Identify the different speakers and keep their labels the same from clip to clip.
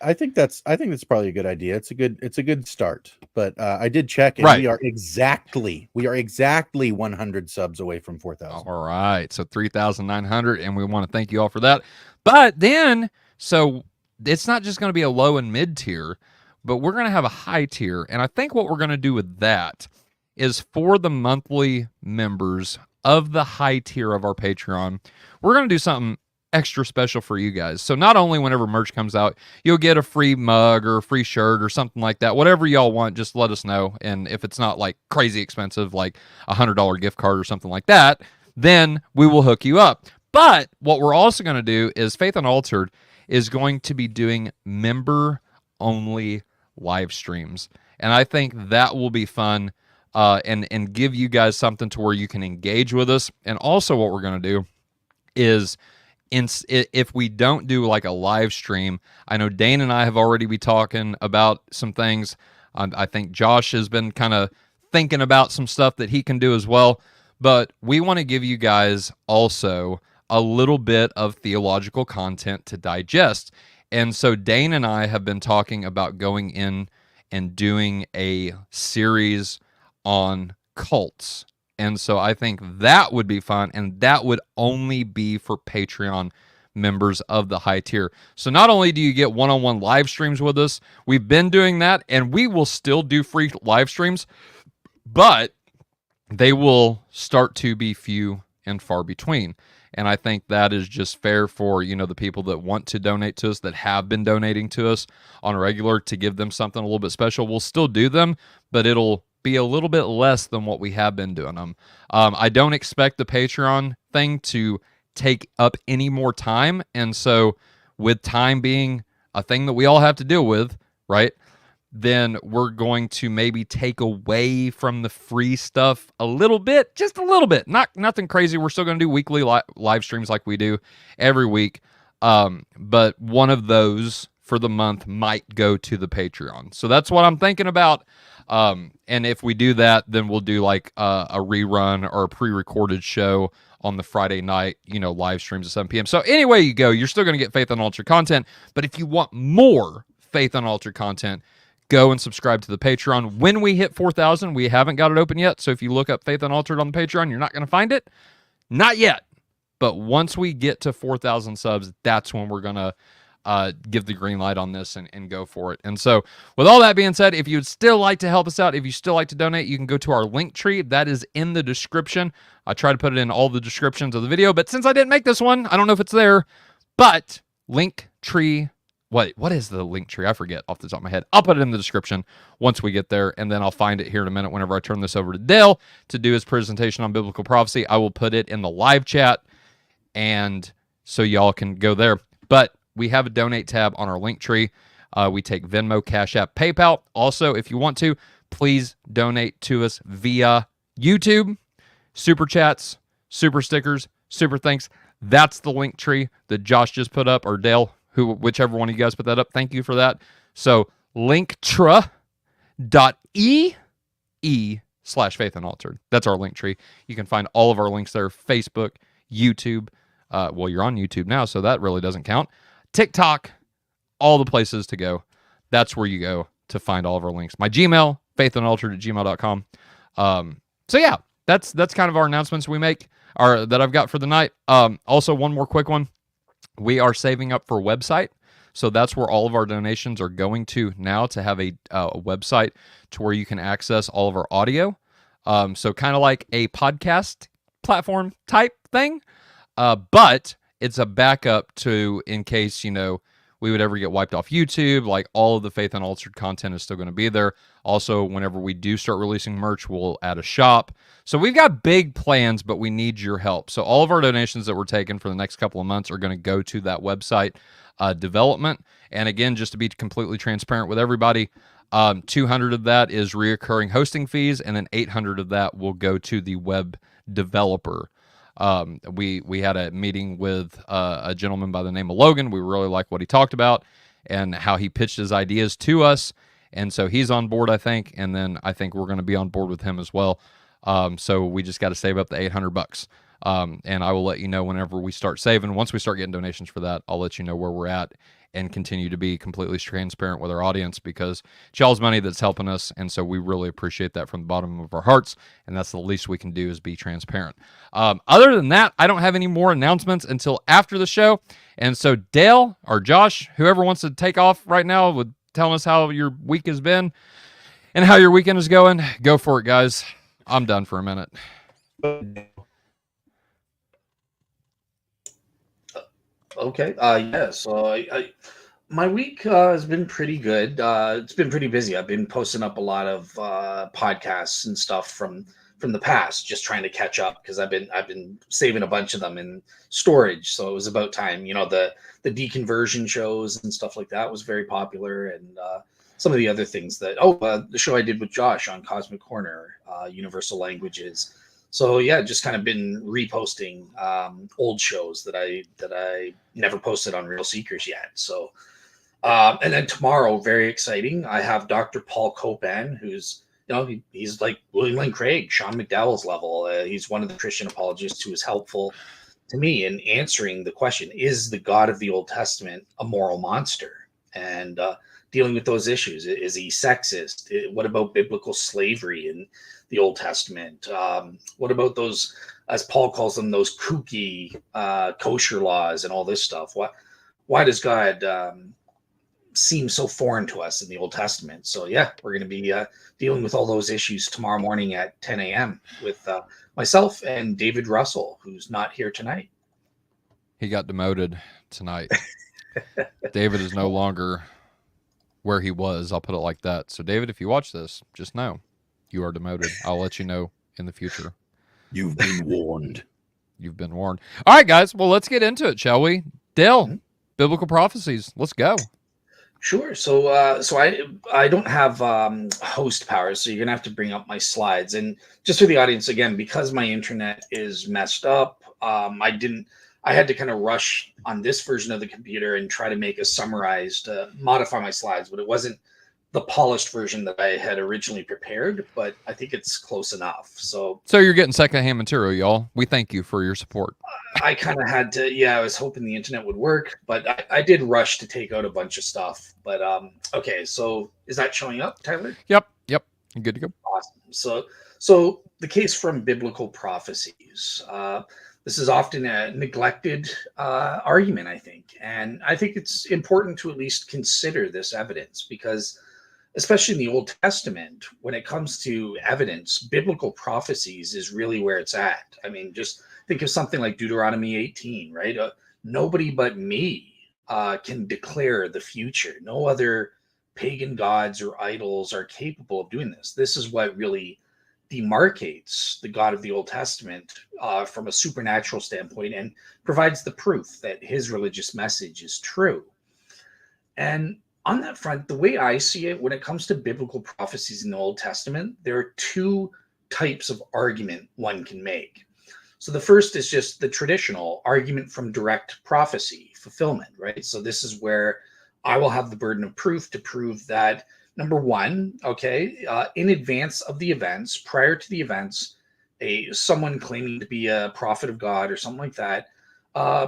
Speaker 1: I think that's probably a good idea. It's a good start. But I did check, and
Speaker 2: Right.
Speaker 1: we are exactly 100 subs away from 4,000.
Speaker 2: All right. So 3,900. And we want to thank you all for that. But then, so it's not just going to be a low and mid tier, but we're going to have a high tier. And I think what we're going to do with that is for the monthly members of the high tier of our Patreon, we're going to do something extra special for you guys. So not only whenever merch comes out, you'll get a free mug or a free shirt or something like that. Whatever y'all want, just let us know. And if it's not like crazy expensive, like $100 gift card or something like that, then we will hook you up. But what we're also going to do is Faith Unaltered is going to be doing member only live streams. And I think that will be fun and give you guys something to where you can engage with us. And also what we're going to do is if we don't do like a live stream, I know Dane and I have already been talking about some things. I think Josh has been kind of thinking about some stuff that he can do as well. But we want to give you guys also a little bit of theological content to digest. And so Dane and I have been talking about going in and doing a series on cults. And so I think that would be fun, and that would only be for Patreon members of the high tier. So not only do you get one-on-one live streams with us, we've been doing that, and we will still do free live streams, but they will start to be few and far between. And I think that is just fair for, the people that want to donate to us, that have been donating to us on a regular, to give them something a little bit special. We'll still do them, but it'll be a little bit less than what we have been doing them. I don't expect the Patreon thing to take up any more time. And so with time being a thing that we all have to deal with, right, then we're going to maybe take away from the free stuff a little bit, just a little bit, nothing crazy. We're still going to do weekly live streams like we do every week. But one of those for the month might go to the Patreon. So that's what I'm thinking about. And if we do that, then we'll do like a rerun or a pre-recorded show on the Friday night, live streams at 7 p.m. So anyway you go, you're still going to get Faith Unaltered content. But if you want more Faith Unaltered content, go and subscribe to the Patreon. When we hit 4,000, we haven't got it open yet. So if you look up Faith Unaltered on the Patreon, you're not going to find it. Not yet. But once we get to 4,000 subs, that's when we're going to give the green light on this and go for it. And so with all that being said, if you'd still like to help us out, if you still like to donate, you can go to our Linktree. That is in the description. I try to put it in all the descriptions of the video, but since I didn't make this one, I don't know if it's there. But Linktree, what is the Linktree? I forget off the top of my head. I'll put it in the description once we get there, and then I'll find it here in a minute whenever I turn this over to Dale to do his presentation on biblical prophecy. I will put it in the live chat, and so y'all can go there. But we have a donate tab on our Linktree. We take Venmo, Cash App, PayPal. Also, if you want to, please donate to us via YouTube, Super Chats, Super Stickers, Super Thanks. That's the Linktree that Josh just put up, or Dale, whichever one of you guys put that up. Thank you for that. So Linktr.ee/Faith Unaltered. That's our Linktree. You can find all of our links there. Facebook, YouTube. Well, you're on YouTube now, so that really doesn't count. TikTok, all the places to go. That's where you go to find all of our links. My Gmail, faithunaltered@gmail.com. So yeah, that's kind of our announcements we make, or that I've got for the night. Also, one more quick one. We are saving up for a website. So that's where all of our donations are going to now, to have a website to where you can access all of our audio. So kind of like a podcast platform type thing. But it's a backup to, in case, we would ever get wiped off YouTube. Like, all of the Faith Unaltered content is still going to be there. Also, whenever we do start releasing merch, we'll add a shop. So we've got big plans, but we need your help. So all of our donations that we're taking for the next couple of months are going to go to that website development. And again, just to be completely transparent with everybody, 200 of that is reoccurring hosting fees, and then 800 of that will go to the web developer. We had a meeting with a gentleman by the name of Logan. We really liked what he talked about and how he pitched his ideas to us. And so he's on board, I think. And then I think we're going to be on board with him as well. So we just got to save up the $800. And I will let you know whenever we start saving. Once we start getting donations for that, I'll let you know where we're at. and continue to be completely transparent with our audience, because it's y'all's money that's helping us. And so we really appreciate that from the bottom of our hearts. And that's the least we can do, is be transparent. Other than that, I don't have any more announcements until after the show. And so Dale or Josh, whoever wants to take off right now with telling us how your week has been and how your weekend is going, go for it, guys. I'm done for a minute.
Speaker 3: Okay. Yeah. So my week has been pretty good. It's been pretty busy. I've been posting up a lot of podcasts and stuff from the past, just trying to catch up, because I've been saving a bunch of them in storage. So it was about time. You know, the deconversion shows and stuff like that was very popular, and some of the other things that the show I did with Josh on Cosmic Corner, Universal Languages. So yeah, just kind of been reposting old shows that I never posted on Real Seekers yet. So and then tomorrow, very exciting, I have Dr. Paul Copan, who's, you know, he's like William Lane Craig, Sean McDowell's level. He's one of the Christian apologists who is helpful to me in answering the question: is the God of the Old Testament a moral monster? And dealing with those issues. Is he sexist? What about biblical slavery in the Old Testament? What about those, as Paul calls them, those kooky kosher laws and all this stuff? Why does God seem so foreign to us in the Old Testament? So yeah, we're going to be dealing with all those issues tomorrow morning at 10 a.m. with myself and David Russell, who's not here tonight.
Speaker 2: He got demoted tonight. David is no longer where he was. I'll put it like that. So David, if you watch this, just know you are demoted. I'll let you know in the future.
Speaker 1: You've been warned.
Speaker 2: You've been warned. All right, guys. Well, let's get into it, shall we? Dale, Biblical Prophecies. Let's go.
Speaker 3: Sure. So I don't have host power, so you're gonna have to bring up my slides. And just for the audience, again, because my internet is messed up, I had to kind of rush on this version of the computer and try to make a summarized, modify my slides, but it wasn't the polished version that I had originally prepared, but I think it's close enough. So
Speaker 2: you're getting secondhand material, y'all. We thank you for your support.
Speaker 3: I kind of had to, I was hoping the internet would work, but I did rush to take out a bunch of stuff. But okay, so is that showing up, Tyler?
Speaker 2: Yep. You're good to go.
Speaker 3: Awesome. So the case from Biblical Prophecies. This is often a neglected argument, I think. And I think it's important to at least consider this evidence, because especially in the Old Testament, when it comes to evidence, Biblical Prophecies is really where it's at. I mean, just think of something like Deuteronomy 18, right? Nobody but me can declare the future. No other pagan gods or idols are capable of doing this. This is what really demarcates the God of the Old Testament from a supernatural standpoint, and provides the proof that his religious message is true. And on that front, the way I see it, when it comes to biblical prophecies in the Old Testament, there are two types of argument one can make. So the first is just the traditional argument from direct prophecy fulfillment, right? So this is where I will have the burden of proof to prove that, number one, in advance of the events, prior to the events, someone claiming to be a prophet of God or something like that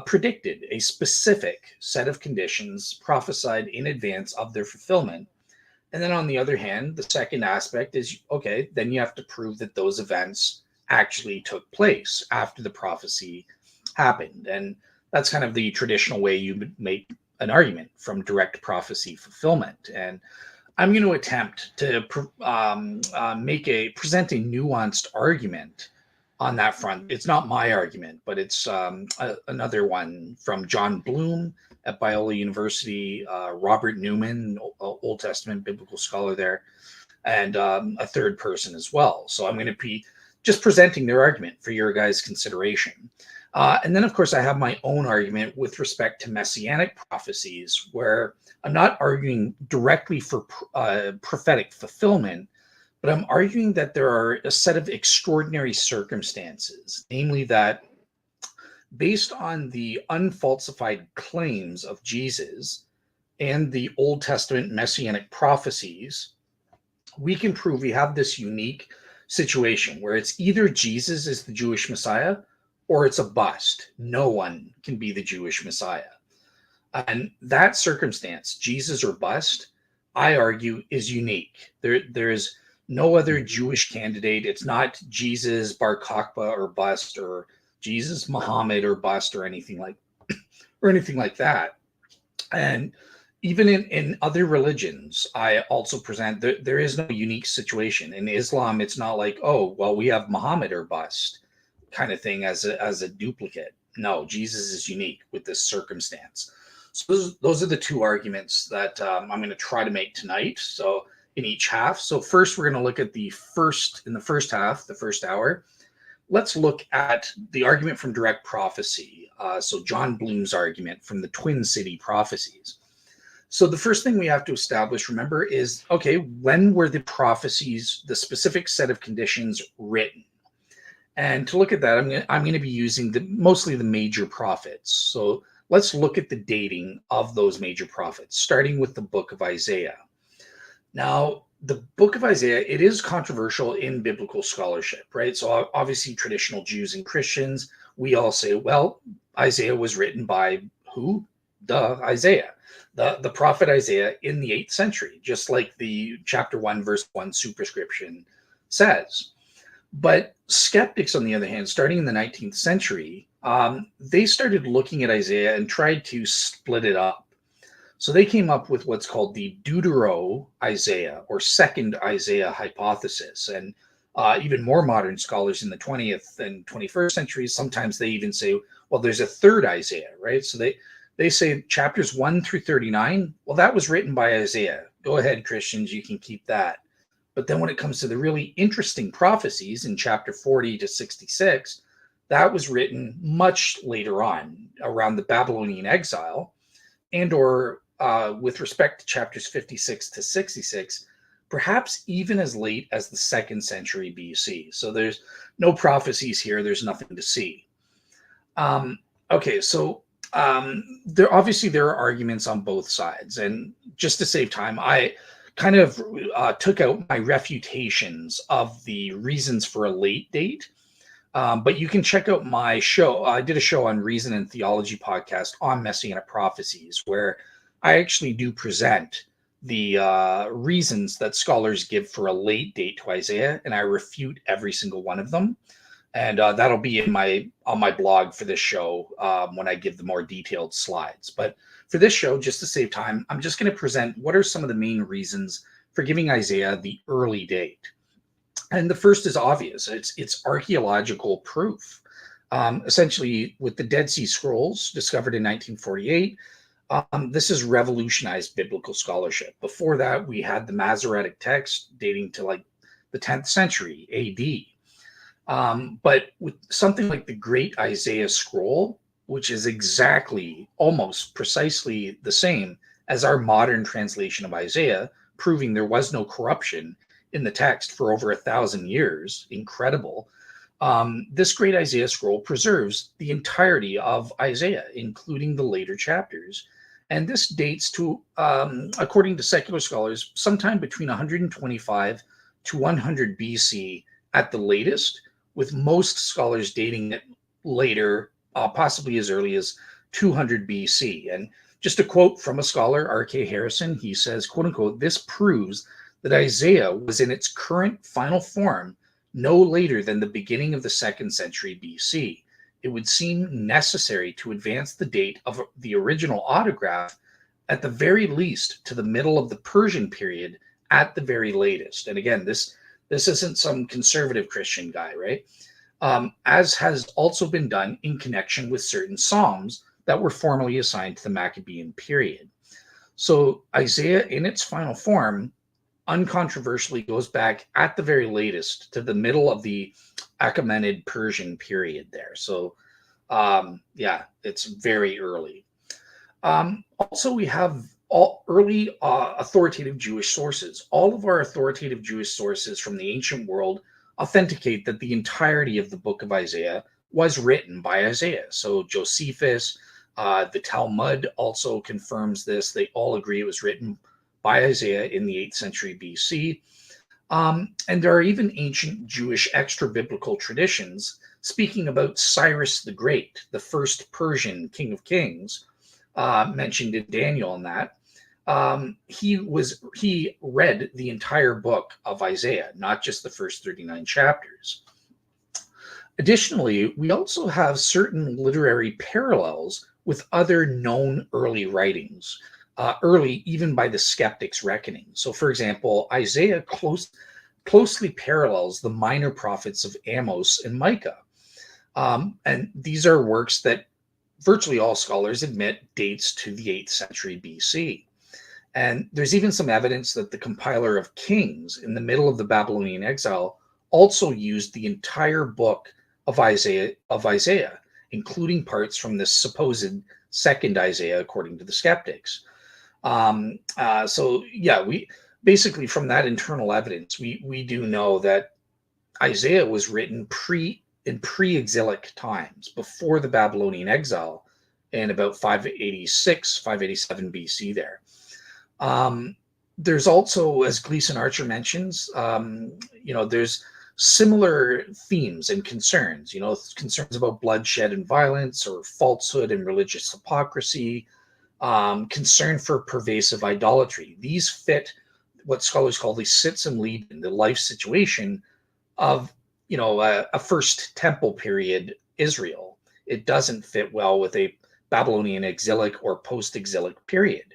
Speaker 3: predicted a specific set of conditions, prophesied in advance of their fulfillment. And then on the other hand, the second aspect is, then you have to prove that those events actually took place after the prophecy happened. And that's kind of the traditional way you would make an argument from direct prophecy fulfillment. And I'm going to attempt to present a nuanced argument on that front. It's not my argument, but it's another one from John Bloom at Biola University, Robert Newman, Old Testament biblical scholar there, and a third person as well. So I'm going to be just presenting their argument for your guys' consideration. And then, of course, I have my own argument with respect to Messianic prophecies, where I'm not arguing directly for prophetic fulfillment, but I'm arguing that there are a set of extraordinary circumstances, namely that based on the unfalsified claims of Jesus and the Old Testament Messianic prophecies, we can prove we have this unique situation where it's either Jesus is the Jewish Messiah or it's a bust. No one can be the Jewish Messiah. And that circumstance, Jesus or bust, I argue is unique. There is no other Jewish candidate. It's not Jesus Bar Kokhba or bust, or Jesus Muhammad or bust, or anything like that. And even in other religions, I also present there is no unique situation. In Islam, it's not like, oh, well, we have Muhammad or bust kind of thing as a duplicate. No, Jesus is unique with this circumstance. So those are the two arguments that I'm going to try to make tonight. So in each half. So first, we're going to look at the first half, the first hour. Let's look at the argument from direct prophecy. So John Bloom's argument from the Twin City Prophecies. So the first thing we have to establish, remember, is, okay, when were the prophecies, the specific set of conditions, written? And to look at that, I'm going to be using mostly the major prophets. So let's look at the dating of those major prophets, starting with the book of Isaiah. Now, the book of Isaiah, it is controversial in biblical scholarship, right? So obviously traditional Jews and Christians, we all say, well, Isaiah was written by who? Isaiah, the prophet Isaiah in the 8th century, just like the chapter 1, verse 1 superscription says. But skeptics, on the other hand, starting in the 19th century, they started looking at Isaiah and tried to split it up. So they came up with what's called the Deutero-Isaiah, or second Isaiah hypothesis. And even more modern scholars in the 20th and 21st centuries, sometimes they even say, well, there's a third Isaiah, right? So they say chapters 1 through 39, well, that was written by Isaiah. Go ahead, Christians, you can keep that. But then when it comes to the really interesting prophecies in chapter 40 to 66, that was written much later on, around the Babylonian exile, and or with respect to chapters 56 to 66, perhaps even as late as the 2nd century BC. So there's no prophecies here. There's nothing to see. Okay, so there are arguments on both sides. And just to save time, I kind of took out my refutations of the reasons for a late date. But you can check out my show. I did a show on Reason and Theology podcast on Messianic Prophecies, where I actually do present the reasons that scholars give for a late date to Isaiah, and I refute every single one of them. And that'll be on my blog for this show when I give the more detailed slides. But for this show, just to save time, I'm just going to present what are some of the main reasons for giving Isaiah the early date. And the first is obvious. It's archaeological proof. Essentially, with the Dead Sea Scrolls discovered in 1948, this has revolutionized biblical scholarship. Before that, we had the Masoretic text dating to like the 10th century AD. But with something like the Great Isaiah Scroll, which is exactly, almost precisely the same as our modern translation of Isaiah, proving there was no corruption in the text for over 1,000 years, incredible. This Great Isaiah Scroll preserves the entirety of Isaiah, including the later chapters. And this dates to, according to secular scholars, sometime between 125 to 100 BC at the latest, with most scholars dating it later, possibly as early as 200 BC. And just a quote from a scholar, R.K. Harrison, he says, quote unquote, this proves that Isaiah was in its current final form no later than the beginning of the 2nd century BC. It would seem necessary to advance the date of the original autograph at the very least to the middle of the Persian period at the very latest. And again, this isn't some conservative Christian guy, right? As has also been done in connection with certain Psalms that were formally assigned to the Maccabean period. So Isaiah in its final form uncontroversially goes back at the very latest to the middle of the Achaemenid Persian period there. So yeah, it's very early. Also, we have all early authoritative Jewish sources. All of our authoritative Jewish sources from the ancient world authenticate that the entirety of the book of Isaiah was written by Isaiah. So Josephus, the Talmud also confirms this. They all agree it was written by Isaiah in the 8th century BC. And there are even ancient Jewish extra-biblical traditions speaking about Cyrus the Great, the first Persian king of kings, mentioned in Daniel and that. He read the entire book of Isaiah, not just the first 39 chapters. Additionally, we also have certain literary parallels with other known early writings, early even by the skeptics' reckoning. So, for example, Isaiah closely parallels the minor prophets of Amos and Micah. And these are works that virtually all scholars admit dates to the 8th century BC. And there's even some evidence that the compiler of Kings in the middle of the Babylonian exile also used the entire book of Isaiah, including parts from this supposed second Isaiah, according to the skeptics. So yeah, we basically, from that internal evidence, we do know that Isaiah was written in pre-exilic times, before the Babylonian exile, in about 586, 587 BC there. There's also, as Gleason Archer mentions, there's similar themes and concerns, concerns about bloodshed and violence, or falsehood and religious hypocrisy, concern for pervasive idolatry. These fit what scholars call the Sitzim Leben, the life situation of, a first temple period Israel. It doesn't fit well with a Babylonian exilic or post-exilic period.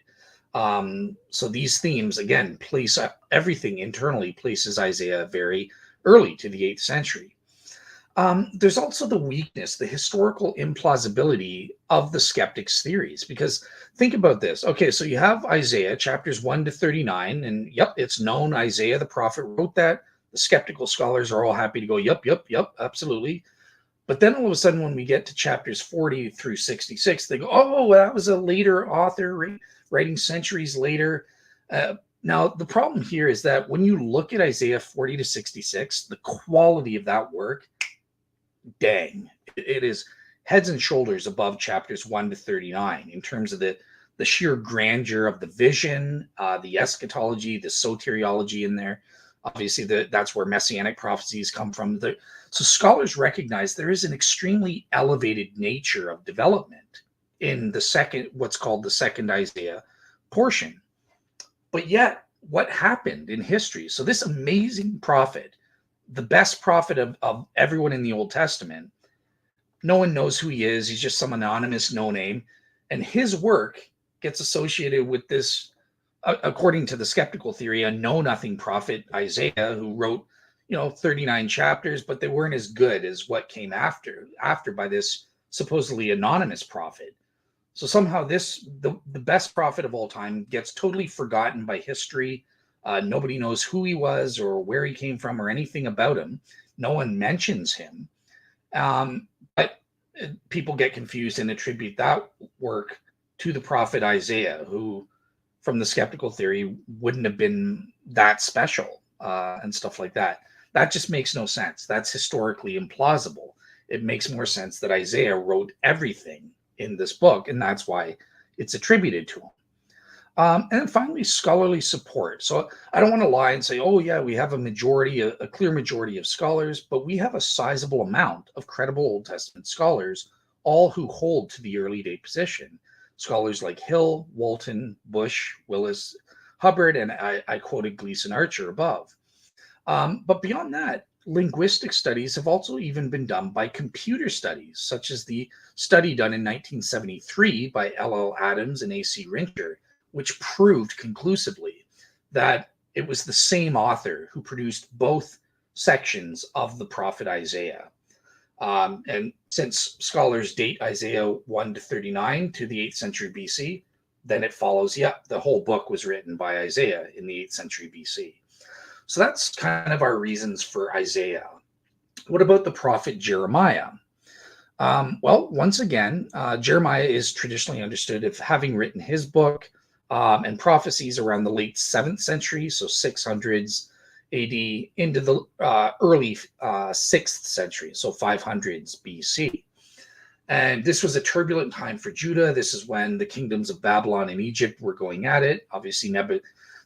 Speaker 3: So these themes, again, place everything internally, places Isaiah very early to the 8th century. There's also the weakness, the historical implausibility of the skeptics' theories, because think about this. Okay, so you have Isaiah chapters 1 to 39, and yep, it's known Isaiah the prophet wrote that. The skeptical scholars are all happy to go, yep, absolutely. But then all of a sudden, when we get to chapters 40 through 66, they go, oh, that was a later author writing centuries later. Now, the problem here is that when you look at Isaiah 40 to 66, the quality of that work, dang, it is heads and shoulders above chapters 1 to 39 in terms of the sheer grandeur of the vision, the eschatology, the soteriology in there. Obviously, that's where Messianic prophecies come from. So scholars recognize there is an extremely elevated nature of development in what's called the second Isaiah portion. But yet, what happened in history? So this amazing prophet, the best prophet of everyone in the Old Testament, no one knows who he is. He's just some anonymous no-name. And his work gets associated with this, according to the skeptical theory, a know-nothing prophet, Isaiah, who wrote 39 chapters, but they weren't as good as what came after by this supposedly anonymous prophet. So somehow the best prophet of all time gets totally forgotten by history. Nobody knows who he was or where he came from or anything about him. No one mentions him. But people get confused and attribute that work to the prophet Isaiah, who, from the skeptical theory, wouldn't have been that special and stuff like that. That just makes no sense. That's historically implausible. It makes more sense that Isaiah wrote everything in this book, and that's why it's attributed to him. And then finally, scholarly support. So I don't want to lie and say, oh yeah, we have a clear majority of scholars, but we have a sizable amount of credible Old Testament scholars, all who hold to the early date position. Scholars like Hill, Walton, Bush, Willis, Hubbard, and I quoted Gleason Archer above. But beyond that, linguistic studies have also even been done by computer studies, such as the study done in 1973 by L.L. Adams and A.C. Rincher, which proved conclusively that it was the same author who produced both sections of the prophet Isaiah. And since scholars date Isaiah 1 to 39 to the 8th century BC, then it follows, the whole book was written by Isaiah in the 8th century BC. So that's kind of our reasons for Isaiah. What about the prophet Jeremiah? Well, once again, Jeremiah is traditionally understood as having written his book and prophecies around the late 7th century, so 600s AD, into the early 6th century, so 500s BC. And this was a turbulent time for Judah. This is when the kingdoms of Babylon and Egypt were going at it. Obviously,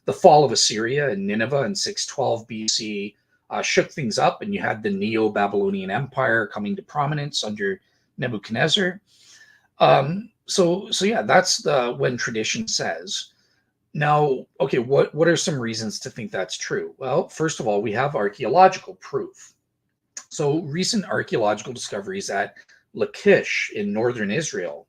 Speaker 3: the fall of Assyria and Nineveh in 612 BC shook things up, and you had the Neo-Babylonian Empire coming to prominence under Nebuchadnezzar. so yeah, that's the when tradition says. Now, okay, what are some reasons to think that's true? Well, first of all, we have archaeological proof. So recent archaeological discoveries at Lachish in northern Israel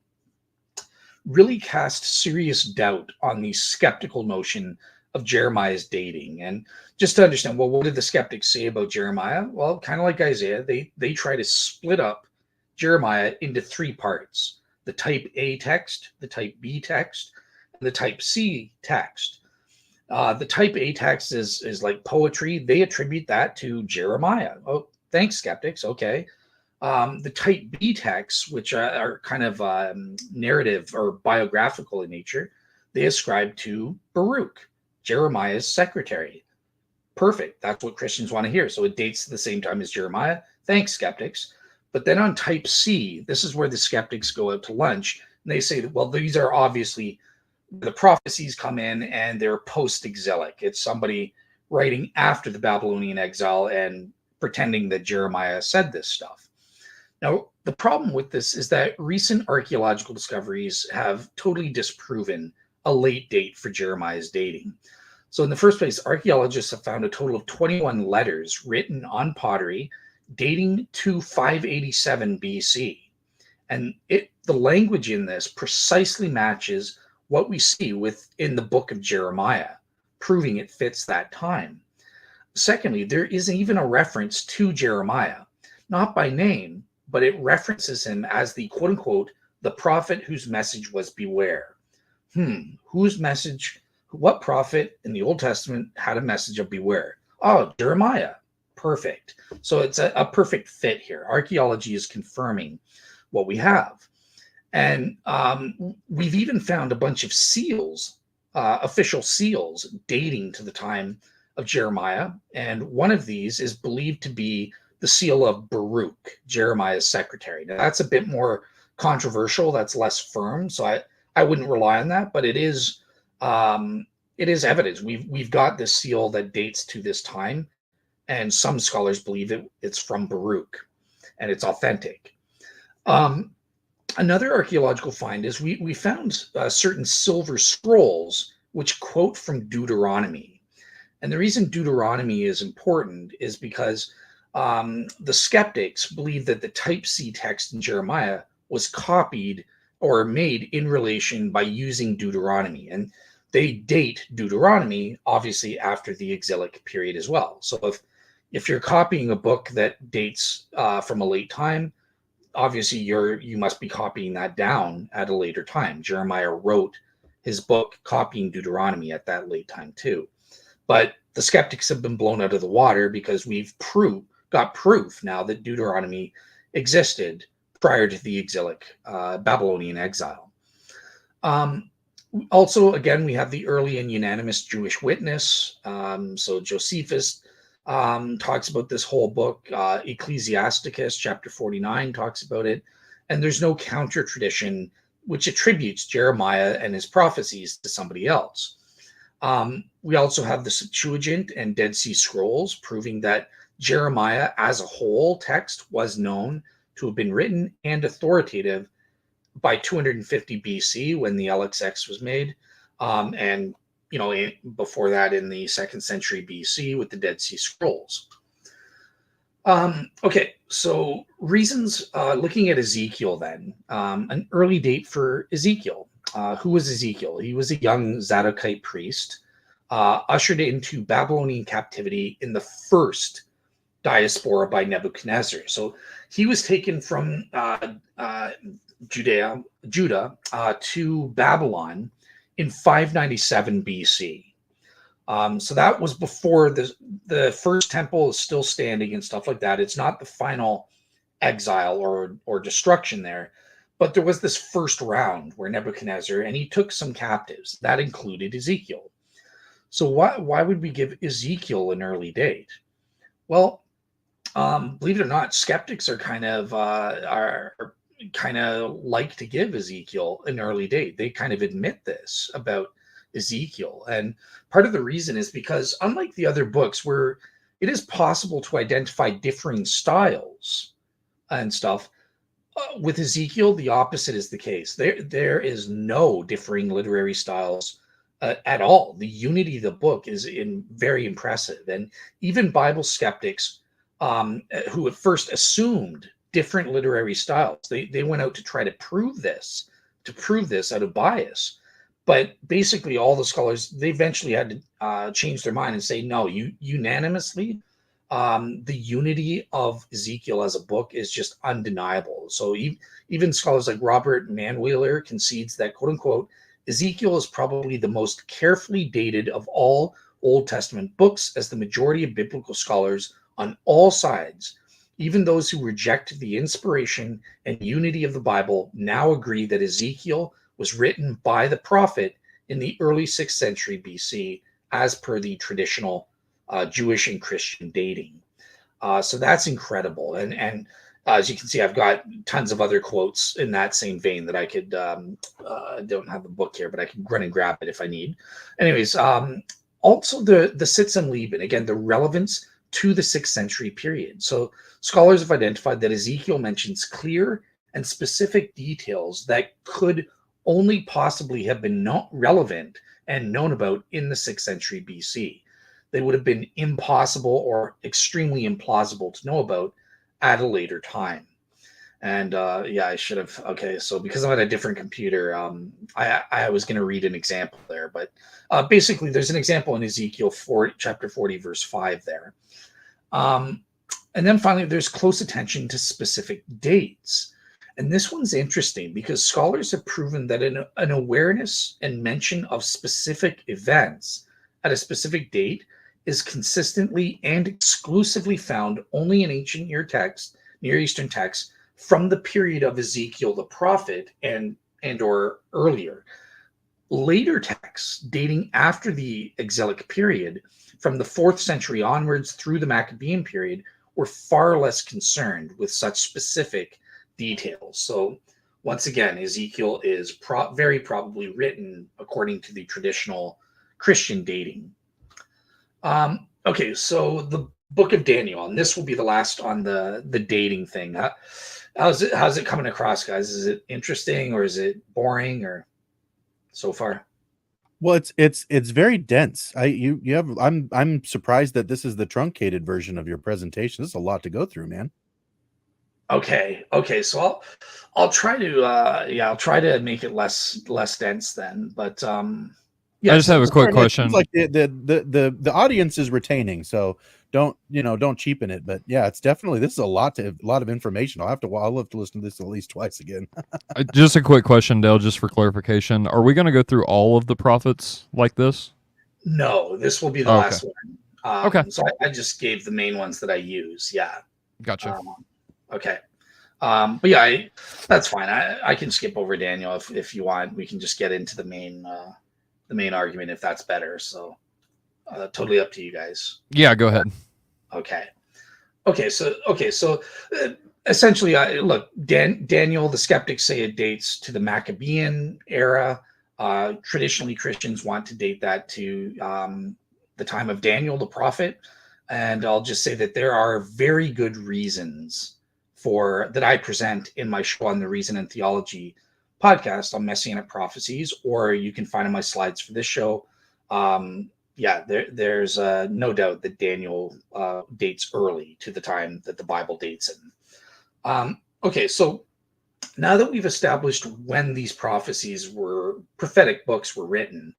Speaker 3: really cast serious doubt on the skeptical notion of Jeremiah's dating. And just to understand, well, what did the skeptics say about Jeremiah? Well, kind of like Isaiah, they try to split up Jeremiah into three parts: the type A text, the type B text, and the type C text. The type A text is like poetry. They attribute that to Jeremiah. Oh, thanks, skeptics. Okay. The type B texts, which are kind of narrative or biographical in nature, they ascribe to Baruch, Jeremiah's secretary. Perfect. That's what Christians want to hear. So it dates to the same time as Jeremiah. Thanks, skeptics. But then on type C, this is where the skeptics go out to lunch and they say that, well, these are obviously the prophecies come in and they're post-exilic. It's somebody writing after the Babylonian exile and pretending that Jeremiah said this stuff. Now, the problem with this is that recent archaeological discoveries have totally disproven a late date for Jeremiah's dating. So in the first place, archaeologists have found a total of 21 letters written on pottery dating to 587 BC. And the language in this precisely matches what we see within the book of Jeremiah, proving it fits that time. Secondly, there is even a reference to Jeremiah, not by name, but it references him as the quote unquote, the prophet whose message was beware. Whose message, what prophet in the Old Testament had a message of beware? Oh, Jeremiah. Perfect. So it's a perfect fit here. Archaeology is confirming what we have. And we've even found a bunch of seals, official seals, dating to the time of Jeremiah. And one of these is believed to be the seal of Baruch, Jeremiah's secretary. Now, that's a bit more controversial. That's less firm. So I wouldn't rely on that, but it is evidence. We've got this seal that dates to this time, and some scholars believe it's from Baruch, and it's authentic. Another archaeological find is we found certain silver scrolls which quote from Deuteronomy. And the reason Deuteronomy is important is because the skeptics believe that the type C text in Jeremiah was copied or made in relation by using Deuteronomy. And they date Deuteronomy, obviously, after the exilic period as well. So if you're copying a book that dates from a late time, obviously you must be copying that down at a later time. Jeremiah wrote his book copying Deuteronomy at that late time too. But the skeptics have been blown out of the water because we've got proof now that Deuteronomy existed prior to the exilic Babylonian exile. Also, again, we have the early and unanimous Jewish witness. So Josephus talks about this whole book. Ecclesiasticus chapter 49 talks about it. And there's no counter tradition which attributes Jeremiah and his prophecies to somebody else. We also have the Septuagint and Dead Sea Scrolls proving that Jeremiah as a whole text was known to have been written and authoritative by 250 BC when the LXX was made. And before that in the 2nd century BC with the Dead Sea Scrolls. Okay, so reasons, looking at Ezekiel then, an early date for Ezekiel. Who was Ezekiel? He was a young Zadokite priest, ushered into Babylonian captivity in the first diaspora by Nebuchadnezzar. So he was taken from Judah to Babylon in 597 BC. So that was before the first temple is still standing and stuff like that. It's not the final exile or destruction there, but there was this first round where Nebuchadnezzar, and he took some captives. That included Ezekiel. So why would we give Ezekiel an early date? Well, believe it or not, skeptics are kind of like to give Ezekiel an early date. They kind of admit this about Ezekiel. And part of the reason is because unlike the other books where it is possible to identify differing styles and stuff, with Ezekiel, the opposite is the case. There is no differing literary styles at all. The unity of the book is very impressive, and even Bible skeptics who at first assumed different literary styles, they went out to try to prove this out of bias. But basically, all the scholars, they eventually had to change their mind and say, no, unanimously, the unity of Ezekiel as a book is just undeniable. So even scholars like Robert Manwheeler concedes that, quote unquote, Ezekiel is probably the most carefully dated of all Old Testament books, as the majority of biblical scholars on all sides, even those who reject the inspiration and unity of the Bible, now agree that Ezekiel was written by the prophet in the early 6th century BC, as per the traditional Jewish and Christian dating. So that's incredible. And as you can see, I've got tons of other quotes in that same vein that I could, don't have the book here, but I can run and grab it if I need. Anyways, also the Sitz im Leben, again, the relevance to the 6th century period. So scholars have identified that Ezekiel mentions clear and specific details that could only possibly have been not relevant and known about in the 6th century BC. They would have been impossible or extremely implausible to know about at a later time. And yeah, I should have. Okay, so because I'm at a different computer, I was going to read an example there, but basically, there's an example in Ezekiel 40, chapter 40, verse 5 there. And then finally, there's close attention to specific dates. And this one's interesting because scholars have proven that an awareness and mention of specific events at a specific date is consistently and exclusively found only in ancient Near Eastern texts from the period of Ezekiel the prophet and or earlier. Later texts dating after the exilic period, from the 4th century onwards through the Maccabean period, were far less concerned with such specific details. So once again, Ezekiel is very probably written according to the traditional Christian dating. Okay, so the book of Daniel, and this will be the last on the dating thing. How's it coming across, guys? Is it interesting or is it boring or so far?
Speaker 1: Well, it's very dense. I'm surprised that this is the truncated version of your presentation. This is a lot to go through, man.
Speaker 3: Okay. So I'll try to I'll try to make it less dense then. But
Speaker 2: I just have a quick question.
Speaker 1: Like the audience is retaining, so don't cheapen it. But yeah, it's definitely, this is a lot of information. I'll have to listen to this at least twice again.
Speaker 2: Just a quick question, Dale, just for clarification. Are we going to go through all of the prophets like this?
Speaker 3: No, this will be the last one.
Speaker 2: Okay.
Speaker 3: So I just gave the main ones that I use. Yeah.
Speaker 2: Gotcha.
Speaker 3: Okay. But yeah, that's fine. I can skip over Daniel if you want. We can just get into the main argument if that's better. So totally up to you guys.
Speaker 2: Yeah, go ahead.
Speaker 3: Okay. So essentially, look, Daniel, the skeptics say it dates to the Maccabean era. Traditionally, Christians want to date that to the time of Daniel the prophet. And I'll just say that there are very good reasons that I present in my show on the Reason and Theology podcast on Messianic Prophecies, or you can find in my slides for this show. There's no doubt that Daniel dates early to the time that the Bible dates in. Okay, so now that we've established when these prophetic books were written,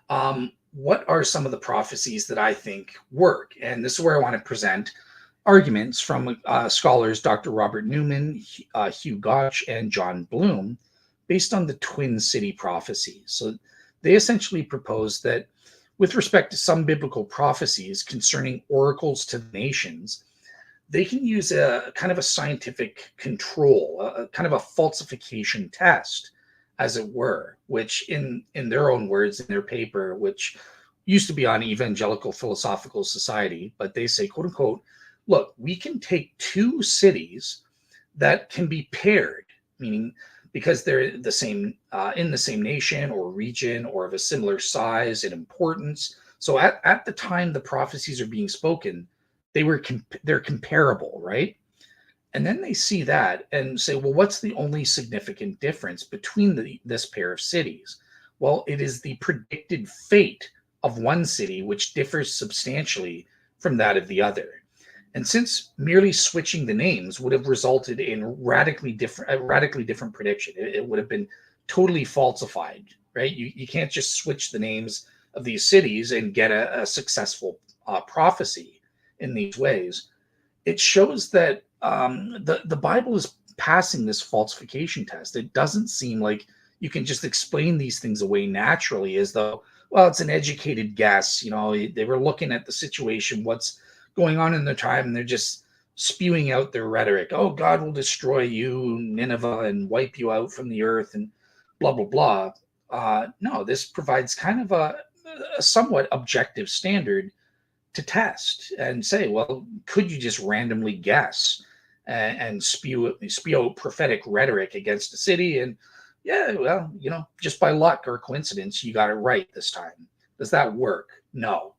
Speaker 3: what are some of the prophecies that I think work? And this is where I want to present arguments from scholars Dr. Robert Newman, Hugh Gotch, and John Bloom, based on the Twin City prophecies. So they essentially propose that with respect to some biblical prophecies concerning oracles to the nations, they can use a kind of a scientific control, a kind of a falsification test, as it were, which in their own words, in their paper, which used to be on Evangelical Philosophical Society, but they say, quote unquote, look, we can take two cities that can be paired, meaning because they're the same in the same nation or region or of a similar size and importance. So at the time the prophecies are being spoken, they're comparable, right? And then they see that and say, well, what's the only significant difference between this pair of cities? Well, it is the predicted fate of one city, which differs substantially from that of the other. And since merely switching the names would have resulted in a radically different prediction, it would have been totally falsified, right? You can't just switch the names of these cities and get a successful prophecy in these ways. It shows that the Bible is passing this falsification test. It doesn't seem like you can just explain these things away naturally as though, well, it's an educated guess. They were looking at the situation, what's going on in their time, and they're just spewing out their rhetoric. Oh, God will destroy you, Nineveh, and wipe you out from the earth, and blah, blah, blah. No, this provides kind of a somewhat objective standard to test and say, well, could you just randomly guess and spew out prophetic rhetoric against a city? And yeah, well, just by luck or coincidence, you got it right this time. Does that work? No.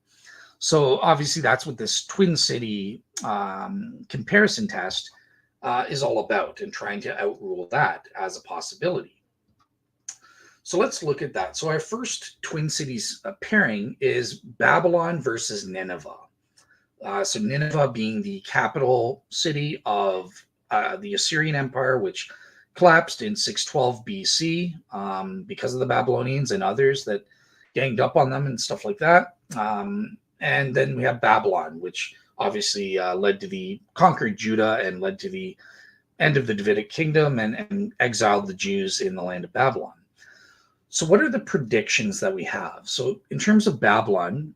Speaker 3: So obviously that's what this twin city comparison test is all about, and trying to outrule that as a possibility. So let's look at that. So our first twin cities pairing is Babylon versus Nineveh. So Nineveh being the capital city of the Assyrian Empire, which collapsed in 612 BC because of the Babylonians and others that ganged up on them and stuff like that. And then we have Babylon, which obviously led to the conquered Judah and led to the end of the Davidic kingdom and exiled the Jews in the land of Babylon. So what are the predictions that we have? So in terms of Babylon,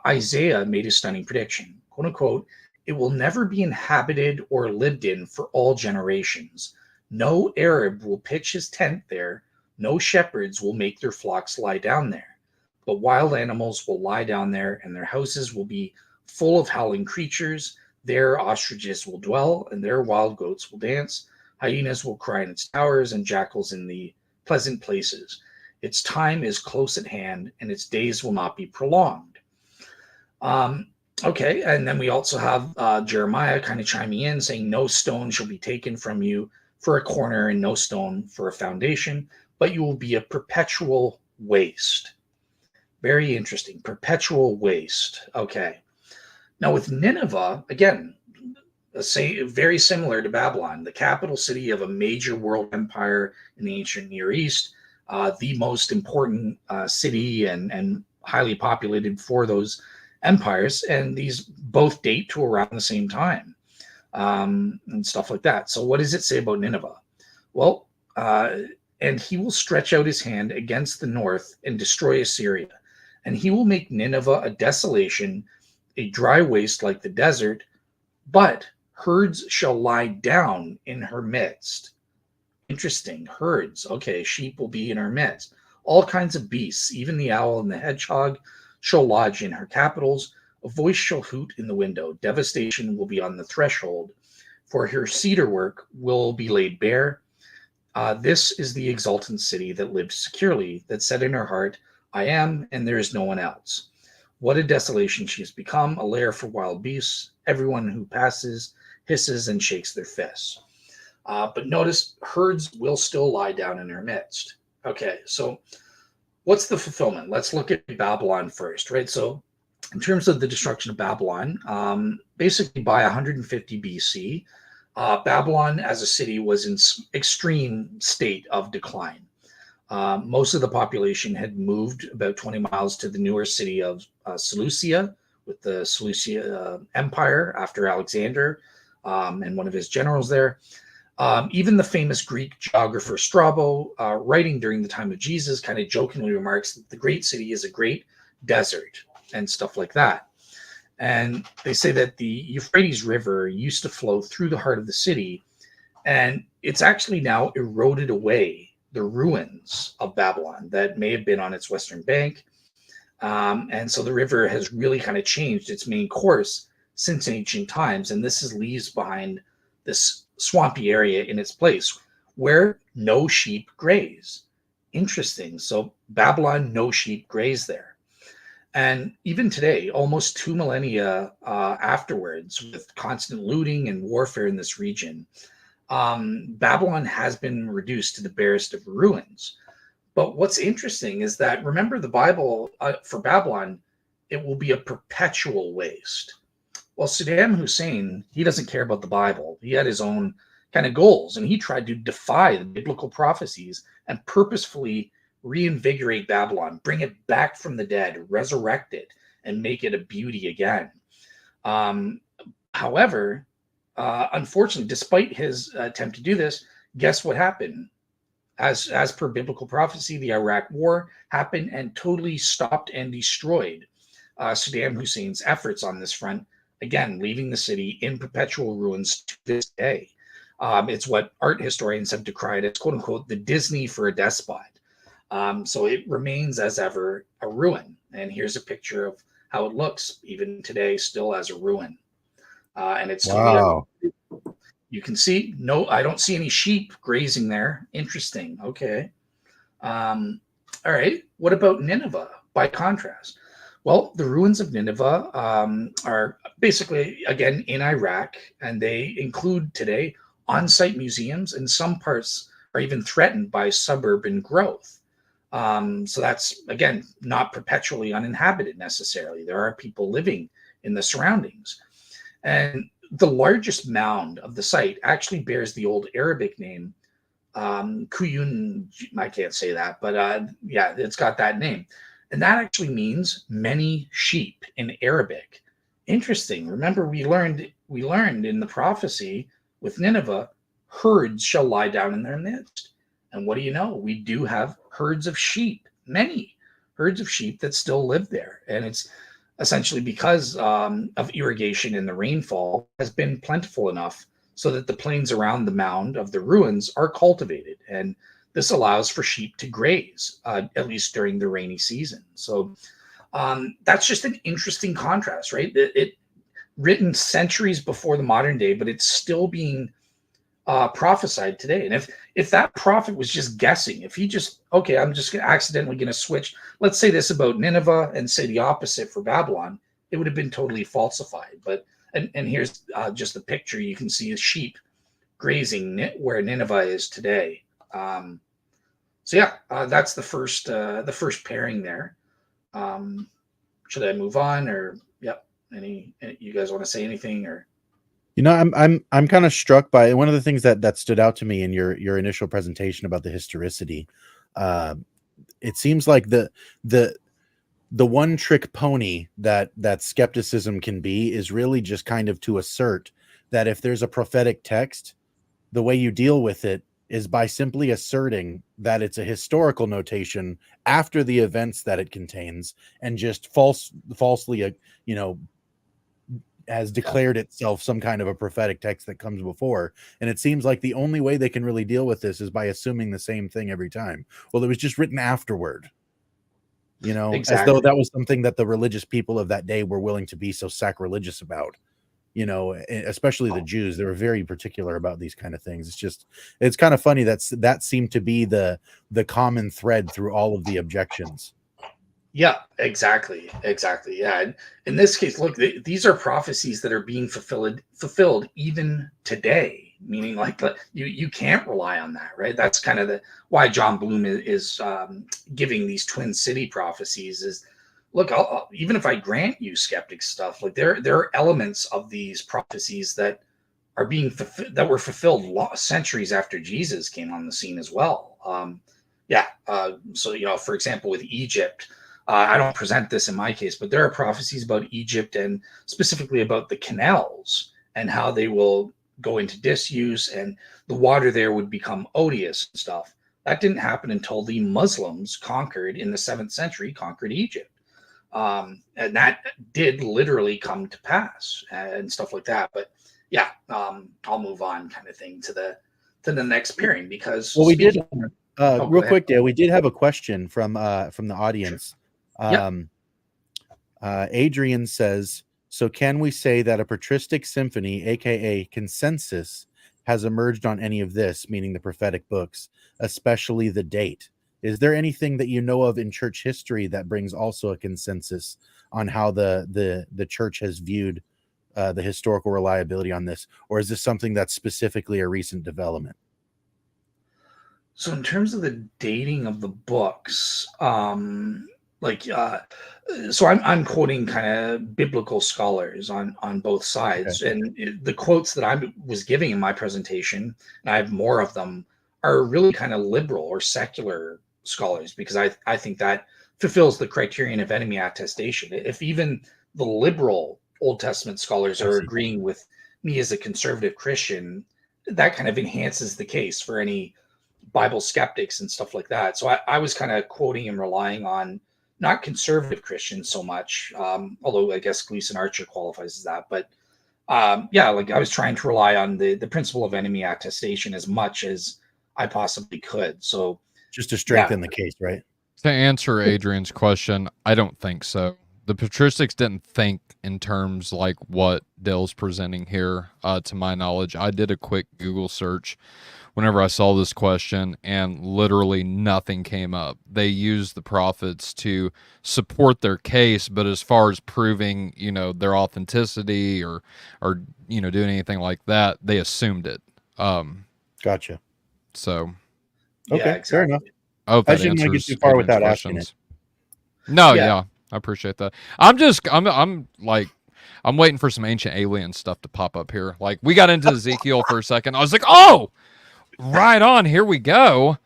Speaker 3: Isaiah made a stunning prediction, quote unquote, "It will never be inhabited or lived in for all generations. No Arab will pitch his tent there. No shepherds will make their flocks lie down there. But wild animals will lie down there, and their houses will be full of howling creatures. There ostriches will dwell, and there wild goats will dance. Hyenas will cry in its towers, and jackals in the pleasant places. Its time is close at hand, and its days will not be prolonged." Okay, and then we also have Jeremiah kind of chiming in, saying, "No stone shall be taken from you for a corner, and no stone for a foundation, but you will be a perpetual waste." Very interesting. Perpetual waste. Okay. Now with Nineveh, again, very similar to Babylon, the capital city of a major world empire in the ancient Near East, the most important city and highly populated for those empires. And these both date to around the same time and stuff like that. So what does it say about Nineveh? Well, and he will stretch out his hand against the north and destroy Assyria. And he will make Nineveh a desolation, a dry waste like the desert, but herds shall lie down in her midst. Interesting. Herds. Okay, sheep will be in her midst. All kinds of beasts, even the owl and the hedgehog, shall lodge in her capitals. A voice shall hoot in the window. Devastation will be on the threshold, for her cedar work will be laid bare. This is the exultant city that lived securely, that said in her heart, "I am, and there is no one else." What a desolation she has become, a lair for wild beasts. Everyone who passes hisses and shakes their fists. But notice, herds will still lie down in her midst. Okay, so what's the fulfillment? Let's look at Babylon first, right? So in terms of the destruction of Babylon, basically by 150 BC, Babylon as a city was in extreme state of decline. Most of the population had moved about 20 miles to the newer city of Seleucia, with the Seleucia Empire after Alexander and one of his generals there. Even the famous Greek geographer Strabo, writing during the time of Jesus, kind of jokingly remarks that the great city is a great desert and stuff like that. And they say that the Euphrates River used to flow through the heart of the city, and it's actually now eroded away the ruins of Babylon that may have been on its western bank. And so the river has really kind of changed its main course since ancient times. And this leaves behind this swampy area in its place where no sheep graze. Interesting. So Babylon, no sheep graze there. And even today, almost 2 millennia afterwards, with constant looting and warfare in this region, Babylon has been reduced to the barest of ruins. But what's interesting is that, remember, the Bible for Babylon, it will be a perpetual waste. Well, Saddam Hussein, he doesn't care about the Bible. He had his own kind of goals, and he tried to defy the biblical prophecies and purposefully reinvigorate Babylon, bring it back from the dead, resurrect it, and make it a beauty again. Um, However, unfortunately, despite his attempt to do this, guess what happened? As per biblical prophecy, the Iraq War happened and totally stopped and destroyed Saddam Hussein's efforts on this front, again, leaving the city in perpetual ruins to this day. It's what art historians have decried as, quote unquote, the Disney for a despot. So it remains as ever a ruin. And here's a picture of how it looks even today, still as a ruin. And it's
Speaker 1: Wow.
Speaker 3: you can see, no, I don't see any sheep grazing there. Interesting. Okay. All right. What about Nineveh by contrast? Well, the ruins of Nineveh are basically, again, in Iraq, and they include today on-site museums, and some parts are even threatened by suburban growth. So that's, again, not perpetually uninhabited necessarily. There are people living in the surroundings. And the largest mound of the site actually bears the old Arabic name, Kuyun. I can't say that, but yeah, it's got that name. And that actually means many sheep in Arabic. Interesting. Remember, we learned in the prophecy with Nineveh, herds shall lie down in their midst. And what do you know? We do have herds of sheep, many herds of sheep that still live there. And it's essentially because of irrigation and the rainfall has been plentiful enough so that the plains around the mound of the ruins are cultivated. And this allows for sheep to graze, at least during the rainy season. So that's just an interesting contrast, right? It written centuries before the modern day, but it's still being prophesied today. And if that prophet was just guessing, if he just, okay, I'm just accidentally going to switch, let's say this about Nineveh and say the opposite for Babylon, it would have been totally falsified. But and here's just the picture. You can see a sheep grazing where Nineveh is today. So yeah, that's the first pairing there. Should I move on, or yep? Any you guys want to say anything, or?
Speaker 1: You know, I'm kind of struck by one of the things that stood out to me in your initial presentation about the historicity. It seems like the one trick pony that skepticism can be is really just kind of to assert that if there's a prophetic text, the way you deal with it is by simply asserting that it's a historical notation after the events that it contains, and just falsely, has declared itself some kind of a prophetic text that comes before. And it seems like the only way they can really deal with this is by assuming the same thing every time. Well, it was just written afterward,
Speaker 3: Exactly.
Speaker 1: as though that was something that the religious people of that day were willing to be so sacrilegious about. Especially the Jews, they were very particular about these kind of things. It's kind of funny that seemed to be the common thread through all of the objections.
Speaker 3: Yeah, exactly. Yeah, and in this case, look, these are prophecies that are being fulfilled even today. Meaning, like, you can't rely on that, right? That's kind of why John Bloom is giving these Twin City prophecies. Is look, even if I grant you skeptic stuff, like there are elements of these prophecies that are being that were fulfilled centuries after Jesus came on the scene as well. So for example, with Egypt. I don't present this in my case, but there are prophecies about Egypt and specifically about the canals and how they will go into disuse and the water there would become odious and stuff. That didn't happen until the Muslims conquered in the 7th century, conquered Egypt. And that did literally come to pass and stuff like that. But yeah, I'll move on kind of thing to the next pairing because
Speaker 1: we did real quick, Dale, we did have a question from the audience. Adrian says, so can we say that a patristic symphony, aka consensus, has emerged on any of this, meaning the prophetic books, especially the date? Is there anything that you know of in church history that brings also a consensus on how the church has viewed the historical reliability on this, or is this something that's specifically a recent development?
Speaker 3: So in terms of the dating of the books, like so I'm quoting kind of biblical scholars on both
Speaker 1: Okay.
Speaker 3: sides, and the quotes that I was giving in my presentation, and I have more of them, are really kind of liberal or secular scholars, because I think that fulfills the criterion of enemy attestation. If even the liberal Old Testament scholars
Speaker 1: I
Speaker 3: are
Speaker 1: see.
Speaker 3: agreeing with me as a conservative Christian, that kind of enhances the case for any Bible skeptics and stuff like that. So I was kind of quoting and relying on not conservative Christians so much, although I guess Gleason Archer qualifies as that. But yeah, like I was trying to rely on the principle of enemy attestation as much as I possibly could. So
Speaker 1: Just to
Speaker 3: yeah,
Speaker 1: strengthen the case, right?
Speaker 2: To answer Adrian's question, I don't think so. The patristics didn't think in terms like what Dale's presenting here, to my knowledge. I did a quick Google search whenever I saw this question, and literally nothing came up. They used the prophets to support their case, but as far as proving, their authenticity or doing anything like that, they assumed it.
Speaker 1: Gotcha.
Speaker 2: So
Speaker 3: yeah,
Speaker 1: Okay, fair
Speaker 3: exactly.
Speaker 1: enough.
Speaker 2: I hope
Speaker 1: I
Speaker 2: that
Speaker 1: shouldn't want to get
Speaker 2: answers
Speaker 1: too far
Speaker 2: Adrian's
Speaker 1: without asking
Speaker 2: questions. No,
Speaker 3: Yeah.
Speaker 2: yeah, I appreciate that. I'm waiting for some ancient alien stuff to pop up here. Like, we got into Ezekiel for a second. I was like, oh, right on, here we go.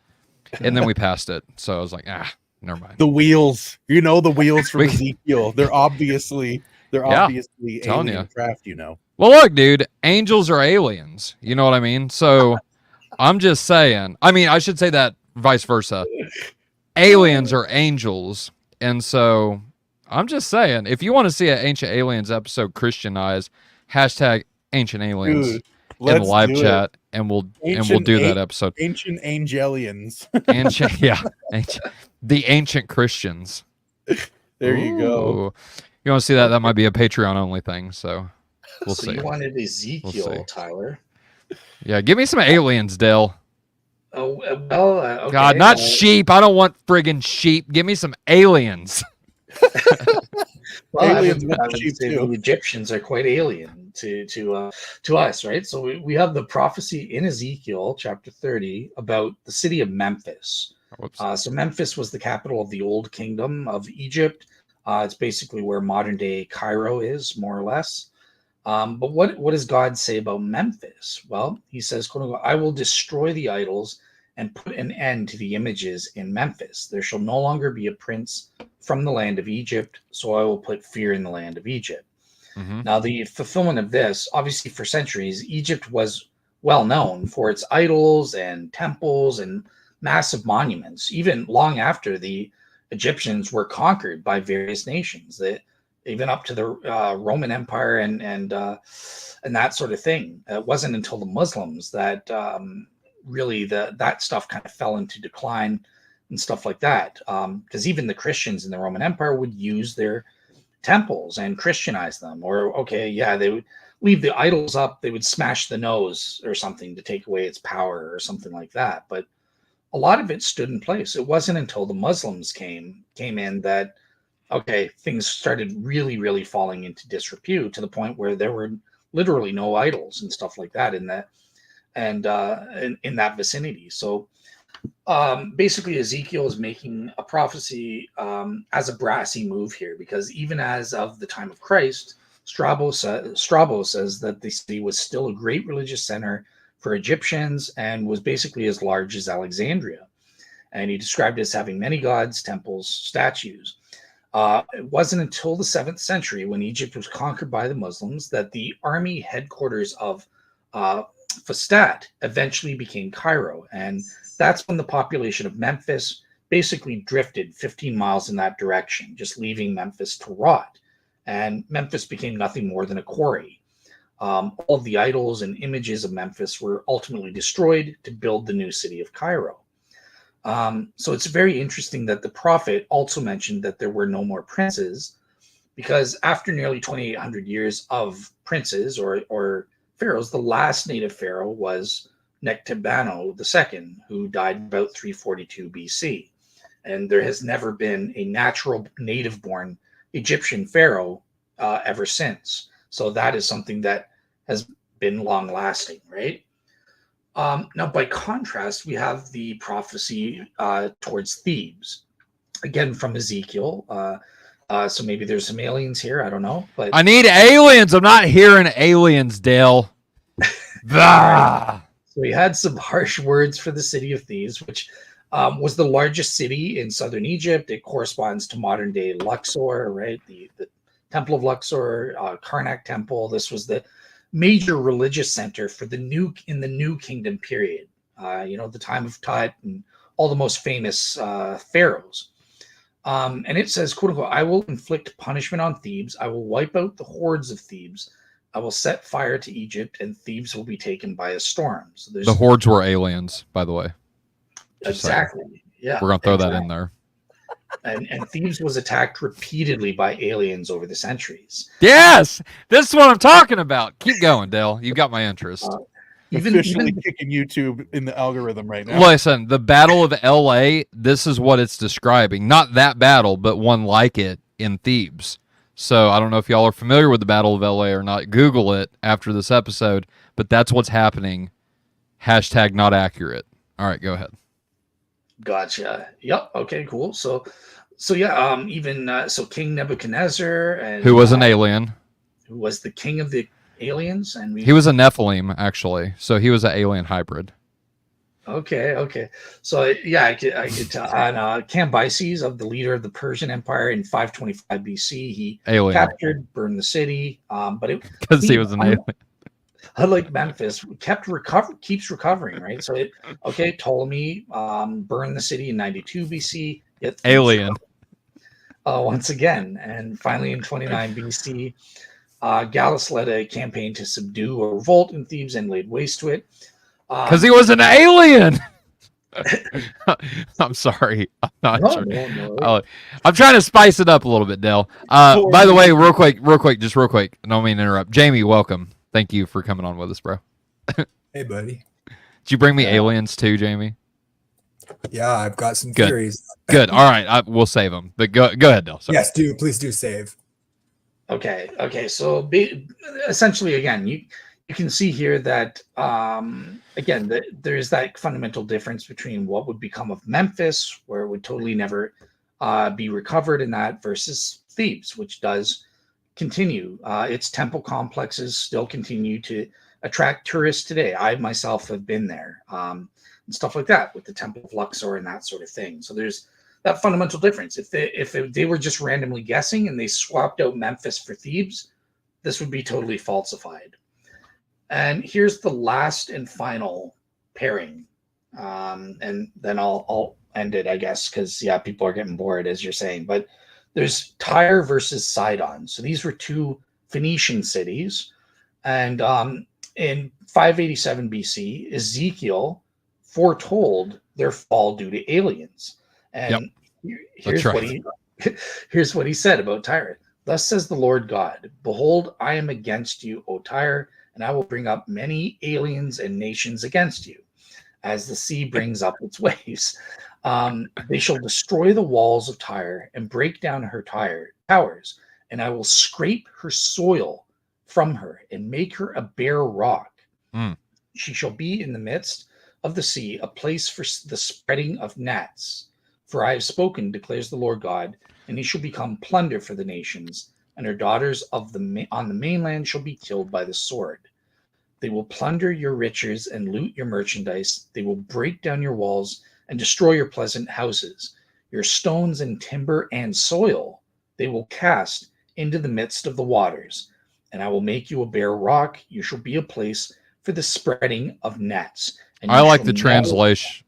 Speaker 2: And then we passed it. So I was like, never mind.
Speaker 1: The wheels, the wheels from
Speaker 2: We-
Speaker 1: Ezekiel. They're obviously
Speaker 2: telling
Speaker 1: alien
Speaker 2: ya.
Speaker 1: craft.
Speaker 2: Well, look, dude, angels are aliens. You know what I mean? So I'm just saying. I mean, I should say that vice versa. Aliens are angels. And so I'm just saying, if you want to see an Ancient Aliens episode Christianized, hashtag Ancient Aliens
Speaker 1: Dude,
Speaker 2: in the
Speaker 1: let's
Speaker 2: live
Speaker 1: do
Speaker 2: chat, and we'll do that episode.
Speaker 1: Ancient Angelians.
Speaker 2: Ancient, yeah, the ancient Christians.
Speaker 1: There you go.
Speaker 2: Ooh. You want to see that? That might be a Patreon only thing. So we'll
Speaker 3: So
Speaker 2: see.
Speaker 3: you wanted Ezekiel,
Speaker 2: see.
Speaker 3: Tyler?
Speaker 2: Yeah, give me some aliens, Dale.
Speaker 3: Oh well, okay.
Speaker 2: God, not sheep. I don't want friggin' sheep. Give me some aliens.
Speaker 3: Well,
Speaker 1: Aliens
Speaker 3: I
Speaker 1: want
Speaker 3: would
Speaker 1: sheep
Speaker 3: say
Speaker 1: too.
Speaker 3: the Egyptians are quite alien to us, right? So we have the prophecy in Ezekiel chapter 30 about the city of Memphis.
Speaker 2: Whoops.
Speaker 3: So Memphis was the capital of the old kingdom of Egypt. It's basically where modern day Cairo is, more or less. But what does God say about Memphis? Well, he says, quote unquote, I will destroy the idols and put an end to the images in Memphis. There shall no longer be a prince from the land of Egypt, so I will put fear in the land of Egypt.
Speaker 2: Mm-hmm.
Speaker 3: Now, the fulfillment of this, obviously for centuries, Egypt was well known for its idols and temples and massive monuments, even long after the Egyptians were conquered by various nations, that even up to the Roman Empire and that sort of thing. It wasn't until the Muslims that really that stuff kind of fell into decline and stuff like that. Because even the Christians in the Roman Empire would use their temples and Christianize them. Or, okay, yeah, they would leave the idols up. They would smash the nose or something to take away its power or something like that. But a lot of it stood in place. It wasn't until the Muslims came in that, okay, things started really, really falling into disrepute to the point where there were literally no idols and stuff like that in that and in that vicinity. So basically, Ezekiel is making a prophecy as a brassy move here, because even as of the time of Christ, Strabo says that the city was still a great religious center for Egyptians and was basically as large as Alexandria. And he described it as having many gods, temples, statues. It wasn't until the 7th century, when Egypt was conquered by the Muslims, that the army headquarters of Fustat eventually became Cairo. And that's when the population of Memphis basically drifted 15 miles in that direction, just leaving Memphis to rot. And Memphis became nothing more than a quarry. All of the idols and images of Memphis were ultimately destroyed to build the new city of Cairo. So it's very interesting that the prophet also mentioned that there were no more princes, because after nearly 2,800 years of princes or pharaohs, the last native pharaoh was Nectabano II, who died about 342 BC. and there has never been a natural native-born Egyptian pharaoh ever since. So that is something that has been long-lasting, right? Now, by contrast, we have the prophecy towards Thebes, again from Ezekiel. So maybe there's some aliens here. I don't know, but
Speaker 2: I need aliens. I'm not hearing aliens, Dale.
Speaker 3: so he had some harsh words for the city of Thebes, which was the largest city in southern Egypt. It corresponds to modern day Luxor, right? The Temple of Luxor, Karnak Temple. This was the major religious center for the New Kingdom period. The time of Tut and all the most famous pharaohs. And it says, quote unquote, I will inflict punishment on Thebes. I will wipe out the hordes of Thebes. I will set fire to Egypt, and Thebes will be taken by a storm. So there's
Speaker 2: The hordes were aliens, by the way.
Speaker 3: exactly. Yeah,
Speaker 2: we're gonna throw that in there.
Speaker 3: And Thebes was attacked repeatedly by aliens over the centuries.
Speaker 2: Yes, this is what I'm talking about. Keep going, Dale. You got my interest.
Speaker 1: Officially kicking YouTube in the algorithm right now.
Speaker 2: Listen, the Battle of LA, this is what it's describing. Not that battle, but one like it in Thebes. So I don't know if y'all are familiar with the Battle of LA or not. Google it after this episode, but that's what's happening. Hashtag not accurate. All right, go ahead.
Speaker 3: Gotcha. Yep. Okay, cool. So yeah, so King Nebuchadnezzar, and
Speaker 2: Who was an alien.
Speaker 3: who was the king of the aliens, and
Speaker 2: He was a Nephilim, actually. So he was an alien hybrid.
Speaker 3: Okay. So yeah, I could tell. On Cambyses, of the leader of the Persian Empire in 525 BC, he
Speaker 2: Alien.
Speaker 3: captured, burned the city. But
Speaker 2: Because he was an alien.
Speaker 3: unlike Memphis, keeps recovering, right? So Ptolemy burned the city in 92 BC. Yet
Speaker 2: Alien.
Speaker 3: once again, and finally in 29 BC, Gallus led a campaign to subdue a revolt in Thebes and laid waste to it.
Speaker 2: Because he was an alien. I'm sorry. I'm not sure.
Speaker 3: No.
Speaker 2: I'm trying to spice it up a little bit, Dale. By the way, real quick. I don't mean to interrupt. Jamie, welcome. Thank you for coming on with us, bro.
Speaker 4: Hey, buddy.
Speaker 2: Did you bring me aliens too, Jamie?
Speaker 4: Yeah, I've got some
Speaker 2: Good.
Speaker 4: theories.
Speaker 2: Good. All right. We'll save them. But go ahead, Dale. Sorry.
Speaker 4: Yes, please do save.
Speaker 3: Okay. So essentially, again, you can see here that there is that fundamental difference between what would become of Memphis, where it would totally never be recovered in that, versus Thebes, which does continue. Its temple complexes still continue to attract tourists today. I myself have been there, and stuff like that, with the Temple of Luxor and that sort of thing. So there's that fundamental difference. If they were just randomly guessing and they swapped out Memphis for Thebes, this would be totally falsified. And here's the last and final pairing, and then I'll end it, I guess, because people are getting bored, as you're saying. But there's Tyre versus Sidon. So these were two Phoenician cities, and in 587 BC, Ezekiel foretold their fall due to aliens. And here's what he said about Tyre. Thus says the Lord God, behold, I am against you, O Tyre, and I will bring up many aliens and nations against you, as the sea brings up its waves. They shall destroy the walls of Tyre and break down her towers, and I will scrape her soil from her and make her a bare rock. She shall be in the midst of the sea, a place for the spreading of nets. For I have spoken, declares the Lord God, and he shall become plunder for the nations, and her daughters on the mainland shall be killed by the sword. They will plunder your riches and loot your merchandise. They will break down your walls and destroy your pleasant houses. Your stones and timber and soil they will cast into the midst of the waters. And I will make you a bare rock. You shall be a place for the spreading of nets. And
Speaker 2: I like the translation.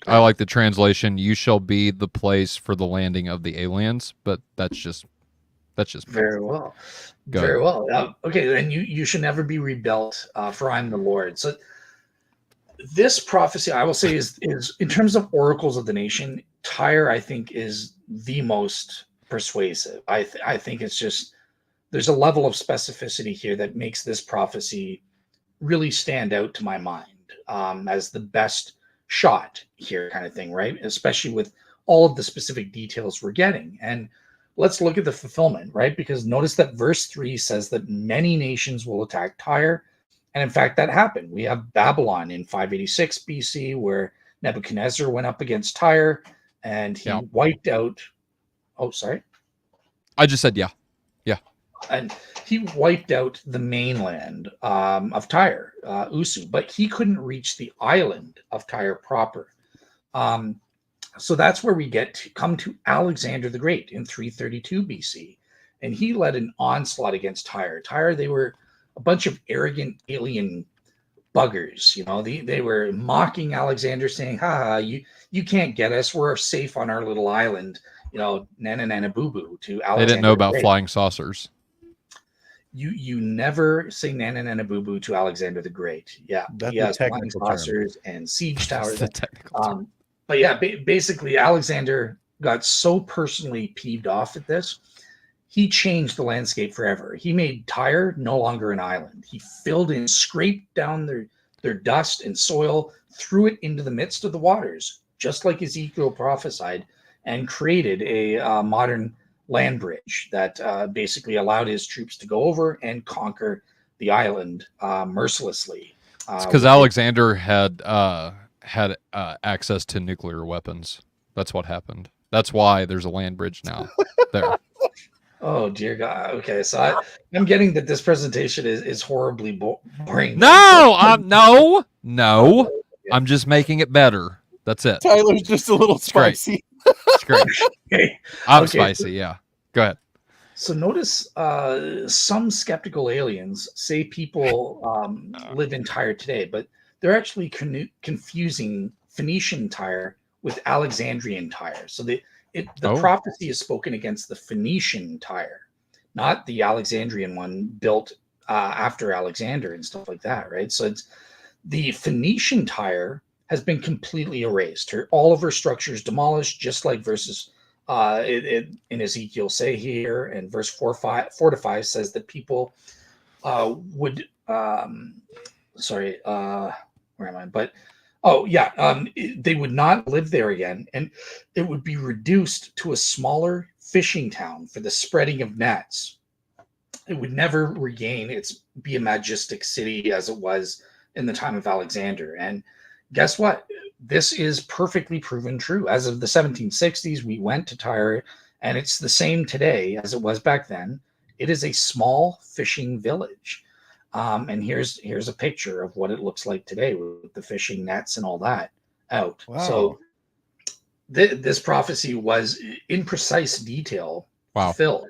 Speaker 2: I like the translation. You shall be the place for the landing of the aliens, but that's just
Speaker 3: very well. Very well. Okay, then you should never be rebuilt, for I'm the Lord. So this prophecy, I will say, is in terms of oracles of the nation, Tyre, I think, is the most persuasive. I think it's just, there's a level of specificity here that makes this prophecy really stand out to my mind as the best shot here, kind of thing, right? Especially with all of the specific details we're getting. And let's look at the fulfillment, right? Because notice that verse 3 says that many nations will attack Tyre. And in fact, that happened. We have Babylon in 586 BC, where Nebuchadnezzar went up against Tyre and he wiped out. Oh, sorry.
Speaker 2: I just said, yeah.
Speaker 3: And he wiped out the mainland of Tyre, Usu, but he couldn't reach the island of Tyre proper. So that's where we come to Alexander the Great in 332 BC. And he led an onslaught against Tyre. Tyre, they were a bunch of arrogant alien buggers. They were mocking Alexander, saying, ha, you can't get us. We're safe on our little island. Nana nana boo boo to Alexander.
Speaker 2: They didn't know about
Speaker 3: the Great.
Speaker 2: flying saucers.
Speaker 3: You never say nana nana boo boo to Alexander the Great. Yeah,
Speaker 1: That's
Speaker 3: he
Speaker 1: a
Speaker 3: has flying
Speaker 1: technical
Speaker 3: saucers and siege towers.
Speaker 2: That's the technical term.
Speaker 3: But yeah, basically Alexander got so personally peeved off at this, he changed the landscape forever. He made Tyre no longer an island. He filled in, scraped down their dust and soil, threw it into the midst of the waters, just like Ezekiel prophesied, and created a modern land bridge that basically allowed his troops to go over and conquer the island mercilessly.
Speaker 2: It's because Alexander had access to nuclear weapons. That's what happened. That's why there's a land bridge now there.
Speaker 3: Oh dear God. Okay, so I'm getting that this presentation is horribly boring.
Speaker 2: No. I'm just making it better. That's it.
Speaker 1: Tyler's just a little spicy.
Speaker 2: It's great.
Speaker 3: Okay.
Speaker 2: I'm spicy. Yeah. Go ahead.
Speaker 3: So notice some skeptical aliens say people live in Tyre today, but they're actually confusing Phoenician Tyre with Alexandrian Tyre. So the prophecy is spoken against the Phoenician Tyre, not the Alexandrian one built after Alexander and stuff like that, right? So it's the Phoenician Tyre has been completely erased. All of her structures demolished, just like verses in Ezekiel say here, and verse 4 to 5 says that people would where am I? But they would not live there again, and it would be reduced to a smaller fishing town for the spreading of nets. It would never regain be a majestic city as it was in the time of Alexander. And guess what? This is perfectly proven true. As of the 1760s, we went to Tyre, and it's the same today as it was back then. It is a small fishing village. And here's a picture of what it looks like today with the fishing nets and all that out. Wow. So this prophecy was in precise detail fulfilled.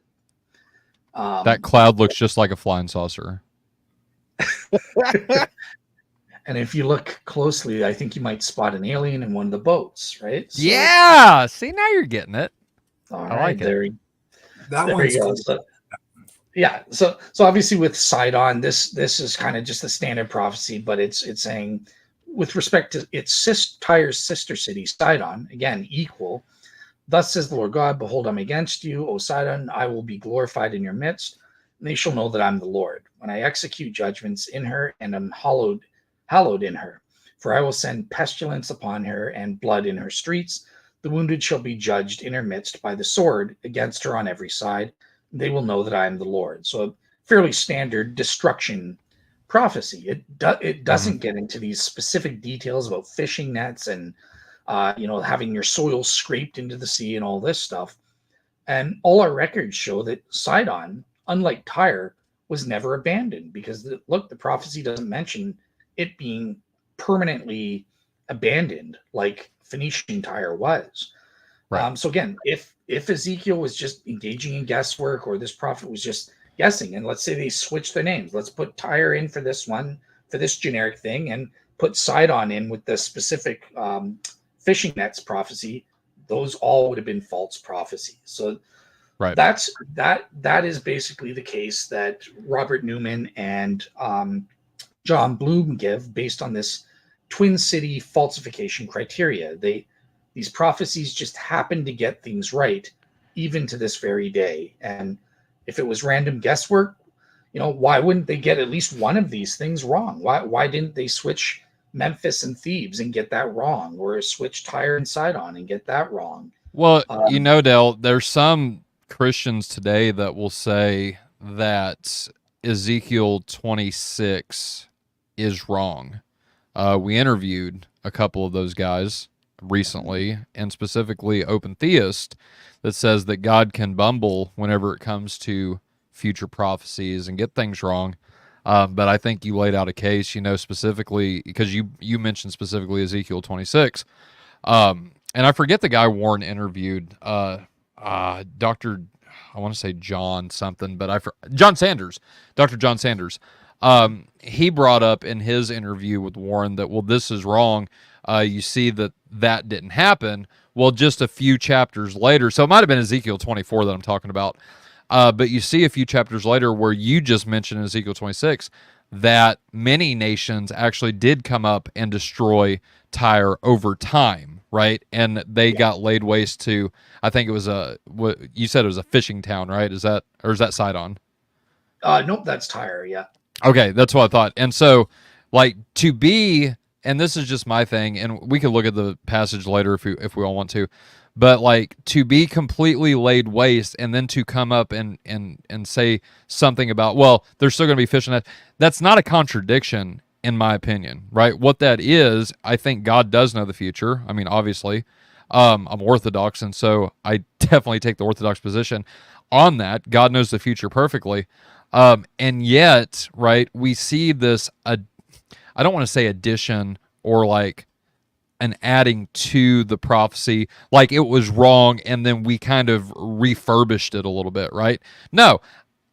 Speaker 2: That cloud looks just like a flying saucer.
Speaker 3: And if you look closely, I think you might spot an alien in one of the boats, right? So,
Speaker 2: yeah. See, now you're getting it.
Speaker 3: All
Speaker 2: I like it.
Speaker 4: That one's cool.
Speaker 3: Yeah, so obviously with Sidon, this is kind of just a standard prophecy, but it's saying with respect to Tyre's sister city, Sidon, again, equal. Thus says the Lord God, behold, I'm against you, O Sidon, I will be glorified in your midst, and they shall know that I'm the Lord, when I execute judgments in her and am hallowed in her. For I will send pestilence upon her and blood in her streets. The wounded shall be judged in her midst by the sword against her on every side. They will know that I am the Lord. So a fairly standard destruction prophecy. It doesn't get into these specific details about fishing nets and having your soil scraped into the sea and all this stuff. And all our records show that Sidon, unlike Tyre, was never abandoned, because the prophecy doesn't mention it being permanently abandoned like Phoenician Tyre was. Right. So again, if Ezekiel was just engaging in guesswork, or this prophet was just guessing, and let's say they switch their names, let's put Tyre in for this one, for this generic thing, and put Sidon in with the specific fishing nets prophecy, those all would have been false prophecies. So right. That is basically the case that Robert Newman and John Bloom give based on this twin city falsification criteria. These prophecies just happen to get things right, even to this very day. And if it was random guesswork, why wouldn't they get at least one of these things wrong? Why didn't they switch Memphis and Thebes and get that wrong, or switch Tyre and Sidon and get that wrong?
Speaker 2: Well,
Speaker 3: Um,
Speaker 2: Dale, there's some Christians today that will say that Ezekiel 26 is wrong. We interviewed a couple of those guys recently, and specifically Open Theist, that says that God can bumble whenever it comes to future prophecies and get things wrong. But I think you laid out a case, specifically because you mentioned specifically Ezekiel 26. And I forget the guy Warren interviewed, Dr. I want to say John something, but John Sanders, Dr. John Sanders. He brought up in his interview with Warren that, well, this is wrong. You see that didn't happen. Well, just a few chapters later, so it might have been Ezekiel 24 that I'm talking about. But you see a few chapters later where you just mentioned in Ezekiel 26 that many nations actually did come up and destroy Tyre over time, right? And they got laid waste to, I think it was what you said it was a fishing town, right? Is that Sidon?
Speaker 3: Nope, that's Tyre. Yeah.
Speaker 2: Okay, that's what I thought. And so, like, to be, and this is just my thing, and we could look at the passage later if we all want to, but like to be completely laid waste and then to come up and say something about, well, there's still going to be fish in that. That's not a contradiction, in my opinion, right? What that is, I think God does know the future. I mean, obviously, I'm Orthodox, and so I definitely take the Orthodox position on that. God knows the future perfectly. And yet, right, we see this, I don't want to say addition or like an adding to the prophecy, like it was wrong and then we kind of refurbished it a little bit, right? No,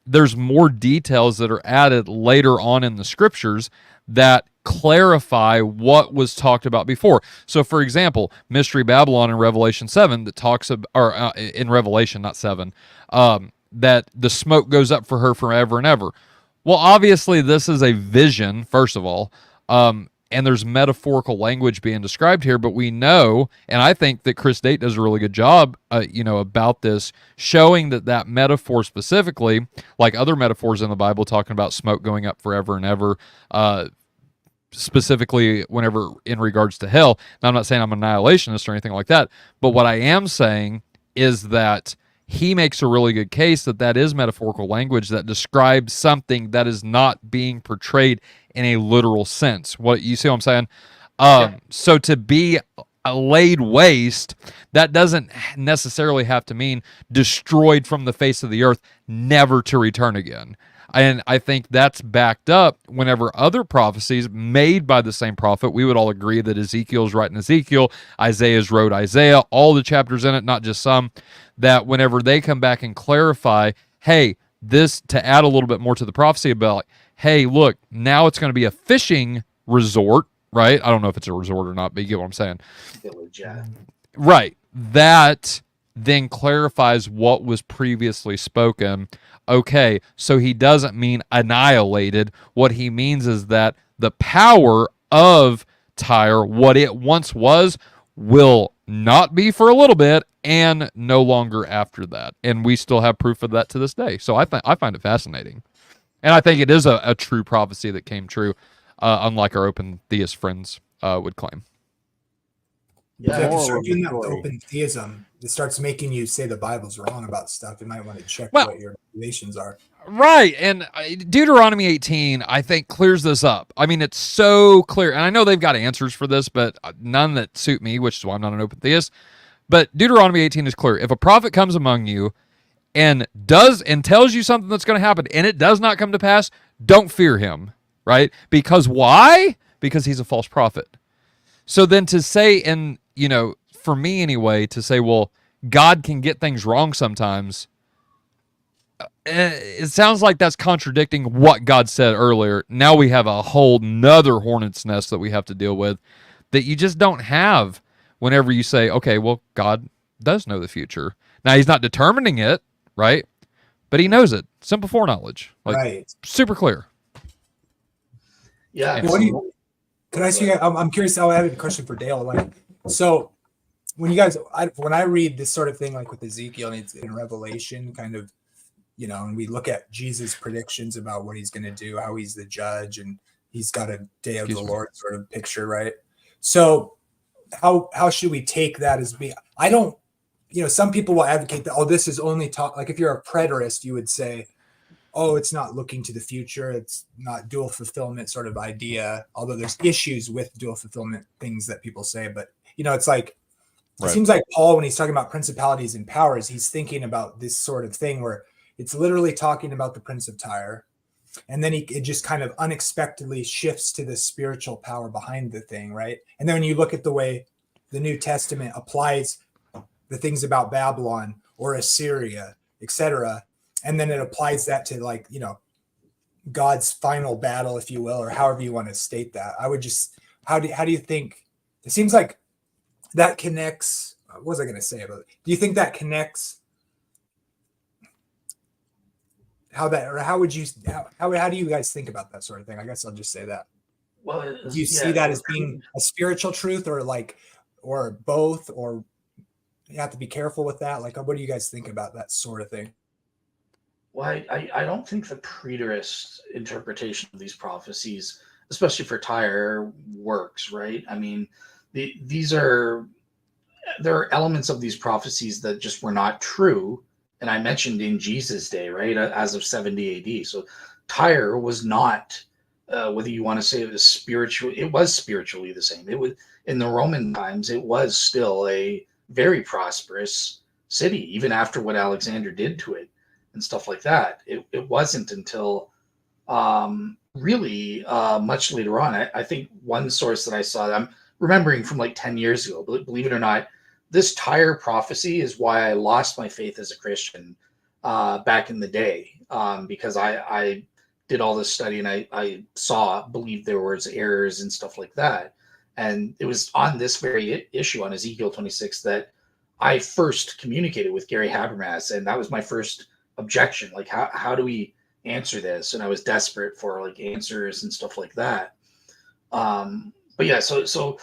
Speaker 2: there's more details that are added later on in the scriptures that clarify what was talked about before. So, for example, Mystery Babylon in Revelation 7 that talks about, or in Revelation, not 7, that the smoke goes up for her forever and ever. Well, obviously, this is a vision, first of all, and there's metaphorical language being described here, but we know, and I think that Chris Date does a really good job, about this, showing that metaphor specifically, like other metaphors in the Bible, talking about smoke going up forever and ever, specifically whenever in regards to hell. Now, I'm not saying I'm an annihilationist or anything like that, but what I am saying is that he makes a really good case that is metaphorical language that describes something that is not being portrayed in a literal sense. What you see what I'm saying? So to be laid waste, that doesn't necessarily have to mean destroyed from the face of the earth, never to return again. And I think that's backed up whenever other prophecies made by the same prophet, we would all agree that Ezekiel's writing Ezekiel, Isaiah's wrote Isaiah, all the chapters in it, not just some, that whenever they come back and clarify, hey, this, to add a little bit more to the prophecy about, hey, look, now it's going to be a fishing resort, right? I don't know if it's a resort or not, but you get what I'm saying.
Speaker 3: Village, yeah.
Speaker 2: Right. That then clarifies what was previously spoken. Okay, so he doesn't mean annihilated. What he means is that the power of Tyre, what it once was, will not be for a little bit and no longer after that. And we still have proof of that to this day. So I find it fascinating. And I think it is a true prophecy that came true, unlike our open theist friends would claim.
Speaker 4: Yeah, if you
Speaker 3: moral
Speaker 4: start
Speaker 3: of
Speaker 4: doing
Speaker 3: the
Speaker 4: that with
Speaker 3: story.
Speaker 4: open theism, it starts making you say the Bible's wrong about stuff. You might want to check
Speaker 2: Well-
Speaker 4: what your relations are.
Speaker 2: Right, and Deuteronomy 18, I think, clears this up. I mean, it's so clear, and I know they've got answers for this, but none that suit me, which is why I'm not an open theist. But Deuteronomy 18 is clear. If a prophet comes among you and tells you something that's going to happen, and it does not come to pass, don't fear him, right? Because why? Because he's a false prophet. So then to say, and for me anyway, to say, well, God can get things wrong sometimes, it sounds like that's contradicting what God said earlier. Now we have a whole nother hornet's nest that we have to deal with that you just don't have whenever you say, okay, well, God does know the future. Now, he's not determining it, right? But he knows it. Simple foreknowledge. Like,
Speaker 4: Right.
Speaker 2: super clear.
Speaker 3: Yeah.
Speaker 4: What do you- Can I ask you? I'm curious. I have a question for Dale. Like, so when you guys, when I read this sort of thing, like with Ezekiel and it's in Revelation, kind of, and we look at Jesus' predictions about what he's going to do, how he's the judge, and he's got a day of the Lord sort of picture, right? So how should we take that as being? I don't some people will advocate that, oh, this is only talk, like if you're a preterist, you would say, oh, it's not looking to the future. It's not dual fulfillment sort of idea, although there's issues with dual fulfillment things that people say. But, it's like, it seems like Paul, when he's talking about principalities and powers, he's thinking about this sort of thing where it's literally talking about the Prince of Tyre. And then it just kind of unexpectedly shifts to the spiritual power behind the thing, right? And then when you look at the way the New Testament applies the things about Babylon or Assyria, etc., and then it applies that to, like, God's final battle, if you will, or however you want to state that. I would just, how do you think, it seems like that connects, what was I going to say about it? Do you think that connects how do you guys think about that sort of thing? I guess I'll just say that.
Speaker 3: Well,
Speaker 4: do you see that as being a spiritual truth, or both, or you have to be careful with that? Like, what do you guys think about that sort of thing?
Speaker 3: Well, I don't think the preterist interpretation of these prophecies, especially for Tyre, works, right? I mean, there are elements of these prophecies that just were not true. And I mentioned in Jesus' day, right, as of 70 AD. So Tyre was not, whether you want to say it was spiritual, it was spiritually the same. It was, in the Roman times, it was still a very prosperous city, even after what Alexander did to it and stuff like that. It wasn't until really much later on. I think one source that I saw, I'm remembering from like 10 years ago, believe it or not, this Tyre prophecy is why I lost my faith as a Christian back in the day, because I did all this study and I believed there was errors and stuff like that. And it was on this very issue, on Ezekiel 26, that I first communicated with Gary Habermas, and that was my first objection. Like, how do we answer this? And I was desperate for like answers and stuff like that. But yeah, so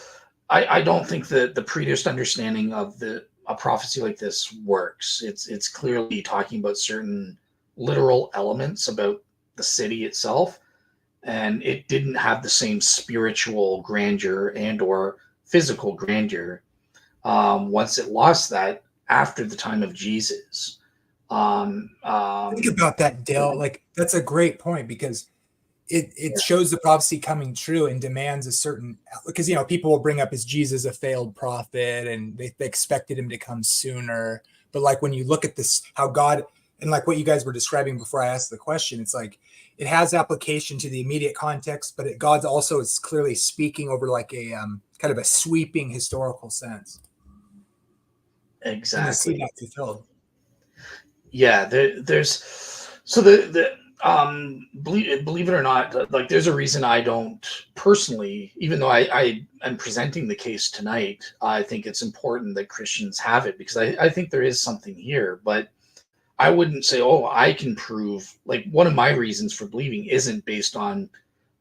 Speaker 3: I don't think that the preterist understanding of a prophecy like this works. It's clearly talking about certain literal elements about the city itself, and it didn't have the same spiritual grandeur and or physical grandeur once it lost that after the time of Jesus.
Speaker 4: Think about that, Dale. Like, that's a great point, because it shows the prophecy coming true and demands a certain, because people will bring up, is Jesus a failed prophet, and they expected him to come sooner. But like, when you look at this, how God, and like what you guys were describing before I asked the question, it's like it has application to the immediate context, but God also is clearly speaking over like a kind of a sweeping historical sense.
Speaker 3: Exactly.
Speaker 4: And to see that fulfilled.
Speaker 3: Yeah, there's so believe it or not, like, there's a reason I don't personally, even though I am presenting the case tonight, I think it's important that Christians have it, because I think there is something here. But I wouldn't say, oh, I can prove, like, one of my reasons for believing isn't based on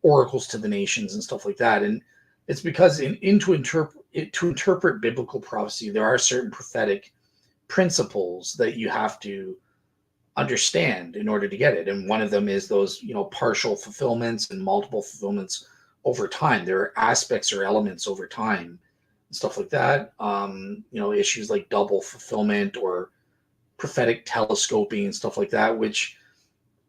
Speaker 3: oracles to the nations and stuff like that. And it's because to interpret biblical prophecy, there are certain prophetic principles that you have to understand in order to get it. And one of them is those, partial fulfillments and multiple fulfillments over time. There are aspects or elements over time and stuff like that. Issues like double fulfillment or prophetic telescoping and stuff like that, which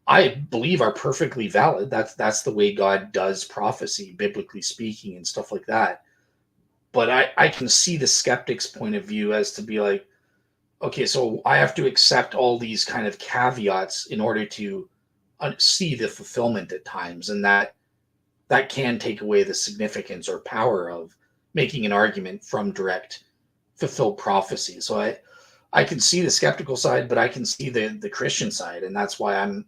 Speaker 3: I believe are perfectly valid. That's the way God does prophecy, biblically speaking, and stuff like that. But I can see the skeptic's point of view as to be like, okay, so I have to accept all these kind of caveats in order to see the fulfillment at times, and that can take away the significance or power of making an argument from direct fulfilled prophecy. So I can see the skeptical side, but I can see the Christian side, and that's why I'm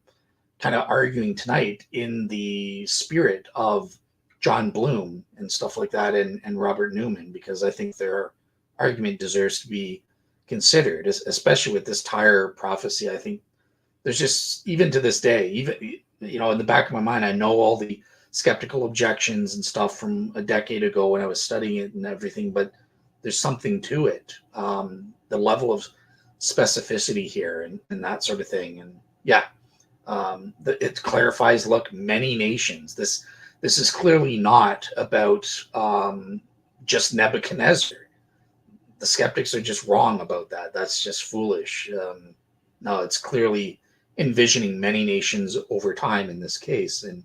Speaker 3: kind of arguing tonight in the spirit of John Bloom and stuff like that, and Robert Newman, because I think their argument deserves to be considered, especially with this Tyre prophecy. I think there's just, even to this day, even in the back of my mind, I know all the skeptical objections and stuff from a decade ago when I was studying it and everything, but there's something to it. The level of specificity here and that sort of thing. And yeah, it clarifies, look, many nations. This is clearly not about just Nebuchadnezzar. the skeptics are just wrong about that. That's just foolish. No, it's clearly envisioning many nations over time in this case, and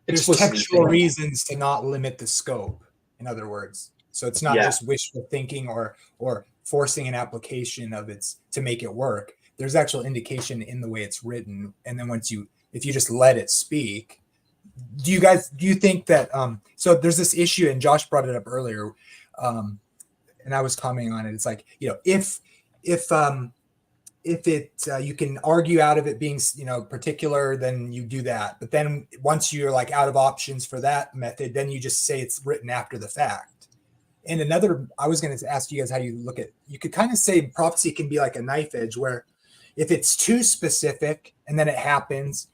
Speaker 4: there's textual reasons to not limit the scope. In other words, so it's not just wishful thinking or forcing an application of its to make it work. There's actual indication in the way it's written, and then if you just let it speak. Do you think that so there's this issue, and Josh brought it up earlier, and I was commenting on it. It's like, if it you can argue out of it being particular, then you do that. But then once you're like out of options for that method, then you just say it's written after the fact. And I was going to ask you guys how you look at. You could kind of say prophecy can be like a knife edge, where if it's too specific and then it happens,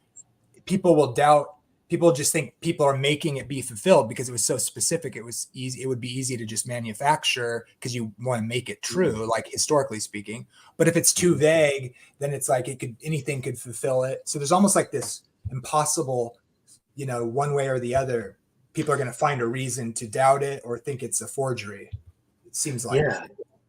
Speaker 4: people will doubt. People just think people are making it be fulfilled because it was so specific. It was easy. It would be easy to just manufacture because you want to make it true, like historically speaking. But if it's too vague, then it's like anything could fulfill it. So there's almost like this impossible, one way or the other. People are going to find a reason to doubt it or think it's a forgery. It seems like.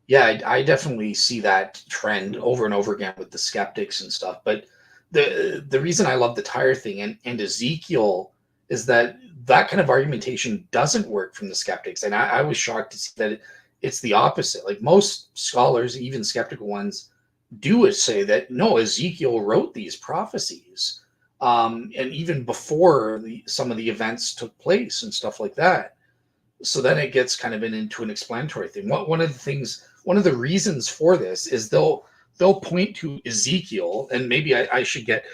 Speaker 3: Yeah, I definitely see that trend over and over again with the skeptics and stuff. But the reason I love the tire thing and Ezekiel is that kind of argumentation doesn't work from the skeptics. And I was shocked to see that it's the opposite. Like most scholars, even skeptical ones, do say that no, Ezekiel wrote these prophecies, and even before some of the events took place and stuff like that. So then it gets kind of into an explanatory thing. One of the reasons for this is they'll point to Ezekiel, and maybe I should get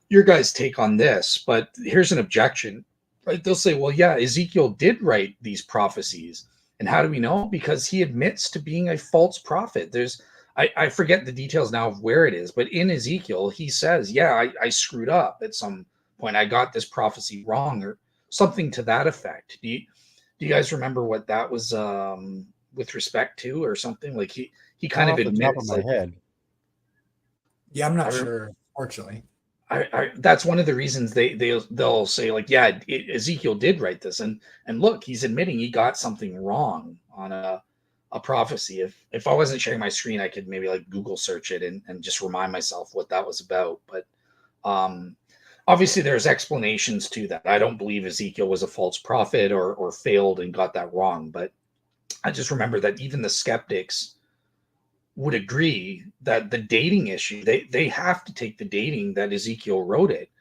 Speaker 3: your guys' take on this, but here's an objection, right? They'll say, well, yeah, Ezekiel did write these prophecies. And how do we know? Because he admits to being a false prophet. I forget the details now of where it is, but in Ezekiel, he says, yeah, I screwed up at some point. I got this prophecy wrong or something to that effect. Do you guys remember what that was with respect to or something? Like he kind of admits,
Speaker 1: top of my head.
Speaker 4: Yeah, I'm not sure, fortunately.
Speaker 3: That's one of the reasons they'll say, like, yeah, Ezekiel did write this, and look, he's admitting he got something wrong on a prophecy. If I wasn't sharing my screen, I could maybe like Google search it and just remind myself what that was about. But obviously there's explanations to that. I don't believe Ezekiel was a false prophet or failed and got that wrong, but I just remember that even the skeptics would agree that the dating issue, they have to take the dating that Ezekiel wrote it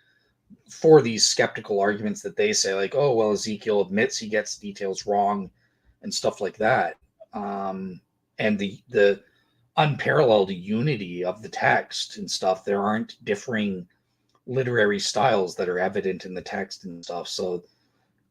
Speaker 3: for these skeptical arguments that they say, like, oh, well, Ezekiel admits he gets details wrong and stuff like that. And the unparalleled unity of the text and stuff, there aren't differing literary styles that are evident in the text and stuff. So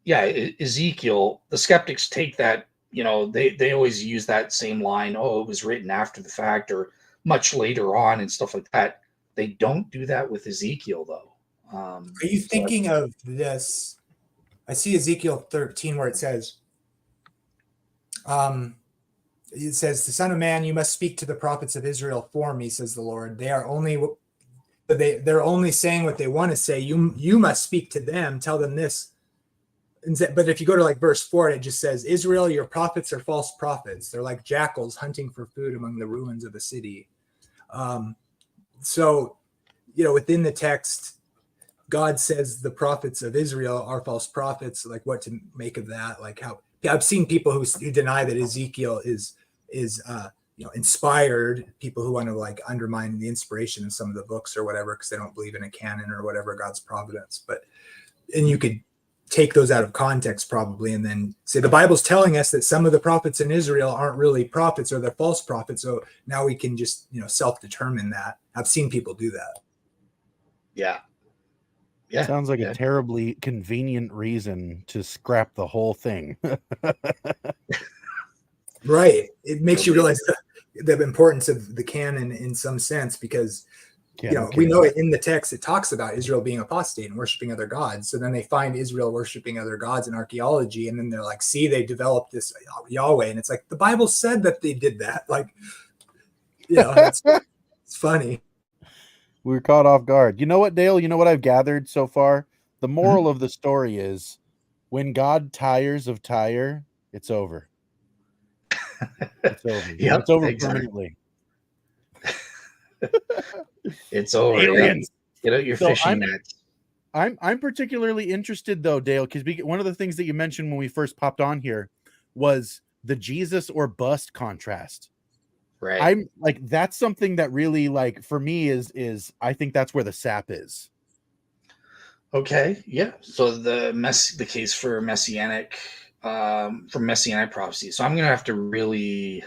Speaker 3: yeah, Ezekiel, the skeptics take that, they always use that same line, oh, it was written after the fact or much later on and stuff like that. They don't do that with Ezekiel, though.
Speaker 4: Are you thinking of this? I see Ezekiel 13 where it says, the Son of Man, you must speak to the prophets of Israel for me, says the Lord. They're only saying what they want to say. You must speak to them, tell them this. But if you go to like verse 4, it just says, Israel, your prophets are false prophets. They're like jackals hunting for food among the ruins of a city. So, within the text, God says the prophets of Israel are false prophets. Like what to make of that? Like how I've seen people who deny that Ezekiel is inspired, people who want to like undermine the inspiration of some of the books or whatever, because they don't believe in a canon or whatever, God's providence. And you could take those out of context probably and then say the Bible's telling us that some of the prophets in Israel aren't really prophets or they're false prophets. So now we can just, self-determine that. I've seen people do that.
Speaker 3: Yeah.
Speaker 1: Sounds like a terribly convenient reason to scrap the whole thing.
Speaker 4: Right. It makes you realize the importance of the canon in some sense, because we know it in the text, it talks about Israel being apostate and worshiping other gods. So then they find Israel worshiping other gods in archaeology. And then they're like, see, they developed this Yahweh. And it's like, the Bible said that they did that. Like, it's funny.
Speaker 1: We were caught off guard. You know what, Dale? You know what I've gathered so far? The moral of the story is when God tires of Tyre, it's over. It's over.
Speaker 3: Yep,
Speaker 1: It's over
Speaker 3: exactly.
Speaker 1: permanently.
Speaker 3: It's over.
Speaker 1: Aliens.
Speaker 3: Get out your
Speaker 1: So
Speaker 3: fishing nets.
Speaker 1: I'm particularly interested though, Dale, because one of the things that you mentioned when we first popped on here was the Jesus or bust contrast.
Speaker 3: Right.
Speaker 1: I'm like, that's something that really, like, for me is I think that's where the sap is.
Speaker 3: Okay. Yeah. So the case for Messianic from Messianic Prophecies. So I'm gonna have to really.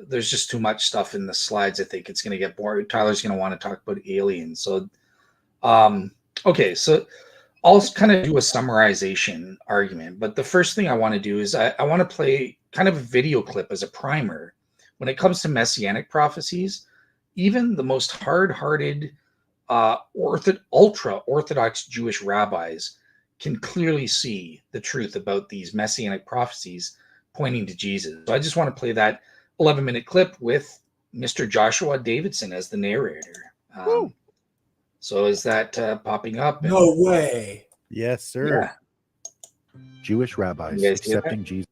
Speaker 3: There's just too much stuff in the slides. I think it's gonna get boring. Tyler's gonna want to talk about aliens. So, okay. So I'll kind of do a summarization argument. But the first thing I want to do is I want to play kind of a video clip as a primer. When it comes to Messianic prophecies, even the most hard-hearted, ultra-Orthodox Jewish rabbis can clearly see the truth about these Messianic prophecies pointing to Jesus. So I just want to play that 11-minute clip with Mr. Joshua Davidson as the narrator. So is that popping up?
Speaker 4: No way.
Speaker 1: Yes, sir.
Speaker 3: Yeah.
Speaker 1: Jewish rabbis
Speaker 3: You guys hear
Speaker 1: accepting Jesus.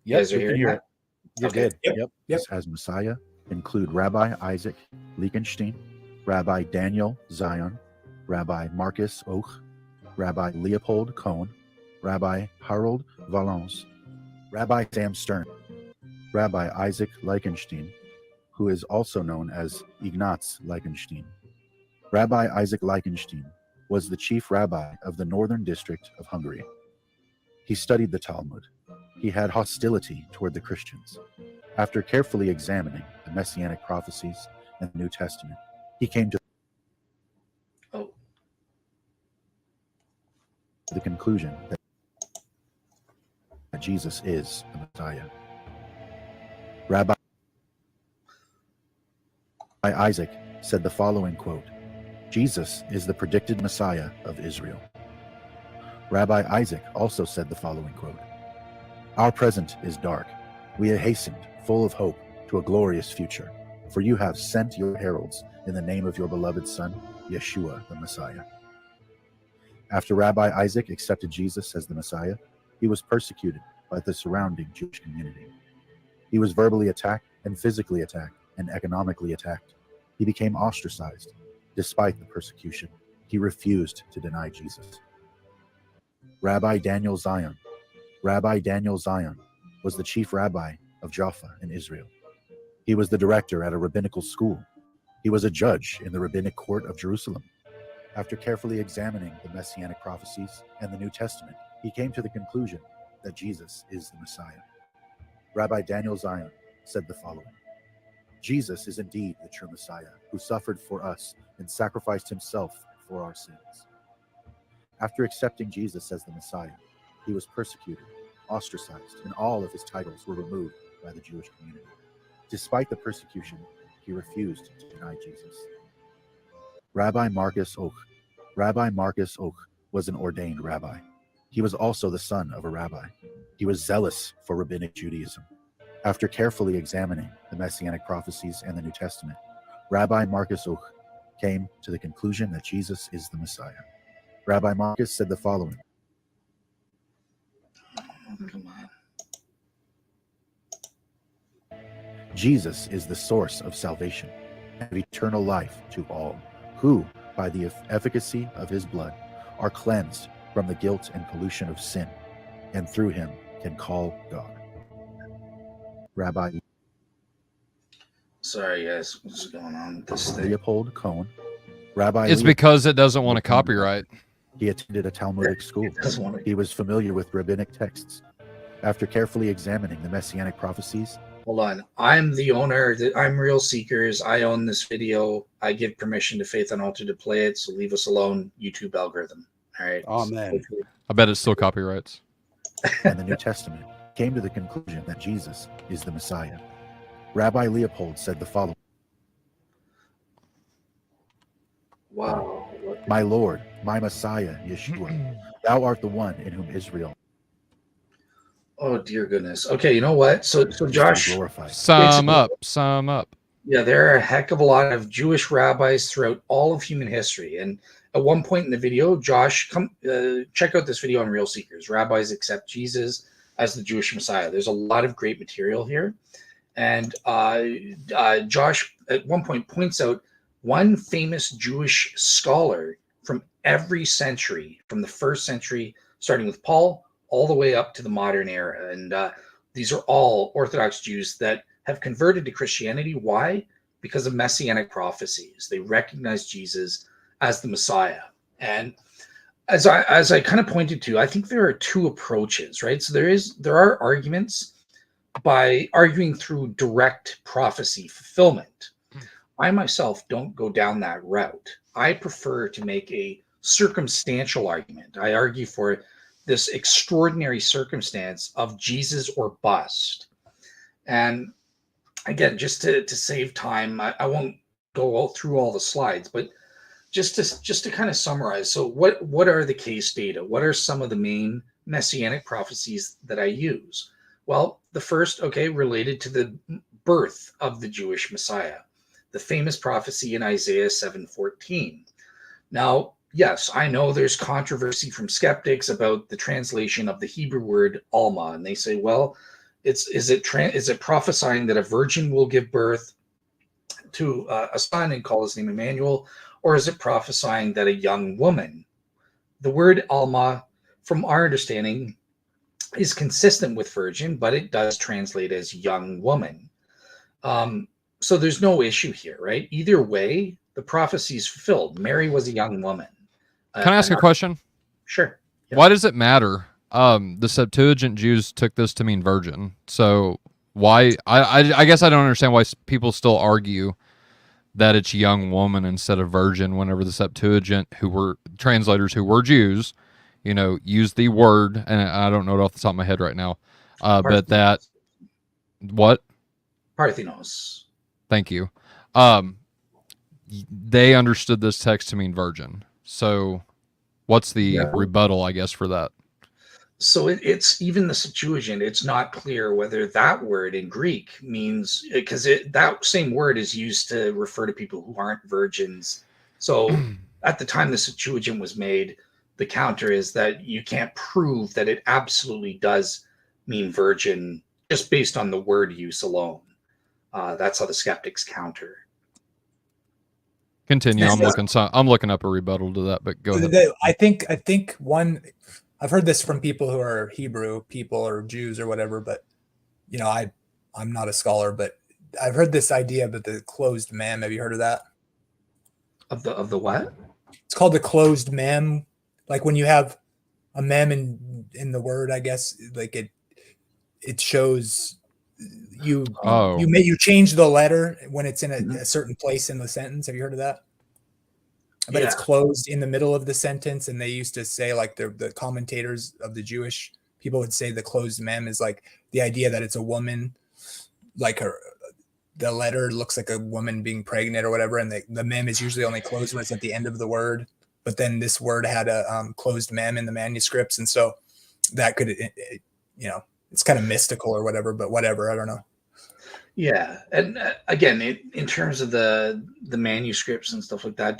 Speaker 3: You guys are
Speaker 1: we can
Speaker 3: hearing
Speaker 1: hear
Speaker 3: that?
Speaker 1: it. You're
Speaker 3: Okay.
Speaker 1: good. Yep. As Messiah include Rabbi Isaac Lichtenstein, Rabbi Daniel Zion, Rabbi Marcus Och, Rabbi Leopold Cohen, Rabbi Harold Valence, Rabbi Sam Stern, Rabbi Isaac Lichtenstein, who is also known as Ignaz Lichtenstein. Rabbi Isaac Lichtenstein was the chief rabbi of the northern district of Hungary. He studied the Talmud. He had hostility toward the Christians. After carefully examining the Messianic prophecies and the New Testament, he came to the conclusion that Jesus is the Messiah. Rabbi Isaac said the following quote, "Jesus is the predicted Messiah of Israel." Rabbi Isaac also said the following quote, "Our present is dark. We have hastened, full of hope, to a glorious future, for you have sent your heralds in the name of your beloved Son, Yeshua the Messiah." After Rabbi Isaac accepted Jesus as the Messiah, he was persecuted by the surrounding Jewish community. He was verbally attacked and physically attacked and economically attacked. He became ostracized. Despite the persecution, he refused to deny Jesus. Rabbi Daniel Zion. Rabbi Daniel Zion was the chief rabbi of Jaffa in Israel. He was the director at a rabbinical school. He was a judge in the rabbinic court of Jerusalem. After carefully examining the Messianic prophecies and the New Testament, he came to the conclusion that Jesus is the Messiah. Rabbi Daniel Zion said the following, "Jesus is indeed the true Messiah who suffered for us and sacrificed himself for our sins." After accepting Jesus as the Messiah, he was persecuted, ostracized, and all of his titles were removed by the Jewish community. Despite the persecution, he refused to deny Jesus. Rabbi Marcus Och. Rabbi Marcus Och was an ordained rabbi. He was also the son of a rabbi. He was zealous for rabbinic Judaism. After carefully examining the Messianic prophecies and the New Testament, Rabbi Marcus Och came to the conclusion that Jesus is the Messiah. Rabbi Marcus said the following.
Speaker 3: Come on.
Speaker 1: "Jesus is the source of salvation and of eternal life to all who, by the efficacy of his blood, are cleansed from the guilt and pollution of sin, and through him can call God." Rabbi
Speaker 3: Sorry, guys. What's going on with this thing?
Speaker 1: Leopold Cohen. Rabbi
Speaker 2: It's because it doesn't want to copyright.
Speaker 1: He attended a Talmudic school.
Speaker 3: It doesn't want to.
Speaker 1: He was familiar with rabbinic texts. After carefully examining the Messianic prophecies,
Speaker 3: Hold on. I'm the owner. I'm Real Seekers. I own this video. I give permission to Faith Unaltered to play it. So leave us alone, YouTube algorithm. All right.
Speaker 1: Amen.
Speaker 2: I bet it still copyrights.
Speaker 1: and the New Testament, came to the conclusion that Jesus is the Messiah. Rabbi Leopold said the following.
Speaker 3: Wow.
Speaker 1: "My Lord, my Messiah, Yeshua, thou art the one in whom Israel
Speaker 3: Oh dear goodness. Okay, you know what? So
Speaker 1: is to be
Speaker 3: Josh,
Speaker 1: glorified."
Speaker 2: Sum up.
Speaker 3: yeah, there are a heck of a lot of Jewish rabbis throughout all of human history. And at one point in the video, Josh, come check out this video on Real Seekers. Rabbis accept Jesus. as the Jewish Messiah. There's a lot of great material here. And Josh at one point points out one famous Jewish scholar from every century, from the first century, starting with Paul, all the way up to the modern era. And these are all Orthodox Jews that have converted to Christianity. Why? Because of Messianic prophecies. They recognize Jesus as the Messiah. And as I kind of pointed to, I think there are two approaches, right? So there are arguments by arguing through direct prophecy fulfillment. I myself don't go down that route. I prefer to make a circumstantial argument. I argue for this extraordinary circumstance of Jesus or bust. And again, just to save time, I won't go through all the slides, but just to kind of summarize. So what are the case data? What are some of the main Messianic prophecies that I use? Well, the first, related to the birth of the Jewish Messiah, the famous prophecy in Isaiah 7:14. Now, yes, I know there's controversy from skeptics about the translation of the Hebrew word Alma, and they say, well, is it prophesying that a virgin will give birth to a son and call his name Emmanuel, or is it prophesying that a young woman? The word Alma, from our understanding, is consistent with virgin, but it does translate as young woman. So there's no issue here, right? Either way, the prophecy is fulfilled. Mary was a young woman.
Speaker 2: Can I ask a question?
Speaker 3: Sure. Yeah.
Speaker 2: Why does it matter? The Septuagint Jews took this to mean virgin. So why? I guess I don't understand why people still argue that it's young woman instead of virgin whenever the Septuagint, who were translators who were Jews, use the word, and I don't know it off the top of my head right now, but that, what?
Speaker 3: Parthenos.
Speaker 2: Thank you. They understood this text to mean virgin. So what's the rebuttal, I guess, for that?
Speaker 3: So it's even the Septuagint, it's not clear whether that word in Greek means, because that same word is used to refer to people who aren't virgins. So at the time the Septuagint was made, the counter is that you can't prove that it absolutely does mean virgin just based on the word use alone. That's how the skeptics counter.
Speaker 2: Continue. I'm looking up a rebuttal to that, but go ahead.
Speaker 4: I think one, I've heard this from people who are Hebrew people or Jews or whatever, but I'm not a scholar, but I've heard this idea about the closed mem. Have you heard of that?
Speaker 3: Of the what?
Speaker 4: It's called the closed mem. Like when you have a mem in the word, I guess, like it shows you change the letter when it's in a certain place in the sentence. Have you heard of that? But it's closed in the middle of the sentence, and they used to say, like the commentators of the Jewish people would say the closed mem is like the idea that it's a woman, like the letter looks like a woman being pregnant or whatever, and the mem is usually only closed when it's at the end of the word. But then this word had a closed mem in the manuscripts, and so that could, it's kind of mystical or whatever. But whatever, I don't know.
Speaker 3: Yeah, and again, in terms of the manuscripts and stuff like that,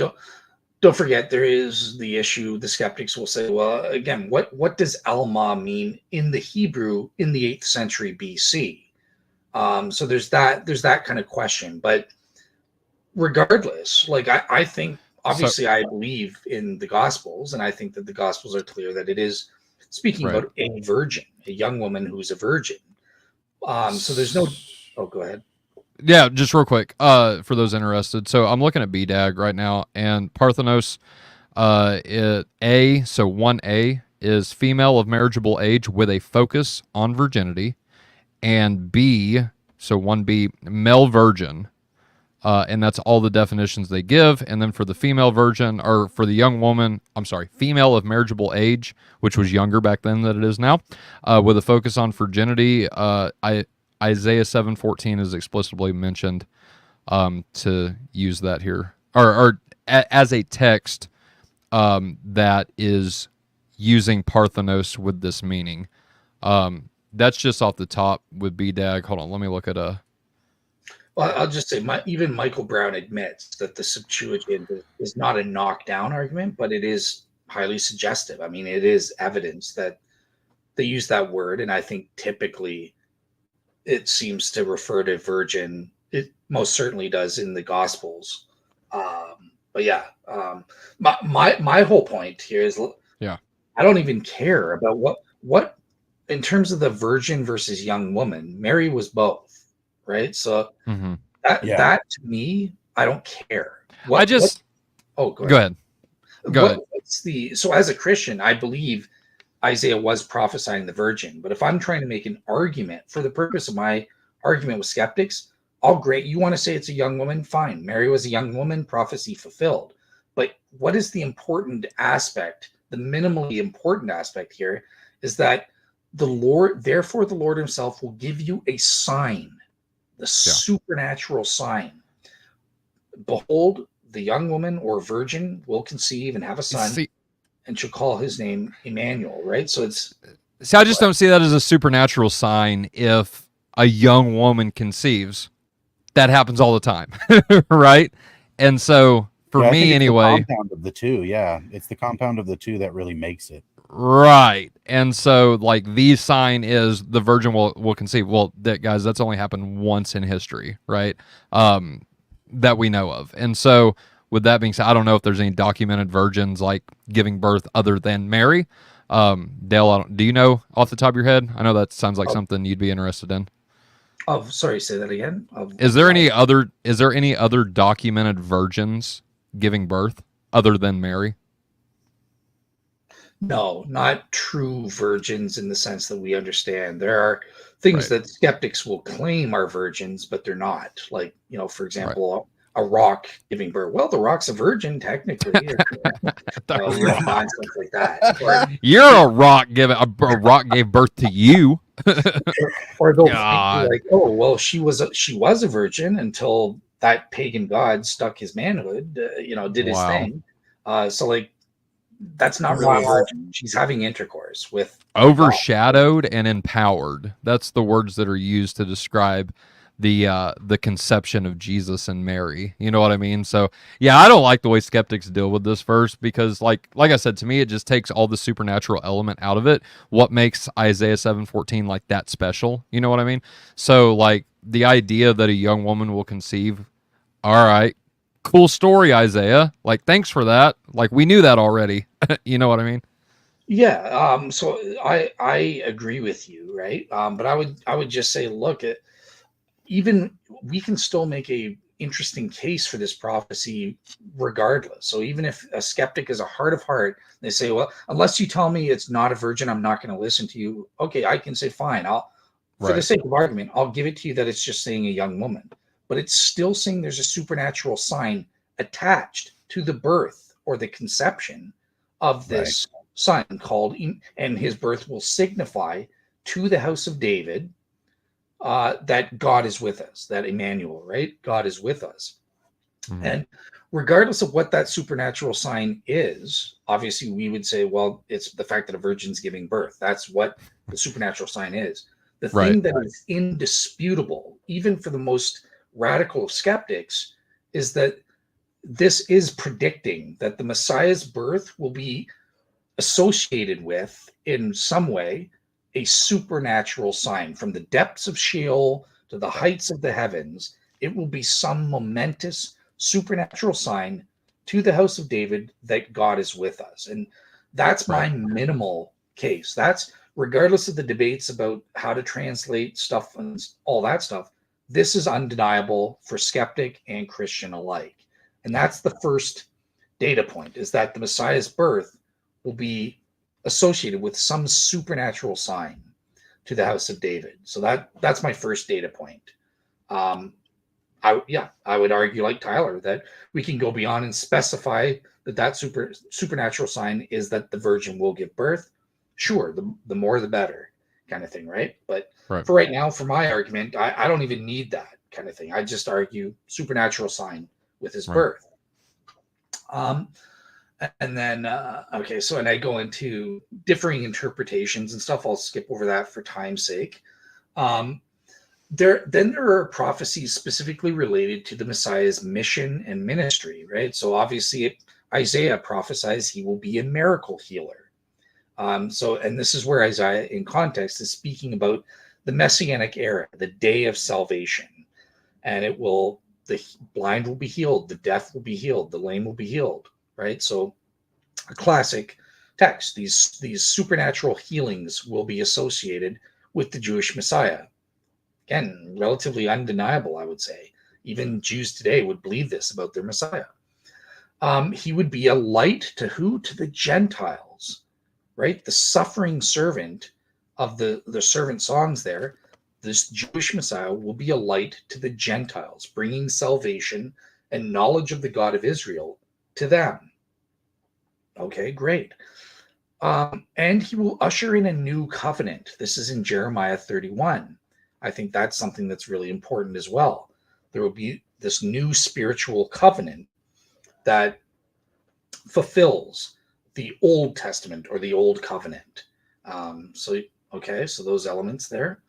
Speaker 3: don't forget there is the issue. The skeptics will say, well, again, what does Alma mean in the Hebrew in the 8th century BC? So there's that kind of question. But regardless, like I think, obviously, I believe in the Gospels, and I think that the Gospels are clear that it is speaking about a virgin, a young woman who's a virgin. So there's no. Oh, go ahead.
Speaker 2: Yeah, just real quick, for those interested. So I'm looking at BDAG right now, and Parthenos, so 1A is female of marriageable age with a focus on virginity, and B, so 1B, male virgin, and that's all the definitions they give. And then for the female virgin, or for the young woman, female of marriageable age, which was younger back then than it is now, with a focus on virginity, Isaiah 7:14 is explicitly mentioned to use that here, or as a text that is using Parthenos with this meaning. That's just off the top with BDAG. Hold on, let me look at a.
Speaker 3: Well, I'll just say, even Michael Brown admits that the Septuagint is not a knockdown argument, but it is highly suggestive. I mean, it is evidence that they use that word, and I think typically it seems to refer to virgin. It most certainly does in the Gospels. But yeah, my whole point here is,
Speaker 2: Yeah.
Speaker 3: I don't even care about what in terms of the virgin versus young woman. Mary was both, right? So
Speaker 2: Mm-hmm.
Speaker 3: that to me, I don't care.
Speaker 2: I just
Speaker 3: Go
Speaker 2: go ahead. Go ahead.
Speaker 3: So as a Christian, I believe Isaiah was prophesying the virgin. But if I'm trying to make an argument for the purpose of my argument with skeptics, all great. You want to say it's a young woman? Fine. Mary was a young woman, prophecy fulfilled. But what is the important aspect? The minimally important aspect here is that the Lord himself will give you a sign, the supernatural sign. Behold, the young woman or virgin will conceive and have a son, and she'll call his name Emmanuel, right? So
Speaker 2: I just don't see that as a supernatural sign. If a young woman conceives, that happens all the time, right? And so for me anyway,
Speaker 1: the compound of the two, it's the compound of the two that really makes it.
Speaker 2: Right. And so like the sign is the virgin will conceive. Well, guys, that's only happened once in history, right? That we know of. And so with that being said, I don't know if there's any documented virgins like giving birth other than Mary. Dale, do you know off the top of your head? I know that sounds like something you'd be interested in.
Speaker 3: Oh, sorry, say that again.
Speaker 2: Is there any other documented virgins giving birth other than Mary?
Speaker 3: No, not true virgins in the sense that we understand. There are things that skeptics will claim are virgins, but they're not. Like, for example, a rock giving birth. Well, the rock's a virgin technically. Stuff like that. Or,
Speaker 2: you're a rock. A rock gave birth to you.
Speaker 3: or they'll think like, oh, well, she was a virgin until that pagan god stuck his manhood. Did his thing. So like, that's not really a virgin. She's having intercourse with
Speaker 2: overshadowed and empowered. That's the words that are used to describe the conception of Jesus and Mary. You know what I mean? So yeah, I don't like the way skeptics deal with this verse because like I said, to me, it just takes all the supernatural element out of it. What makes Isaiah 7:14 like that special? You know what I mean? So like the idea that a young woman will conceive, all right, cool story, Isaiah. Like, thanks for that. Like, we knew that already. You know what I mean?
Speaker 3: Yeah. So I agree with you, right? But I would just say, look, even we can still make a interesting case for this prophecy regardless. So even if a skeptic is a heart of heart, they say, well, unless you tell me it's not a virgin, I'm not going to listen to you. Okay, I can say, fine. For the sake of argument, I'll give it to you that it's just saying a young woman. But it's still saying there's a supernatural sign attached to the birth or the conception of this son called, and his birth will signify to the house of David that God is with us, that Emmanuel, right? God is with us. Mm-hmm. And regardless of what that supernatural sign is, obviously we would say, well, it's the fact that a virgin's giving birth. That's what the supernatural sign is. The thing that is indisputable, even for the most radical of skeptics, is that this is predicting that the Messiah's birth will be associated with, in some way, a supernatural sign. From the depths of Sheol to the heights of the heavens, it will be some momentous supernatural sign to the house of David that God is with us. And that's my minimal case. That's regardless of the debates about how to translate stuff and all that stuff. This is undeniable for skeptic and Christian alike. And that's the first data point, is that the Messiah's birth will be associated with some supernatural sign to the house of David. So that's my first data point. I would argue, like Tyler, that we can go beyond and specify that supernatural sign is that the virgin will give birth. Sure, the more the better, kind of thing, right? But for right now, for my argument, I don't even need that kind of thing. I just argue supernatural sign with his birth. And then, and I go into differing interpretations and stuff. I'll skip over that for time's sake. There are prophecies specifically related to the Messiah's mission and ministry, right? So obviously Isaiah prophesies he will be a miracle healer. And this is where Isaiah, in context, is speaking about the Messianic era, the day of salvation, and the blind will be healed, the deaf will be healed, the lame will be healed, right? So, a classic text. These supernatural healings will be associated with the Jewish Messiah. Again, relatively undeniable, I would say. Even Jews today would believe this about their Messiah. He would be a light to who? To the Gentiles, right? The suffering servant of the servant songs there. This Jewish Messiah will be a light to the Gentiles, bringing salvation and knowledge of the God of Israel to them. Okay, great. And he will usher in a new covenant. This is in Jeremiah 31. I think that's something that's really important as well. There will be this new spiritual covenant that fulfills the Old Testament or the Old Covenant. So those elements there.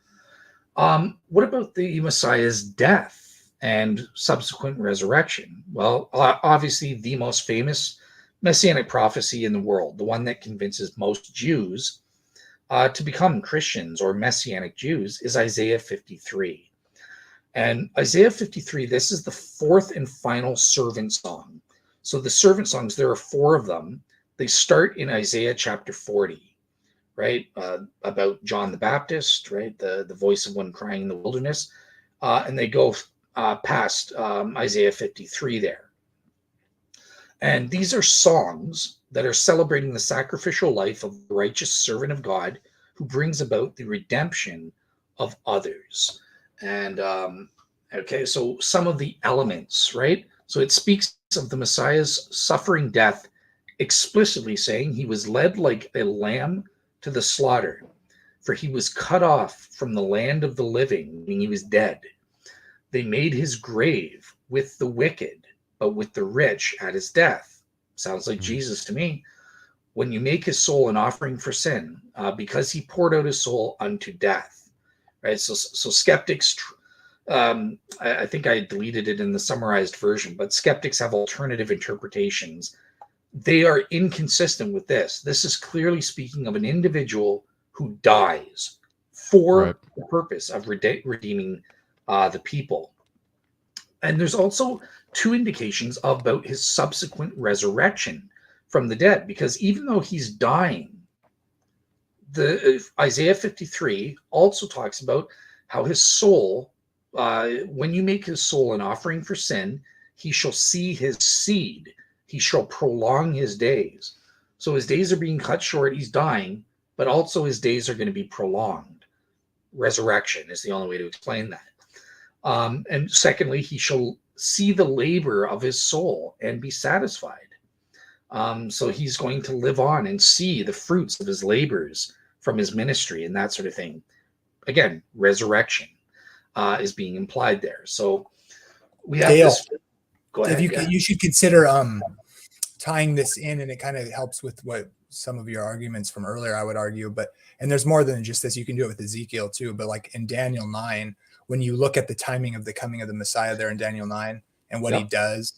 Speaker 3: What about the Messiah's death and subsequent resurrection? Well, obviously the most famous Messianic prophecy in the world, the one that convinces most Jews to become Christians or Messianic Jews, is Isaiah 53. And Isaiah 53, this is the fourth and final servant song. So the servant songs, there are four of them. They start in Isaiah chapter 40, right? About John the Baptist, right? The voice of one crying in the wilderness. And they go past Isaiah 53 there. And these are songs that are celebrating the sacrificial life of the righteous servant of God who brings about the redemption of others. And so some of the elements, right? So it speaks of the Messiah's suffering death, explicitly saying he was led like a lamb to the slaughter, for he was cut off from the land of the living, meaning he was dead. They made his grave with the wicked, but with the rich at his death. Sounds like Jesus to me. When you make his soul an offering for sin, because he poured out his soul unto death, right? So skeptics, I think I deleted it in the summarized version, but skeptics have alternative interpretations. They are inconsistent with this. This is clearly speaking of an individual who dies for the purpose of redeeming the people. And there's also two indications about his subsequent resurrection from the dead, because even though he's dying, the Isaiah 53 also talks about how his soul, when you make his soul an offering for sin, he shall see his seed. He shall prolong his days. So his days are being cut short. He's dying, but also his days are going to be prolonged. Resurrection is the only way to explain that. And secondly, he shall see the labor of his soul and be satisfied. So he's going to live on and see the fruits of his labors from his ministry and that sort of thing. Again, resurrection is being implied there. So we have
Speaker 4: Dale,
Speaker 3: this. Go ahead.
Speaker 4: You should consider tying this in, and it kind of helps with what some of your arguments from earlier, I would argue. And there's more than just this. You can do it with Ezekiel too. But like in Daniel 9, when you look at the timing of the coming of the Messiah there in Daniel 9 and what he does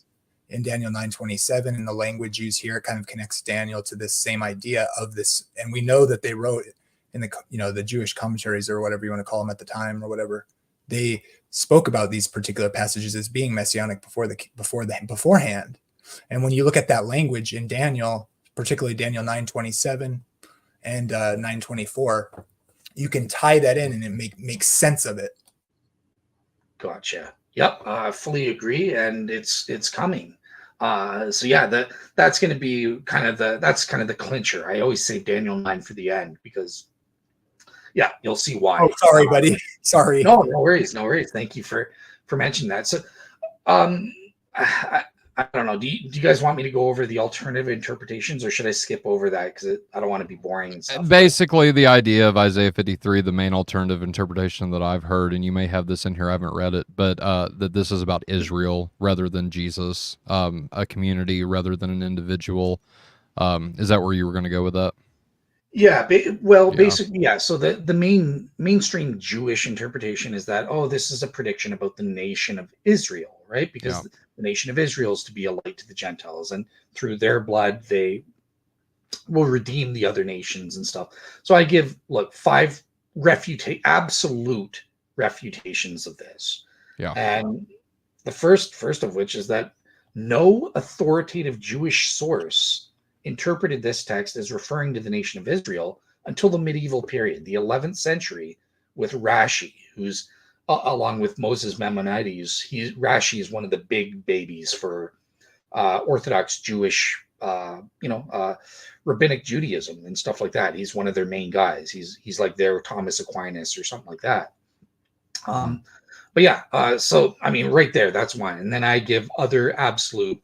Speaker 4: in Daniel 9:27 and the language used here, it kind of connects Daniel to this same idea of this. And we know that they wrote in the Jewish commentaries or whatever you want to call them at the time or whatever, they spoke about these particular passages as being messianic beforehand. And when you look at that language in Daniel, particularly Daniel 9:27 and 9:24, you can tie that in and it makes sense of it.
Speaker 3: Gotcha. Yep, I fully agree, and it's coming. That's going to be kind of the clincher. I always say Daniel 9 for the end because, you'll see why.
Speaker 4: Oh, sorry, buddy. Sorry.
Speaker 3: No worries. Thank you for mentioning that. So, I don't know. Do you guys want me to go over the alternative interpretations, or should I skip over that because I don't want to be boring and stuff?
Speaker 2: Basically, the idea of Isaiah 53, the main alternative interpretation that I've heard, and you may have this in here, I haven't read it, but that this is about Israel rather than Jesus, a community rather than an individual. Is that where you were going to go with that?
Speaker 3: Yeah, basically, yeah. So the mainstream Jewish interpretation is that, this is a prediction about the nation of Israel, right? Because the nation of Israel is to be a light to the Gentiles, and through their blood, they will redeem the other nations and stuff. So I give, look, 5 absolute refutations of this.
Speaker 2: Yeah.
Speaker 3: And the first of which is that no authoritative Jewish source interpreted this text as referring to the nation of Israel until the medieval period, the 11th century, with Rashi, who's along with Moses Maimonides. Rashi is one of the big babies for Orthodox Jewish, rabbinic Judaism and stuff like that. He's one of their main guys. He's like their Thomas Aquinas or something like that. But yeah, so I mean, right there, that's one. And then I give other absolute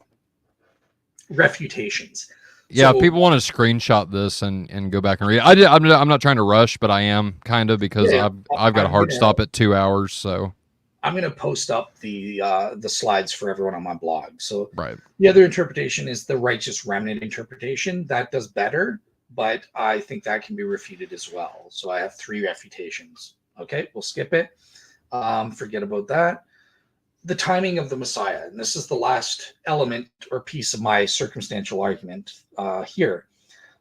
Speaker 3: refutations.
Speaker 2: Yeah,
Speaker 3: So,
Speaker 2: people want to screenshot this and go back and read it. I'm not trying to rush, but I am kind of, because
Speaker 3: Yeah,
Speaker 2: I've got a hard
Speaker 3: gonna-
Speaker 2: stop at 2 hours. So
Speaker 3: I'm going to post up the slides for everyone on my blog. So
Speaker 2: right.
Speaker 3: the other interpretation is the righteous remnant interpretation. That does better, but I think that can be refuted as well. So I have 3 refutations. Okay, we'll skip it. Forget about that. The timing of the Messiah, and this is the last element or piece of my circumstantial argument here.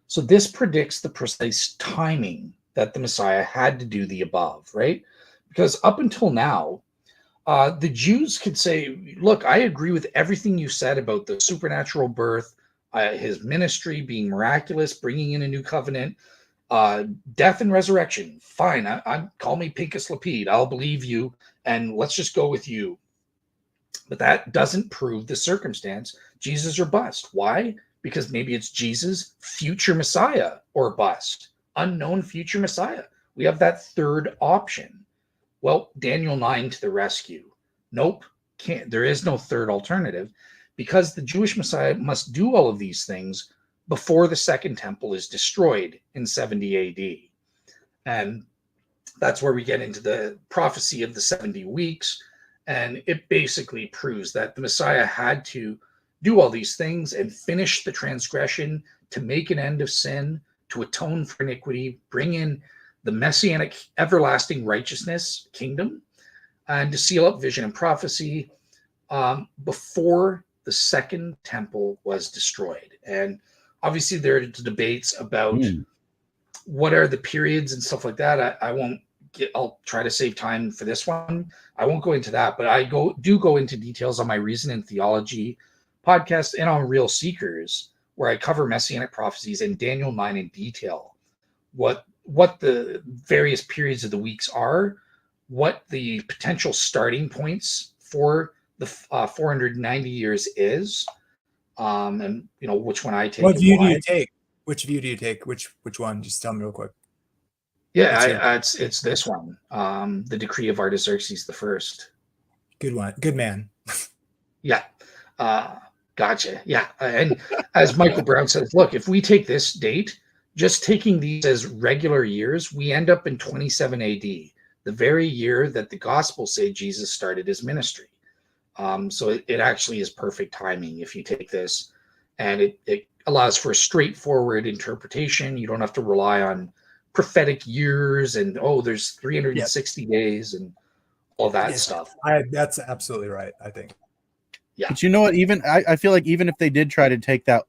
Speaker 3: So this predicts the precise timing that the Messiah had to do the above, right? Because up until now, the Jews could say, look, I agree with everything you said about the supernatural birth, his ministry being miraculous, bringing in a new covenant, death and resurrection. Fine, I call me Pincus Lapide. I'll believe you, and let's just go with you. But that doesn't prove the circumstance. Jesus or bust. Why? Because maybe it's Jesus, future Messiah, or bust. Unknown future Messiah. We have that third option. Well, Daniel 9 to the rescue. Nope, can't. There is no third alternative, because the Jewish Messiah must do all of these things before the second temple is destroyed in 70 AD. And that's where we get into the prophecy of the 70 weeks. And it basically proves that the Messiah had to do all these things and finish the transgression, to make an end of sin, to atone for iniquity, bring in the Messianic everlasting righteousness kingdom, and to seal up vision and prophecy before the second temple was destroyed. And obviously there are debates about what are the periods and stuff like that. I'll try to save time for this one. I won't go into that, but I do go into details on my Reason and Theology podcast and on Real Seekers, where I cover Messianic prophecies and Daniel 9 in detail. What the various periods of the weeks are, what the potential starting points for the 490 years is, and which one I take.
Speaker 4: What view do you take? Which view do you take? Which one? Just tell me real quick.
Speaker 3: Yeah, it's this one. The decree of Artaxerxes I.
Speaker 4: Good one. Good man.
Speaker 3: Yeah. Gotcha. Yeah. And as Michael Brown says, look, if we take this date, just taking these as regular years, we end up in 27 AD, the very year that the Gospels say Jesus started his ministry. So it actually is perfect timing if you take this, and it allows for a straightforward interpretation. You don't have to rely on prophetic years and there's 360 days and all that stuff.
Speaker 4: That's absolutely right, I think.
Speaker 3: Yeah.
Speaker 1: But you know what? Even I feel like even if they did try to take that,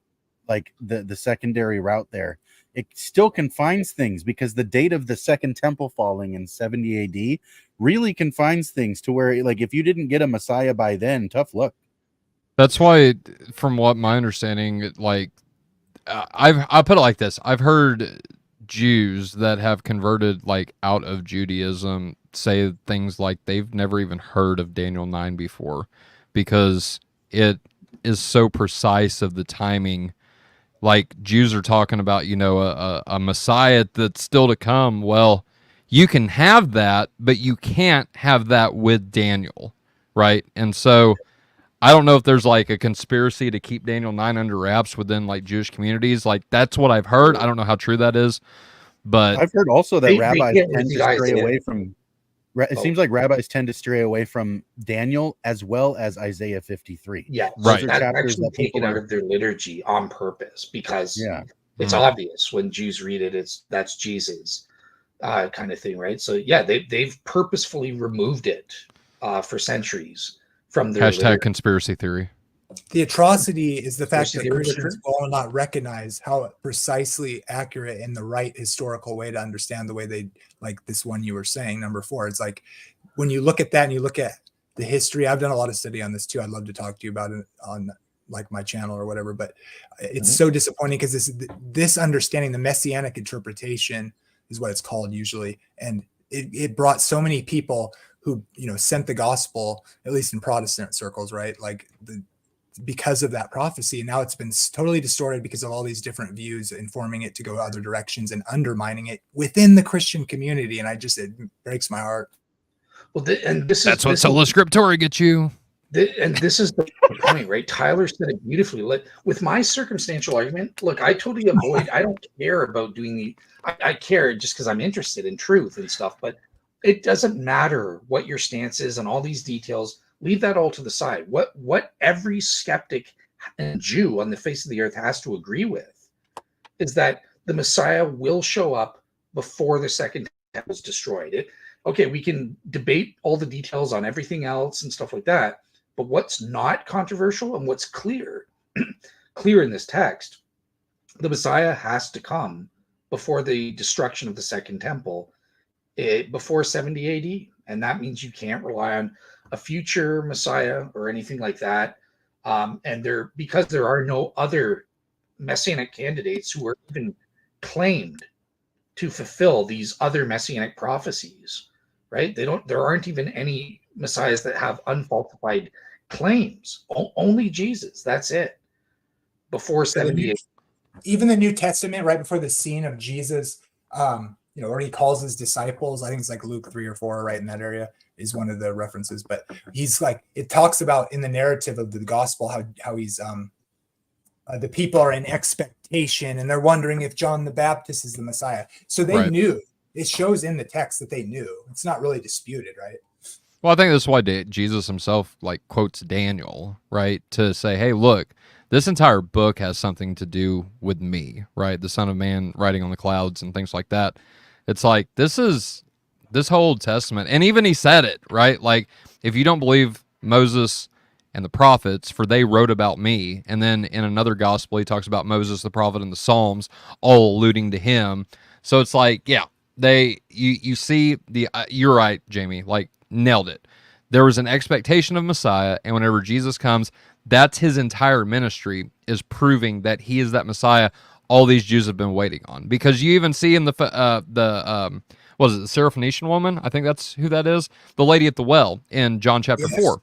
Speaker 1: like the secondary route there, it still confines things, because the date of the second temple falling in 70 AD really confines things to where, like, if you didn't get a Messiah by then, tough luck.
Speaker 2: That's why, from what my understanding, like, I'll put it like this: I've heard Jews that have converted, like, out of Judaism say things like they've never even heard of Daniel 9 before, because it is so precise of the timing. Like, Jews are talking about, a Messiah that's still to come. Well, you can have that, but you can't have that with Daniel, right? And so I don't know if there's like a conspiracy to keep Daniel 9 under wraps within like Jewish communities. Like, that's what I've heard. I don't know how true that is, but
Speaker 1: I've heard also that rabbis
Speaker 3: get
Speaker 1: tend to
Speaker 3: guys
Speaker 1: stray
Speaker 3: in.
Speaker 1: away from. It seems like rabbis tend to stray away from Daniel as well as Isaiah 53.
Speaker 3: Yeah,
Speaker 2: Right.
Speaker 3: That's
Speaker 1: chapters
Speaker 3: actually
Speaker 1: that people
Speaker 3: taken out
Speaker 1: are-
Speaker 3: of their liturgy on purpose, because it's
Speaker 2: Mhm.
Speaker 3: obvious when Jews read it, that's Jesus kind of thing, right? So yeah, they've purposefully removed it for centuries from their
Speaker 2: hashtag
Speaker 3: liturgy.
Speaker 2: conspiracy theory.
Speaker 4: The atrocity is the fact
Speaker 3: First,
Speaker 4: that
Speaker 3: they were
Speaker 4: Christians
Speaker 3: different.
Speaker 4: will not recognize how precisely accurate and the right historical way to understand the way they, like this one you were saying, number 4. It's like when you look at that and you look at the history, I've done a lot of study on this too. I'd love to talk to you about it on like my channel or whatever, but it's so disappointing because this understanding, the Messianic interpretation is what it's called usually. And it brought so many people who, sent the gospel, at least in Protestant circles, right? Like because of that prophecy. Now it's been totally distorted because of all these different views informing it to go other directions and undermining it within the Christian community. And it breaks my heart.
Speaker 3: Well, this
Speaker 2: That's what sola scriptura gets you.
Speaker 3: And this is the point, right? Tyler said it beautifully. With my circumstantial argument, look, I totally avoid. I don't care about doing I care just because I'm interested in truth and stuff. But it doesn't matter what your stance is and all these details. Leave that all to the side. What every skeptic and Jew on the face of the earth has to agree with is that the Messiah will show up before the second temple is destroyed. Okay, we can debate all the details on everything else and stuff like that, but what's not controversial and what's clear in this text, the Messiah has to come before the destruction of the second temple, before 70 AD, and that means you can't rely on a future Messiah or anything like that. And because there are no other Messianic candidates who are even claimed to fulfill these other Messianic prophecies, right? There aren't even any Messiahs that have unfalsified claims. Only Jesus. That's it. Before 70 AD.
Speaker 4: Even the New Testament, right before the scene of Jesus, where he calls his disciples, I think it's like Luke 3 or 4, right in that area is one of the references. But he's like, it talks about in the narrative of the gospel how he's the people are in expectation and they're wondering if John the Baptist is the Messiah. So they knew. It shows in the text that they knew. It's not really disputed, right?
Speaker 2: Well, I think that's why Jesus himself quotes Daniel, right, to say, hey, look, this entire book has something to do with me, right? The Son of Man riding on the clouds and things like that. It's like, this whole Old Testament, and even he said it, right? Like, if you don't believe Moses and the prophets, for they wrote about me, and then in another gospel, he talks about Moses, the prophet, and the Psalms, all alluding to him. So it's like, yeah, you see you're right, Jamie, nailed it. There was an expectation of Messiah, and whenever Jesus comes, that's his entire ministry, is proving that he is that Messiah all these Jews have been waiting on. Because you even see in the Syrophoenician woman? I think that's who that is. The lady at the well in John chapter 4.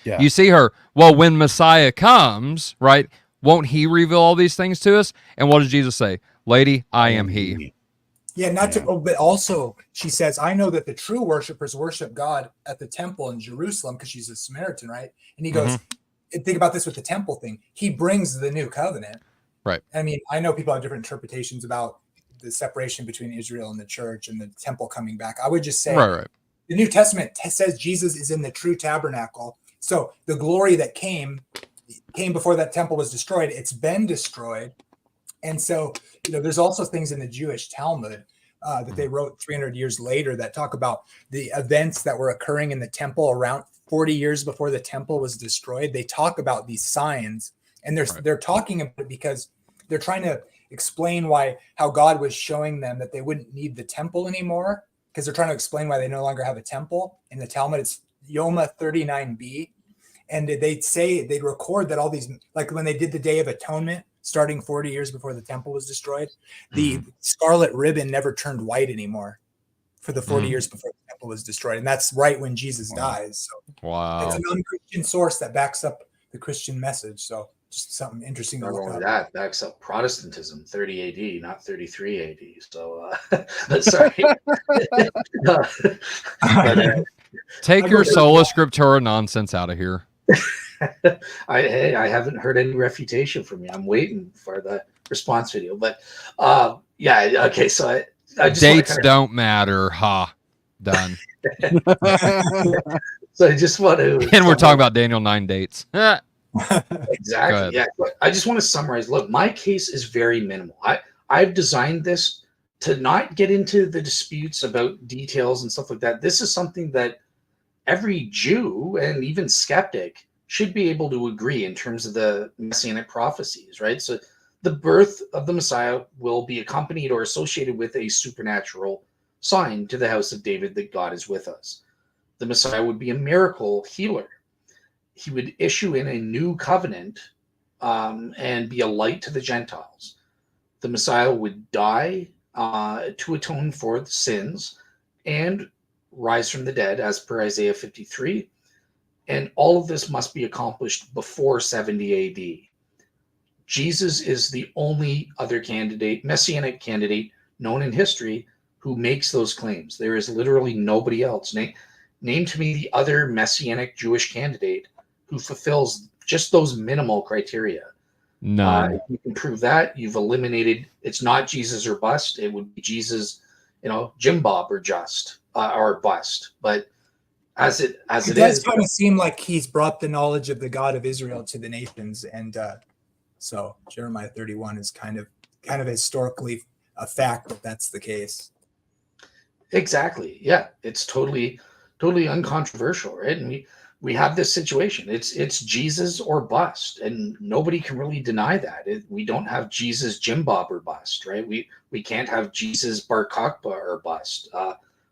Speaker 2: Yeah. You see her. Well, when Messiah comes, right, won't he reveal all these things to us? And what does Jesus say? Lady, I am he.
Speaker 4: Yeah, but also she says, I know that the true worshipers worship God at the temple in Jerusalem, because she's a Samaritan, right? And he goes, think about this with the temple thing. He brings the new covenant.
Speaker 2: Right.
Speaker 4: I mean, I know people have different interpretations about the separation between Israel and the church and the temple coming back. I would just say the New Testament says Jesus is in the true tabernacle. So the glory that came before that temple was destroyed. It's been destroyed. And so, there's also things in the Jewish Talmud that they wrote 300 years later that talk about the events that were occurring in the temple around 40 years before the temple was destroyed. They talk about these signs, and they're talking about it because they're trying to explain how God was showing them that they wouldn't need the temple anymore, because they're trying to explain why they no longer have a temple. In the Talmud, it's Yoma 39b. And they'd record that all these, like when they did the Day of Atonement, starting 40 years before the temple was destroyed, the scarlet ribbon never turned white anymore for the 40 years before the temple was destroyed. And that's right when Jesus dies. So it's an unchristian source that backs up the Christian message. So just something interesting to look up.
Speaker 3: That backs up Protestantism, 30 AD, not 33 AD. So, sorry.
Speaker 2: Take your sola scriptura nonsense out of here.
Speaker 3: I haven't heard any refutation from you. I'm waiting for the response video, but okay. So I just
Speaker 2: dates don't matter. Done.
Speaker 3: So I just want to,
Speaker 2: and we're talking about Daniel 9 dates.
Speaker 3: Exactly. Yeah. I just want to summarize. Look, my case is very minimal. I've designed this to not get into the disputes about details and stuff like that. This is something that every Jew and even skeptic should be able to agree in terms of the Messianic prophecies, right? So the birth of the Messiah will be accompanied or associated with a supernatural sign to the house of David that God is with us. The Messiah would be a miracle healer. He would issue in a new covenant and be a light to the Gentiles. The Messiah would die to atone for the sins and rise from the dead, as per Isaiah 53. And all of this must be accomplished before 70 AD. Jesus is the only other candidate, messianic candidate, known in history who makes those claims. There is literally nobody else. Name to me the other messianic Jewish candidate who fulfills just those minimal criteria.
Speaker 2: None.
Speaker 3: If you can prove that, you've eliminated, it's not Jesus or bust. It would be Jesus, Jim Bob or bust. But as it
Speaker 4: does
Speaker 3: is,
Speaker 4: kind of seem like he's brought the knowledge of the God of Israel to the nations. And so Jeremiah 31 is kind of historically a fact that that's the case.
Speaker 3: Exactly. Yeah, it's totally uncontroversial, right? And we have this situation. It's Jesus or bust, and nobody can really deny that. We don't have Jesus Jim Bob or bust, right? We can't have Jesus Bar Kokhba or bust.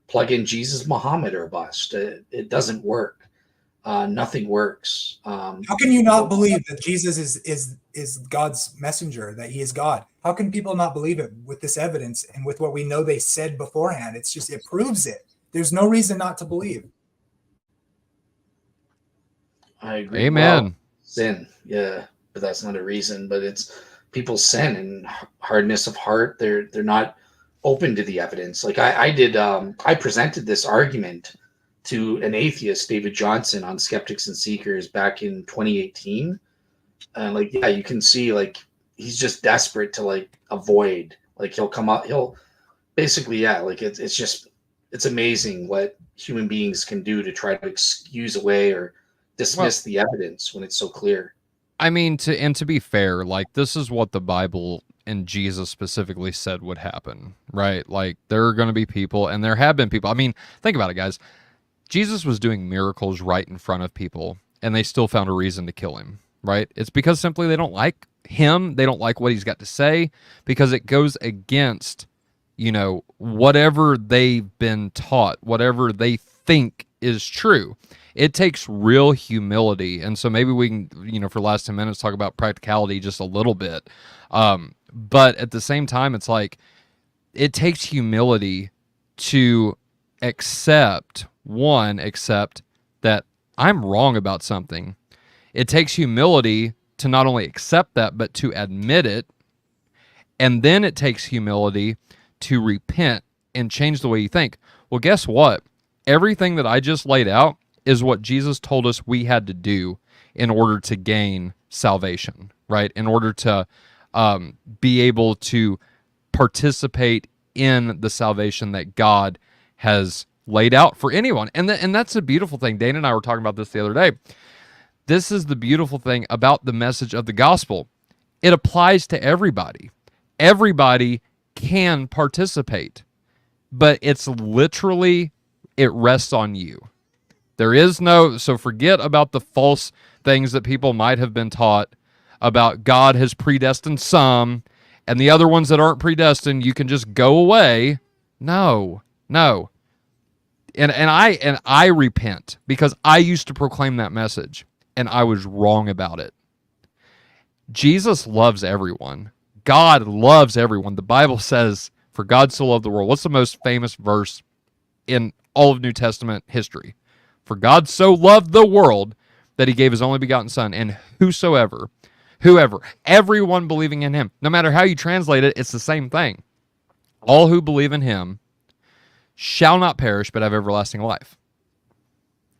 Speaker 3: Plug in Jesus Muhammad or bust. It doesn't work. Nothing works.
Speaker 4: How can you not believe that Jesus is God's messenger, that he is God? How can people not believe it with this evidence and with what we know they said beforehand? It proves it. There's no reason not to believe.
Speaker 3: I agree.
Speaker 2: Amen.
Speaker 3: Well, sin, yeah, but that's not a reason. But it's people's sin and hardness of heart. They're not open to the evidence. Like I presented this argument to an atheist, David Johnson, on Skeptics and Seekers back in 2018. And you can see he's just desperate to avoid. He'll come up. He'll basically, it's amazing what human beings can do to try to excuse away or dismiss the evidence when it's so clear.
Speaker 2: I mean, to be fair, this is what the Bible and Jesus specifically said would happen, right? There are going to be people, and there have been people. I mean, think about it, guys. Jesus was doing miracles right in front of people, and they still found a reason to kill him, right? It's because simply they don't like him. They don't like what he's got to say, because it goes against, whatever they've been taught, whatever they think is true. It takes real humility. And so maybe we can, for the last 10 minutes, talk about practicality just a little bit. But at the same time, it's it takes humility to accept that I'm wrong about something. It takes humility to not only accept that, but to admit it. And then it takes humility to repent and change the way you think. Well, guess what? Everything that I just laid out is what Jesus told us we had to do in order to gain salvation, right? In order to be able to participate in the salvation that God has laid out for anyone. And that's a beautiful thing. Dana and I were talking about this the other day. This is the beautiful thing about the message of the gospel. It applies to everybody. Everybody can participate, but it rests on you. There is so forget about the false things that people might have been taught about God has predestined some, and the other ones that aren't predestined, you can just go away. No. And I repent, because I used to proclaim that message, and I was wrong about it. Jesus loves everyone. God loves everyone. The Bible says, for God so loved the world. What's the most famous verse in all of New Testament history? For God so loved the world that he gave his only begotten son, and whoever, everyone believing in him, no matter how you translate it, it's the same thing. All who believe in him shall not perish, but have everlasting life.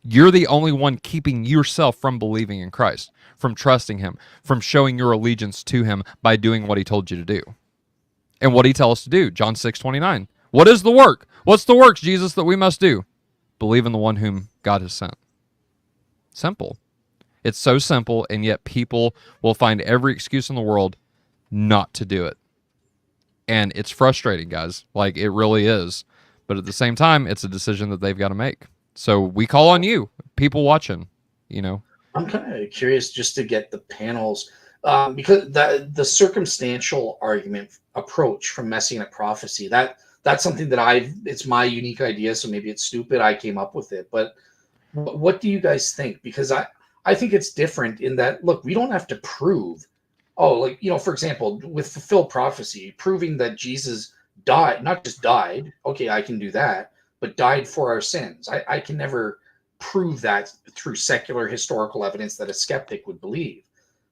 Speaker 2: You're the only one keeping yourself from believing in Christ, from trusting him, from showing your allegiance to him by doing what he told you to do. And what did he tell us to do? John 6:29. What is the work? What's the works, Jesus, that we must do? Believe in the one whom God has sent. Simple. It's so simple, and yet people will find every excuse in the world not to do it. And it's frustrating, guys. It really is. But at the same time, it's a decision that they've got to make. So we call on you, people watching,
Speaker 3: I'm kind of curious just to get the panels, because the circumstantial argument approach from Messianic prophecy, that's something that it's my unique idea, so maybe it's stupid. I came up with it, but what do you guys think? Because I think it's different in that, look, we don't have to prove, oh, like, for example, with fulfilled prophecy, proving that Jesus died, not just died. Okay, I can do that, but died for our sins. I can never prove that through secular historical evidence that a skeptic would believe.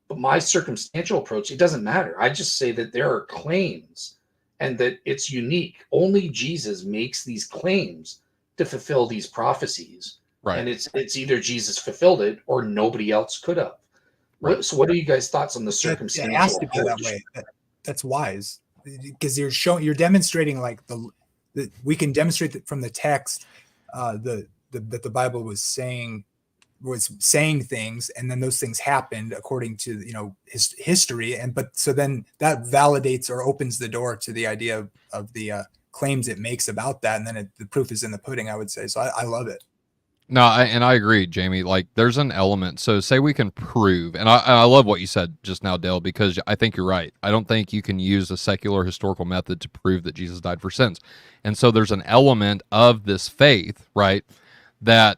Speaker 3: But my circumstantial approach, it doesn't matter. I just say that there are claims and that it's unique. Only Jesus makes these claims to fulfill these prophecies.
Speaker 2: Right.
Speaker 3: And it's either Jesus fulfilled it or nobody else could have.
Speaker 2: Right.
Speaker 3: So what are you guys' thoughts on the
Speaker 4: It
Speaker 3: circumstantial
Speaker 4: has to be that
Speaker 3: approach?
Speaker 4: way. That's wise, because you're demonstrating like we can demonstrate that from the text, that the Bible was saying things, and then those things happened according to his history, so then that validates or opens the door to the idea of the claims it makes about that, and then the proof is in the pudding, I would say. So I love it.
Speaker 2: No, I agree, Jamie. Like, there's an element. So, say we can prove, and I love what you said just now, Dale, because I think you're right. I don't think you can use a secular historical method to prove that Jesus died for sins. And so, there's an element of this faith, right, that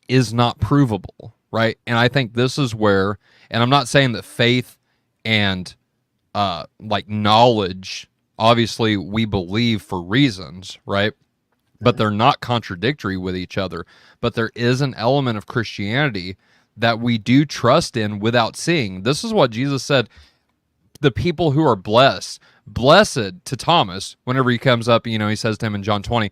Speaker 2: is not provable, right? And I think this is where, and I'm not saying that faith and like knowledge, obviously, we believe for reasons, right? But they're not contradictory with each other. But there is an element of Christianity that we do trust in without seeing. This is what Jesus said. The people who are blessed to Thomas, whenever he comes up, he says to him in John 20,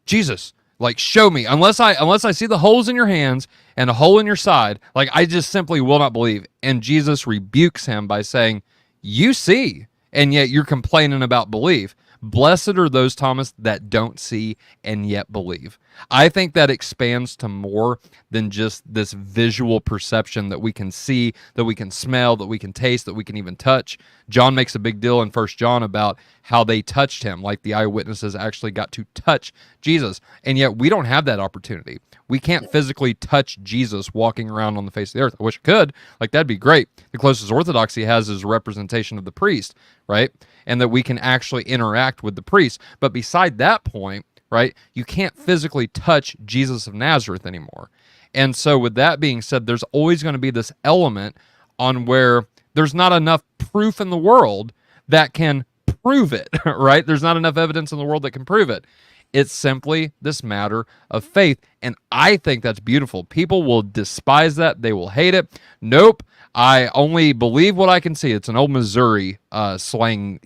Speaker 2: Jesus, like, show me, unless I see the holes in your hands and a hole in your side, like, I just simply will not believe. And Jesus rebukes him by saying, you see, and yet you're complaining about belief. Blessed are those, Thomas, that don't see and yet believe. I think that expands to more than just this visual perception that we can see, that we can smell, that we can taste, that we can even touch. John makes a big deal in 1 John about how they touched him, like the eyewitnesses actually got to touch Jesus. And yet we don't have that opportunity. We can't physically touch Jesus walking around on the face of the earth. I wish I could. Like, that'd be great. The closest orthodoxy has is a representation of the priest, right? And that we can actually interact with the priest. But beside that point, right, you can't physically touch Jesus of Nazareth anymore. And so with that being said, there's always going to be this element on where there's not enough proof in the world that can prove it, right? There's not enough evidence in the world that can prove it. It's simply this matter of faith. And I think that's beautiful. People will despise that. They will hate it. Nope. I only believe what I can see. It's an old Missouri slang,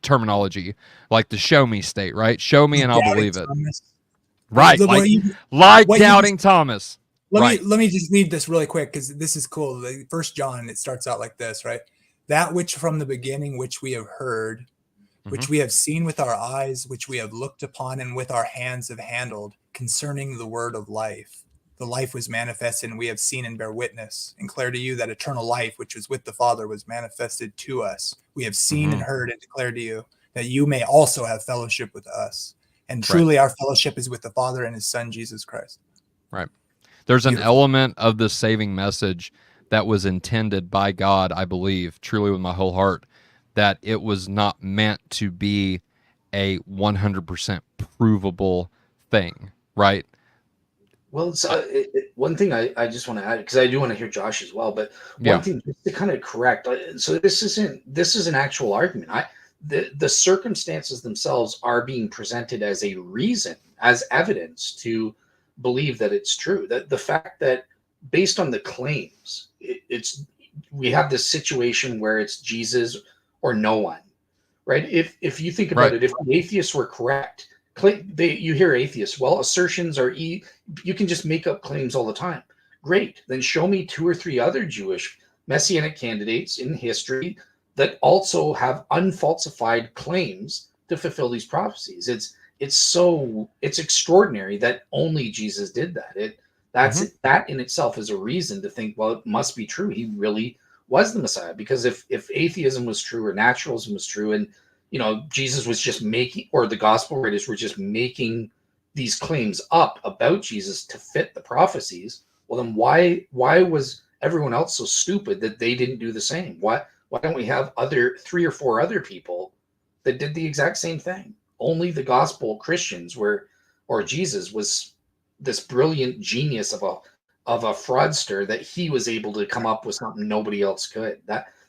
Speaker 2: terminology, like the show me state, right? Show me and I'll believe it. Right. Like doubting Thomas.
Speaker 4: Let me just read this really quick, because this is cool. Like 1 John, it starts out like this, right? That which from the beginning, which we have heard, which we have seen with our eyes, which we have looked upon, and with our hands have handled, concerning the word of life. The life was manifested, and we have seen and bear witness, and declare to you that eternal life, which was with the Father, was manifested to us. We have seen and heard and declare to you that you may also have fellowship with us. And truly our fellowship is with the Father and his Son, Jesus Christ.
Speaker 2: Right. There's an element of the saving message that was intended by God, I believe, truly with my whole heart, that it was not meant to be a 100% provable thing, right?
Speaker 3: Well, it's, one thing I just want to add, because I do want to hear Josh as well, but one thing just to kind of correct. So this is an actual argument. The circumstances themselves are being presented as a reason, as evidence to believe that it's true. That the fact that based on the claims, we have this situation where it's Jesus or no one, right? If you think about it, if the atheists were correct, you hear atheists, well, assertions are you can just make up claims all the time. Great, then show me 2 or 3 other Jewish messianic candidates in history that also have unfalsified claims to fulfill these prophecies. It's extraordinary that only Jesus did that. That in itself is a reason to think, well, it must be true. He really was the Messiah, because if atheism was true or naturalism was true, and Jesus was just making, or the gospel writers were just making these claims up about Jesus to fit the prophecies, well, then why was everyone else so stupid that they didn't do the same? Why don't we have other 3 or 4 other people that did the exact same thing? Only the gospel Christians or Jesus was this brilliant genius of a fraudster that he was able to come up with something nobody else could.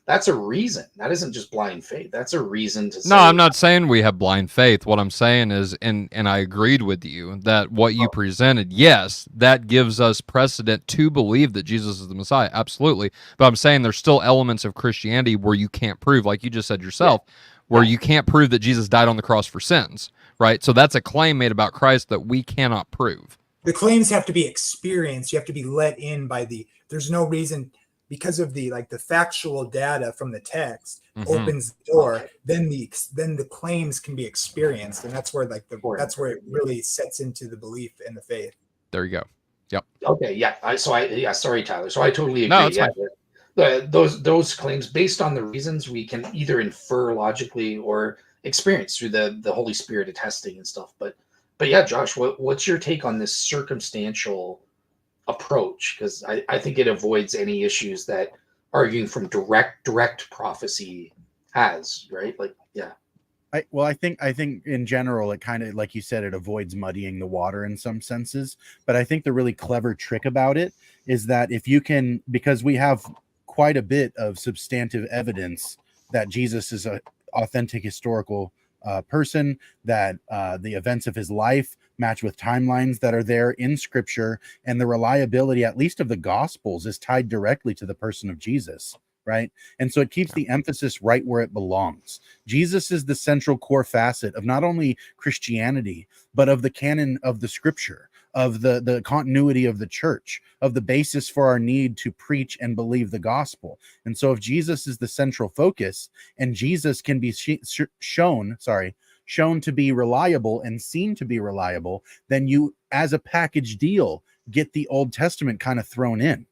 Speaker 3: That's a reason. That isn't just blind faith. That's a reason to say.
Speaker 2: No, I'm not saying we have blind faith. What I'm saying is, and I agreed with you that what you presented, yes, that gives us precedent to believe that Jesus is the Messiah. Absolutely. But I'm saying there's still elements of Christianity where you can't prove, like you just said yourself, where you can't prove that Jesus died on the cross for sins, right? So that's a claim made about Christ that we cannot prove.
Speaker 4: The claims have to be experienced. You have to be let in by there's no reason, because of the factual data from the text opens the door. Then the claims can be experienced, and that's where that's where it really sets into the belief and the faith.
Speaker 2: There you go. Yep.
Speaker 3: Okay. Yeah. Sorry, Tyler. So I totally agree.
Speaker 2: No, it's
Speaker 3: fine. Those claims, based on the reasons, we can either infer logically or experience through the Holy Spirit attesting and stuff. But yeah, Josh, what's your take on this circumstantial approach? Because I think it avoids any issues that arguing from direct prophecy has, right?
Speaker 1: I think in general, it kind of, like you said, it avoids muddying the water in some senses. But I think the really clever trick about it is that if you can, because we have quite a bit of substantive evidence that Jesus is an authentic historical person, that the events of his life match with timelines that are there in Scripture, and the reliability, at least of the Gospels, is tied directly to the person of Jesus. Right. And so it keeps the emphasis right where it belongs. Jesus is the central core facet of not only Christianity, but of the canon of the Scripture, of the continuity of the church, of the basis for our need to preach and believe the gospel. And so if Jesus is the central focus, and Jesus can be shown to be reliable and seen to be reliable, then you, as a package deal, get the Old Testament kind of thrown in.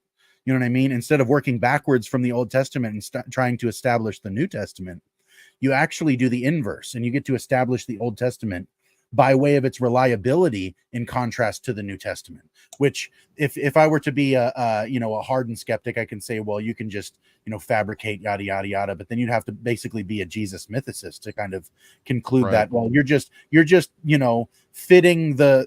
Speaker 1: You know what I mean? Instead of working backwards from the Old Testament and trying to establish the New Testament, you actually do the inverse, and you get to establish the Old Testament by way of its reliability in contrast to the New Testament. Which, if I were to be a hardened skeptic, I can say, well, you can just fabricate yada yada yada, but then you'd have to basically be a Jesus mythicist to kind of conclude that, well, you're just fitting the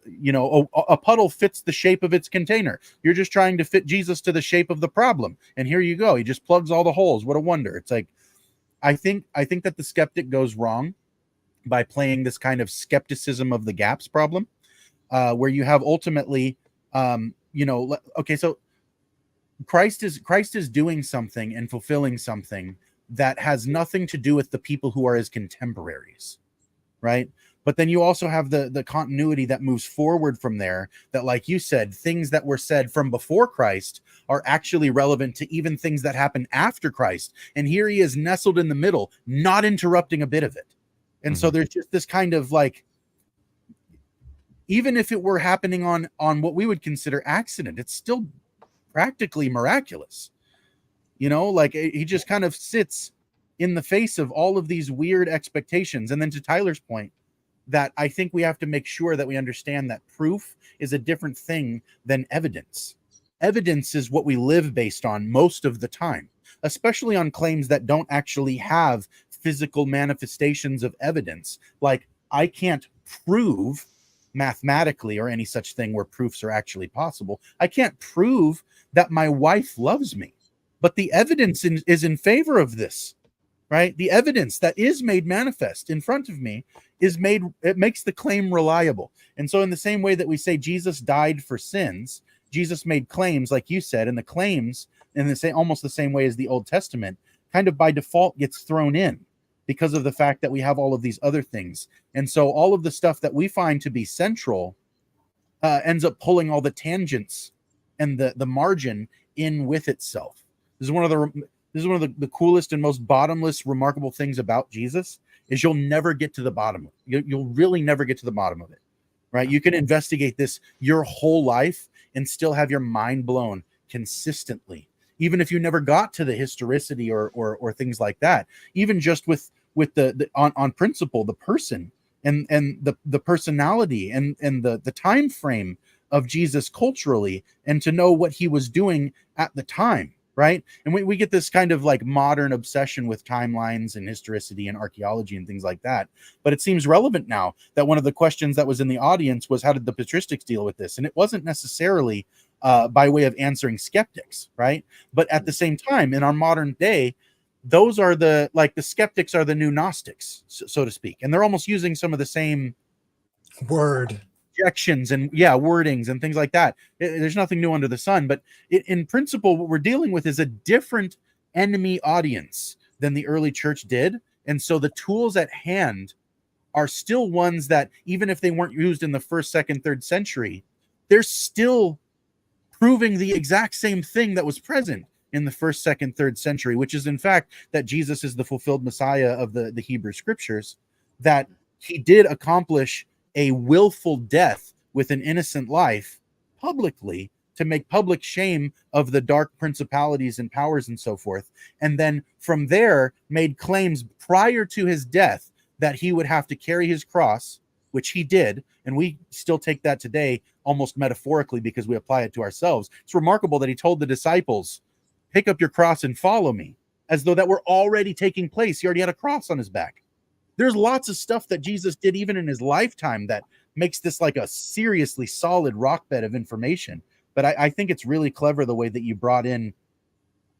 Speaker 1: a puddle fits the shape of its container. You're just trying to fit Jesus to the shape of the problem, and here you go. He just plugs all the holes. What a wonder. It's like, I think that the skeptic goes wrong by playing this kind of skepticism of the gaps problem, where you have ultimately, so Christ is doing something and fulfilling something that has nothing to do with the people who are his contemporaries, right? But then you also have the continuity that moves forward from there, that, like you said, things that were said from before Christ are actually relevant to even things that happen after Christ. And here he is nestled in the middle, not interrupting a bit of it. And so there's just this kind of even if it were happening on what we would consider accident, it's still practically miraculous. He just kind of sits in the face of all of these weird expectations. And then to Tyler's point, that I think we have to make sure that we understand that proof is a different thing than evidence. Evidence is what we live based on most of the time, especially on claims that don't actually have physical manifestations of evidence. Like, I can't prove mathematically or any such thing where proofs are actually possible. I can't prove that my wife loves me, but the evidence is in favor of this, right? The evidence that is made manifest in front of me it makes the claim reliable. And so in the same way that we say Jesus died for sins, Jesus made claims, like you said, and the claims in almost the same way as the Old Testament kind of by default gets thrown in because of the fact that we have all of these other things. And so all of the stuff that we find to be central ends up pulling all the tangents and the margin in with itself. This is one of the coolest and most bottomless, remarkable things about Jesus, is you'll never get to the bottom. You'll really never get to the bottom of it, right? You can investigate this your whole life and still have your mind blown consistently, even if you never got to the historicity or things like that. Even just with the on principle, the person and the personality and the time frame of Jesus culturally, and to know what he was doing at the time. right? And we get this kind of like modern obsession with timelines and historicity and archaeology and things like that. But it seems relevant now that one of the questions that was in the audience was, how did the patristics deal with this? And it wasn't necessarily by way of answering skeptics, right? But at the same time, in our modern day, those are the skeptics are the new Gnostics, so to speak. And they're almost using some of the same objections and wordings and things like that. There's nothing new under the sun, but in principle, what we're dealing with is a different enemy audience than the early church did. And so the tools at hand are still ones that, even if they weren't used in the first, second, third century, they're still proving the exact same thing that was present in the first, second, third century, which is in fact that Jesus is the fulfilled Messiah of the Hebrew scriptures, that he did accomplish a willful death with an innocent life publicly to make public shame of the dark principalities and powers and so forth. And then from there made claims prior to his death that he would have to carry his cross, which he did. And we still take that today almost metaphorically because we apply it to ourselves. It's remarkable that he told the disciples, pick up your cross and follow me, as though that were already taking place. He already had a cross on his back. There's lots of stuff that Jesus did even in his lifetime that makes this like a seriously solid rock bed of information. But I think it's really clever the way that you brought in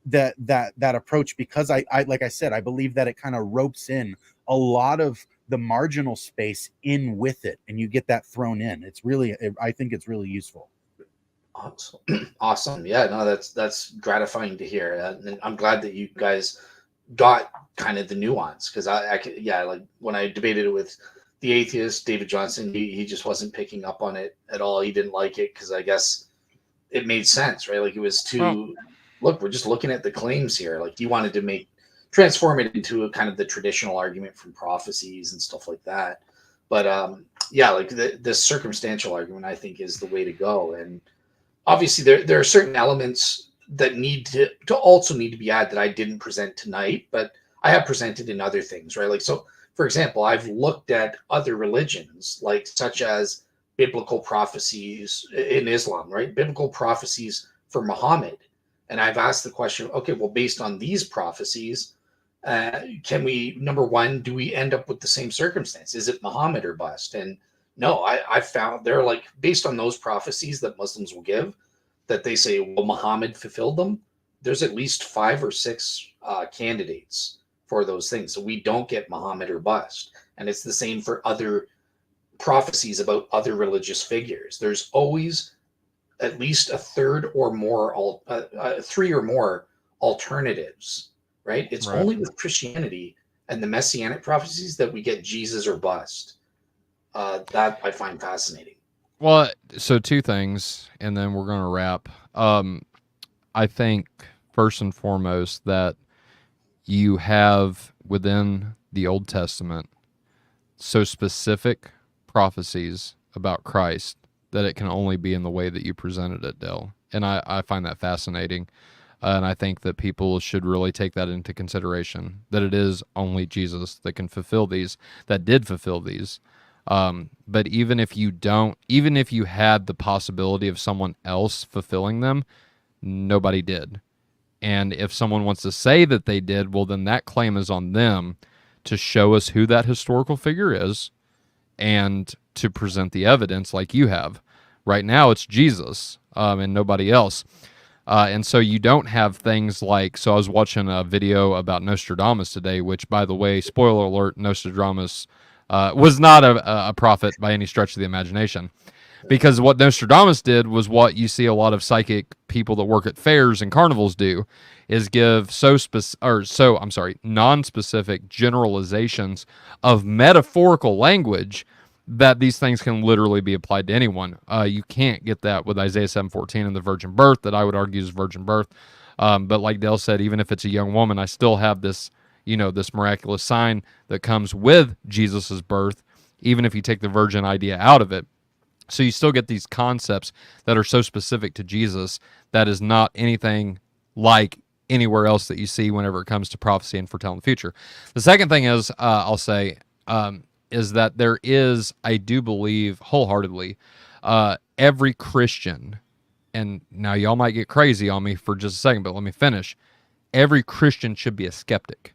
Speaker 1: that approach, because I like I said, I believe that it kind of ropes in a lot of the marginal space in with it, and you get that thrown in. It's really, I think it's really useful.
Speaker 3: Awesome. Yeah, no, that's gratifying to hear. And I'm glad that you guys got kind of the nuance, because I like when I debated it with the atheist David Johnson, he just wasn't picking up on it at all. He didn't like it because I guess it made sense, right? Like it was too, look, we're just looking at the claims here. Like he wanted to transform it into a kind of the traditional argument from prophecies and stuff like that. But like the circumstantial argument, I think, is the way to go. And obviously there are certain elements that need to also need to be added that I didn't present tonight, but I have presented in other things, right? Like, so for example, I've looked at other religions, like such as biblical prophecies in Islam, right? Biblical prophecies for Muhammad. And I've asked the question, okay, well, based on these prophecies, can we, number one, do we end up with the same circumstance? Is it Muhammad or bust? And no, I found they're like, based on those prophecies that Muslims will give, that they say, well, Muhammad fulfilled them, there's at least 5 or 6 candidates for those things. So we don't get Muhammad or bust. And it's the same for other prophecies about other religious figures. There's always at least a third or more, 3 or more alternatives, right? It's only with Christianity and the Messianic prophecies that we get Jesus or bust. That I find fascinating.
Speaker 2: Well, so 2 things, and then we're going to wrap. I think first and foremost that you have within the Old Testament so specific prophecies about Christ that it can only be in the way that you presented it, Dale. And I find that fascinating. And I think that people should really take that into consideration, that it is only Jesus that can fulfill these, that did fulfill these. But even if you had the possibility of someone else fulfilling them, nobody did. And if someone wants to say that they did, well, then that claim is on them to show us who that historical figure is and to present the evidence like you have. Right now, it's Jesus and nobody else. And so you don't have things like, so I was watching a video about Nostradamus today, which, by the way, spoiler alert, Nostradamus was not a prophet by any stretch of the imagination. Because what Nostradamus did was what you see a lot of psychic people that work at fairs and carnivals do, is give non-specific generalizations of metaphorical language that these things can literally be applied to anyone. You can't get that with Isaiah 7:14 and the virgin birth, that I would argue is virgin birth. But like Dale said, even if it's a young woman, I still have this, this miraculous sign that comes with Jesus's birth, even if you take the virgin idea out of it. So you still get these concepts that are so specific to Jesus that is not anything like anywhere else that you see whenever it comes to prophecy and foretelling the future. The second thing is, I'll say, is that there is, I do believe wholeheartedly, every Christian and now y'all might get crazy on me for just a second, but let me finish. Every Christian should be a skeptic.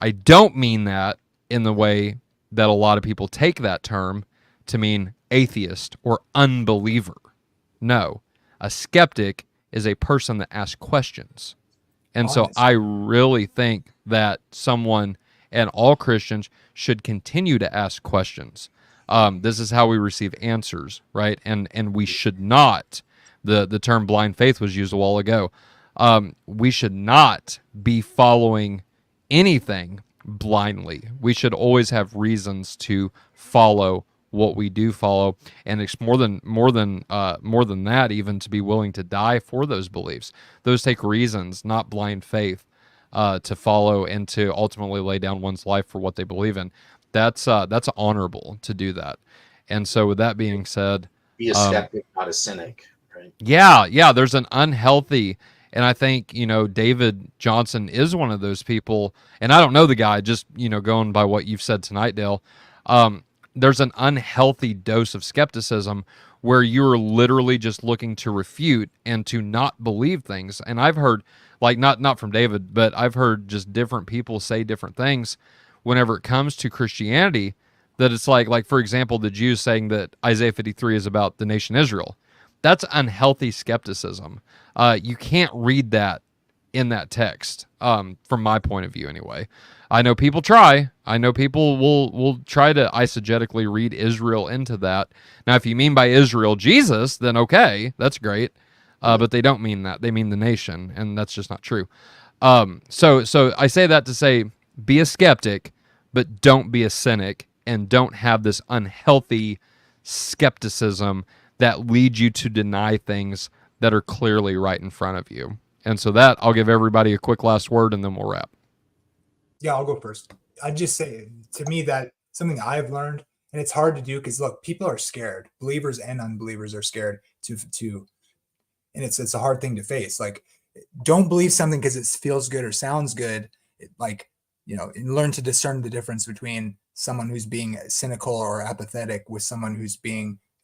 Speaker 2: I don't mean that in the way that a lot of people take that term to mean atheist or unbeliever. No, a skeptic is a person that asks questions. And so
Speaker 4: Honest.
Speaker 2: I really think that someone and all Christians should continue to ask questions. This is how we receive answers, right? And we should not, the term blind faith was used a while ago. We should not be following anything blindly. We should always have reasons to follow what we do follow, and it's more than that, even to be willing to die for those beliefs. Those take reasons, not blind faith, to follow and to ultimately lay down one's life for what they believe in. That's honorable to do that. And so, with that being said,
Speaker 3: Be a skeptic, not a cynic, right?
Speaker 2: yeah, there's an unhealthy, and I think, David Johnson is one of those people, and I don't know the guy, just, going by what you've said tonight, Dale. There's an unhealthy dose of skepticism where you're literally just looking to refute and to not believe things. And I've heard, like, not from David, but I've heard just different people say different things whenever it comes to Christianity, that it's like for example, the Jews saying that Isaiah 53 is about the nation Israel. That's unhealthy skepticism. You can't read that in that text, from my point of view anyway. I know people try. I know people will try to eisegetically read Israel into that. Now, if you mean by Israel Jesus, then okay, that's great. But they don't mean that. They mean the nation, and that's just not true. So I say that to say, be a skeptic, but don't be a cynic, and don't have this unhealthy skepticism that leads you to deny things that are clearly right in front of you. And so that, I'll give everybody a quick last word, and then we'll wrap.
Speaker 4: Yeah, I'll go first. I'd just say, to me, that something I've learned, and it's hard to do because, look, people are scared. Believers and unbelievers are scared to, and it's a hard thing to face. Like, don't believe something because it feels good or sounds good. And learn to discern the difference between someone who's being cynical or apathetic with someone who's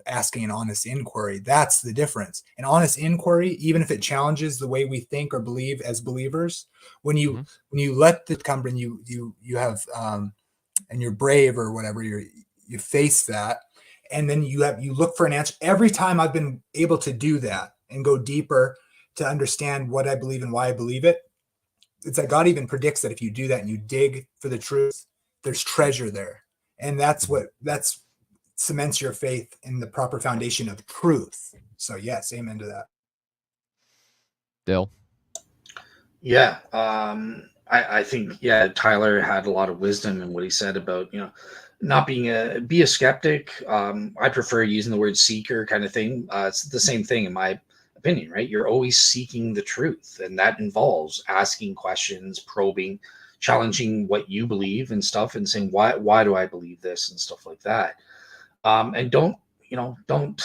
Speaker 4: asking an honest inquiry. That's the difference. An honest inquiry, even if it challenges the way we think or believe as believers, when you let the come and you have and you're brave or whatever, you face that, and then you look for an answer. Every time I've been able to do that and go deeper to understand what I believe and why I believe it, it's like God even predicts that if you do that and you dig for the truth, there's treasure there. And that's cements your faith in the proper foundation of truth. So yes, amen to that.
Speaker 2: Dale?
Speaker 3: Yeah. I think, Tyler had a lot of wisdom in what he said about, not be a skeptic. I prefer using the word seeker kind of thing. It's the same thing in my opinion, right? You're always seeking the truth, and that involves asking questions, probing, challenging what you believe and stuff, and saying, why do I believe this and stuff like that. And don't,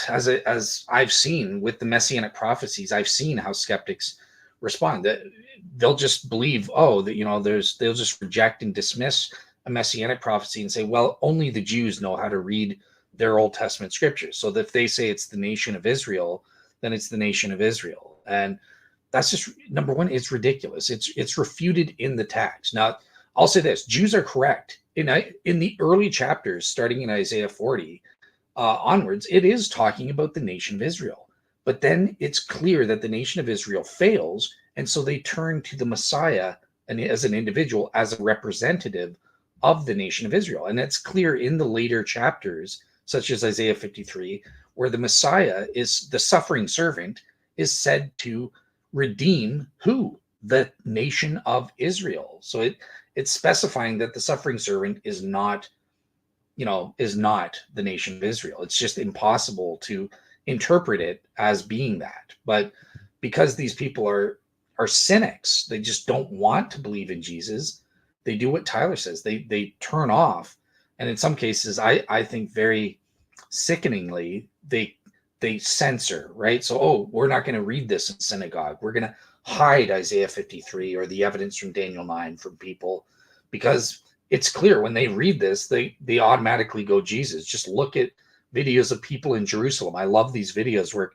Speaker 3: as I've seen with the Messianic prophecies, I've seen how skeptics respond. That they'll just believe, they'll just reject and dismiss a Messianic prophecy and say, well, only the Jews know how to read their Old Testament scriptures. So that if they say it's the nation of Israel, then it's the nation of Israel. And that's just, number one, it's ridiculous. It's refuted in the text. Now, I'll say this, Jews are correct. In the early chapters, starting in Isaiah 40 onwards, it is talking about the nation of Israel. But then it's clear that the nation of Israel fails, and so they turn to the Messiah and as an individual, as a representative of the nation of Israel. And that's clear in the later chapters, such as Isaiah 53, where the Messiah is the suffering servant, is said to redeem who? The nation of Israel. So it's specifying that the suffering servant is not the nation of Israel. It's just impossible to interpret it as being that. But because these people are cynics, they just don't want to believe in Jesus, they do what Tyler says. They turn off. And in some cases, I think very sickeningly, they censor, right? So, we're not going to read this in synagogue. We're going to hide Isaiah 53 or the evidence from Daniel 9 from people, because it's clear when they read this, they automatically go Jesus. Just look at videos of people in Jerusalem. I love these videos where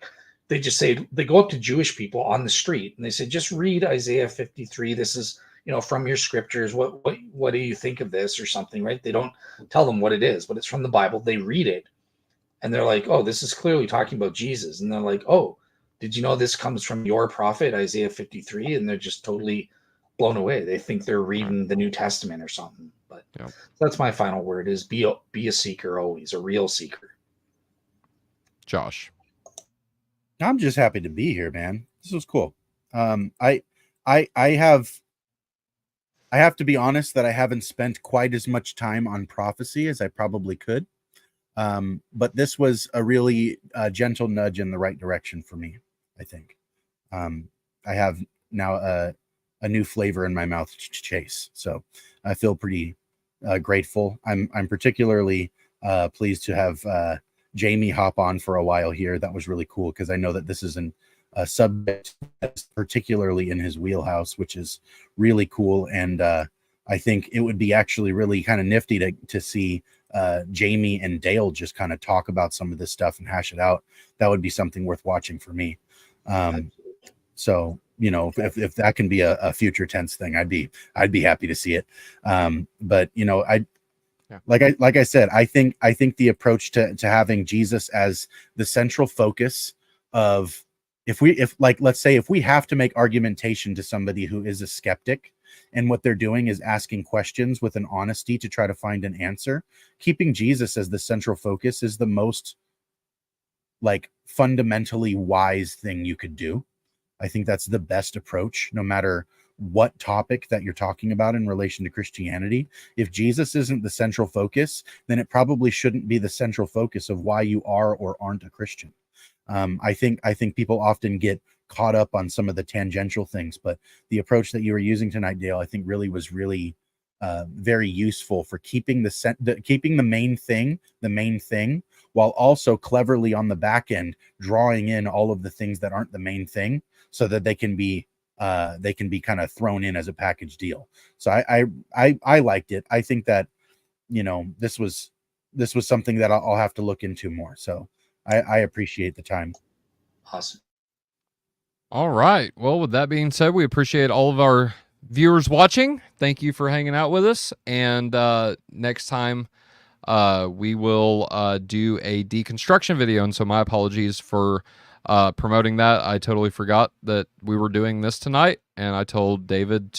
Speaker 3: they just say, they go up to Jewish people on the street and they say, just read Isaiah 53. This is, from your scriptures. What do you think of this or something, right? They don't tell them what it is, but it's from the Bible. They read it and they're like, oh, this is clearly talking about Jesus. And they're like, oh, did you know this comes from your prophet, Isaiah 53? And they're just totally blown away. They think they're reading the New Testament or something. But that's my final word, is be a seeker always, a real seeker.
Speaker 2: Josh.
Speaker 1: I'm just happy to be here, man. This was cool. I have to be honest that I haven't spent quite as much time on prophecy as I probably could. But this was a really gentle nudge in the right direction for me, I think. I have now a new flavor in my mouth to chase. So I feel pretty grateful. I'm particularly pleased to have Jamie hop on for a while here. That was really cool because I know that this is a subject that's particularly in his wheelhouse, which is really cool. And I think it would be actually really kind of nifty to see Jamie and Dale just kind of talk about some of this stuff and hash it out. That would be something worth watching for me. So, if that can be a future tense thing, I'd be happy to see it. But like I said, I think the approach to having Jesus as the central focus of, let's say if we have to make argumentation to somebody who is a skeptic and what they're doing is asking questions with an honesty to try to find an answer, keeping Jesus as the central focus is the most fundamentally wise thing you could do. I think that's the best approach, no matter what topic that you're talking about in relation to Christianity. If Jesus isn't the central focus, then it probably shouldn't be the central focus of why you are or aren't a Christian. I think people often get caught up on some of the tangential things, but the approach that you were using tonight, Dale, I think was really very useful for keeping the main thing, while also cleverly on the back end drawing in all of the things that aren't the main thing, so that they can be kind of thrown in as a package deal. So I liked it. I think that this was something that I'll have to look into more. So I appreciate the time.
Speaker 3: Awesome.
Speaker 2: All right. Well, with that being said, we appreciate all of our viewers watching. Thank you for hanging out with us. And next time we will do a deconstruction video. And so my apologies for promoting that. I totally forgot that we were doing this tonight. And I told David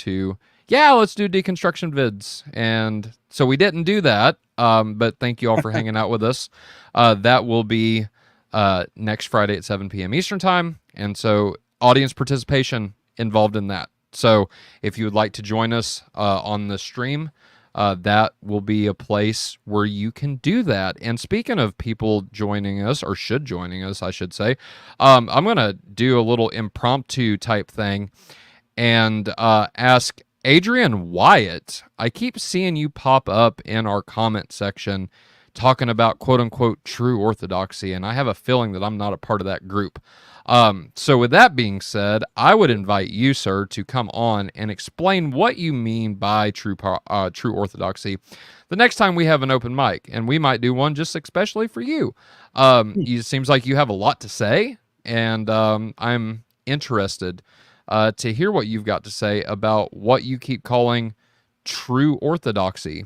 Speaker 2: let's do deconstruction vids. And so we didn't do that. But thank you all for hanging out with us. That will be next Friday at 7 p.m. Eastern time. And so audience participation involved in that. So if you would like to join us on the stream, that will be a place where you can do that. And speaking of people joining us, or joining us, I should say, I'm going to do a little impromptu type thing and ask Adrian Wyatt. I keep seeing you pop up in our comment section talking about quote unquote true orthodoxy, and I have a feeling that I'm not a part of that group. So with that being said, I would invite you, sir, to come on and explain what you mean by true orthodoxy the next time we have an open mic, and we might do one just especially for you. It seems like you have a lot to say, and I'm interested to hear what you've got to say about what you keep calling true orthodoxy.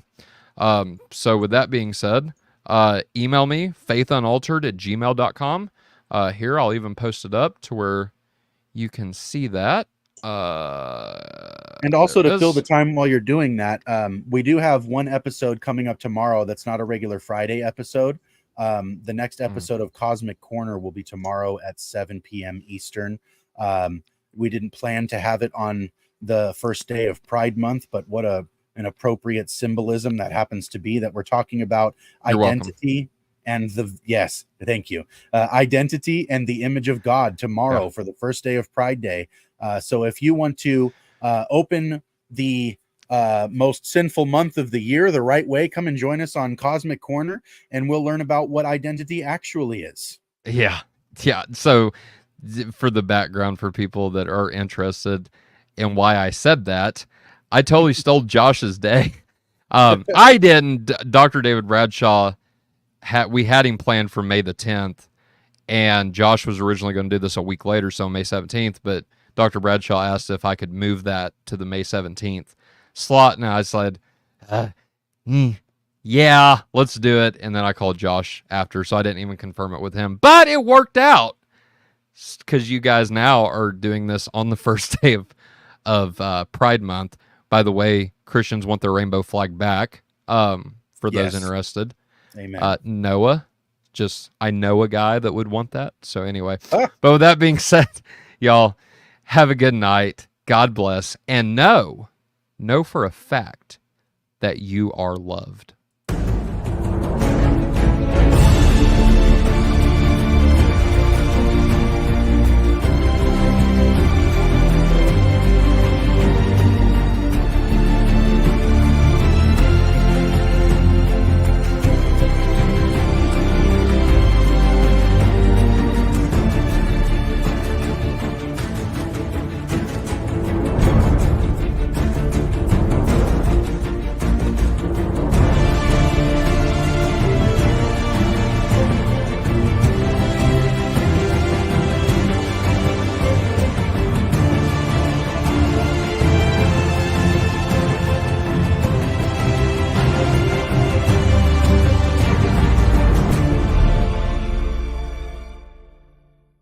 Speaker 2: So with that being said, email me, faithunaltered@gmail.com. Here, I'll even post it up to where you can see that.
Speaker 1: And also to fill the time while you're doing that, we do have one episode coming up tomorrow that's not a regular Friday episode. The next episode of Cosmic Corner will be tomorrow at 7 p.m. Eastern. We didn't plan to have it on the first day of Pride Month, but what an appropriate symbolism that happens to be that we're talking about identity and thank you. Identity and the image of God tomorrow for the first day of Pride Day. So if you want to open the most sinful month of the year the right way, come and join us on Cosmic Corner, and we'll learn about what identity actually is.
Speaker 2: Yeah. So for the background for people that are interested in why I said that, I totally stole Josh's day. I didn't. Dr. David Bradshaw, we had him planned for May the 10th, And Josh was originally going to do this a week later, so May 17th, but Dr. Bradshaw asked if I could move that to the May 17th slot, and I said, yeah, let's do it. And then I called Josh after, so I didn't even confirm it with him. But it worked out because you guys now are doing this on the first day of Pride Month. By the way, Christians want their rainbow flag back, for those interested.
Speaker 1: Amen.
Speaker 2: Noah, I know a guy that would want that. So anyway, but with that being said, y'all have a good night. God bless. And know for a fact that you are loved.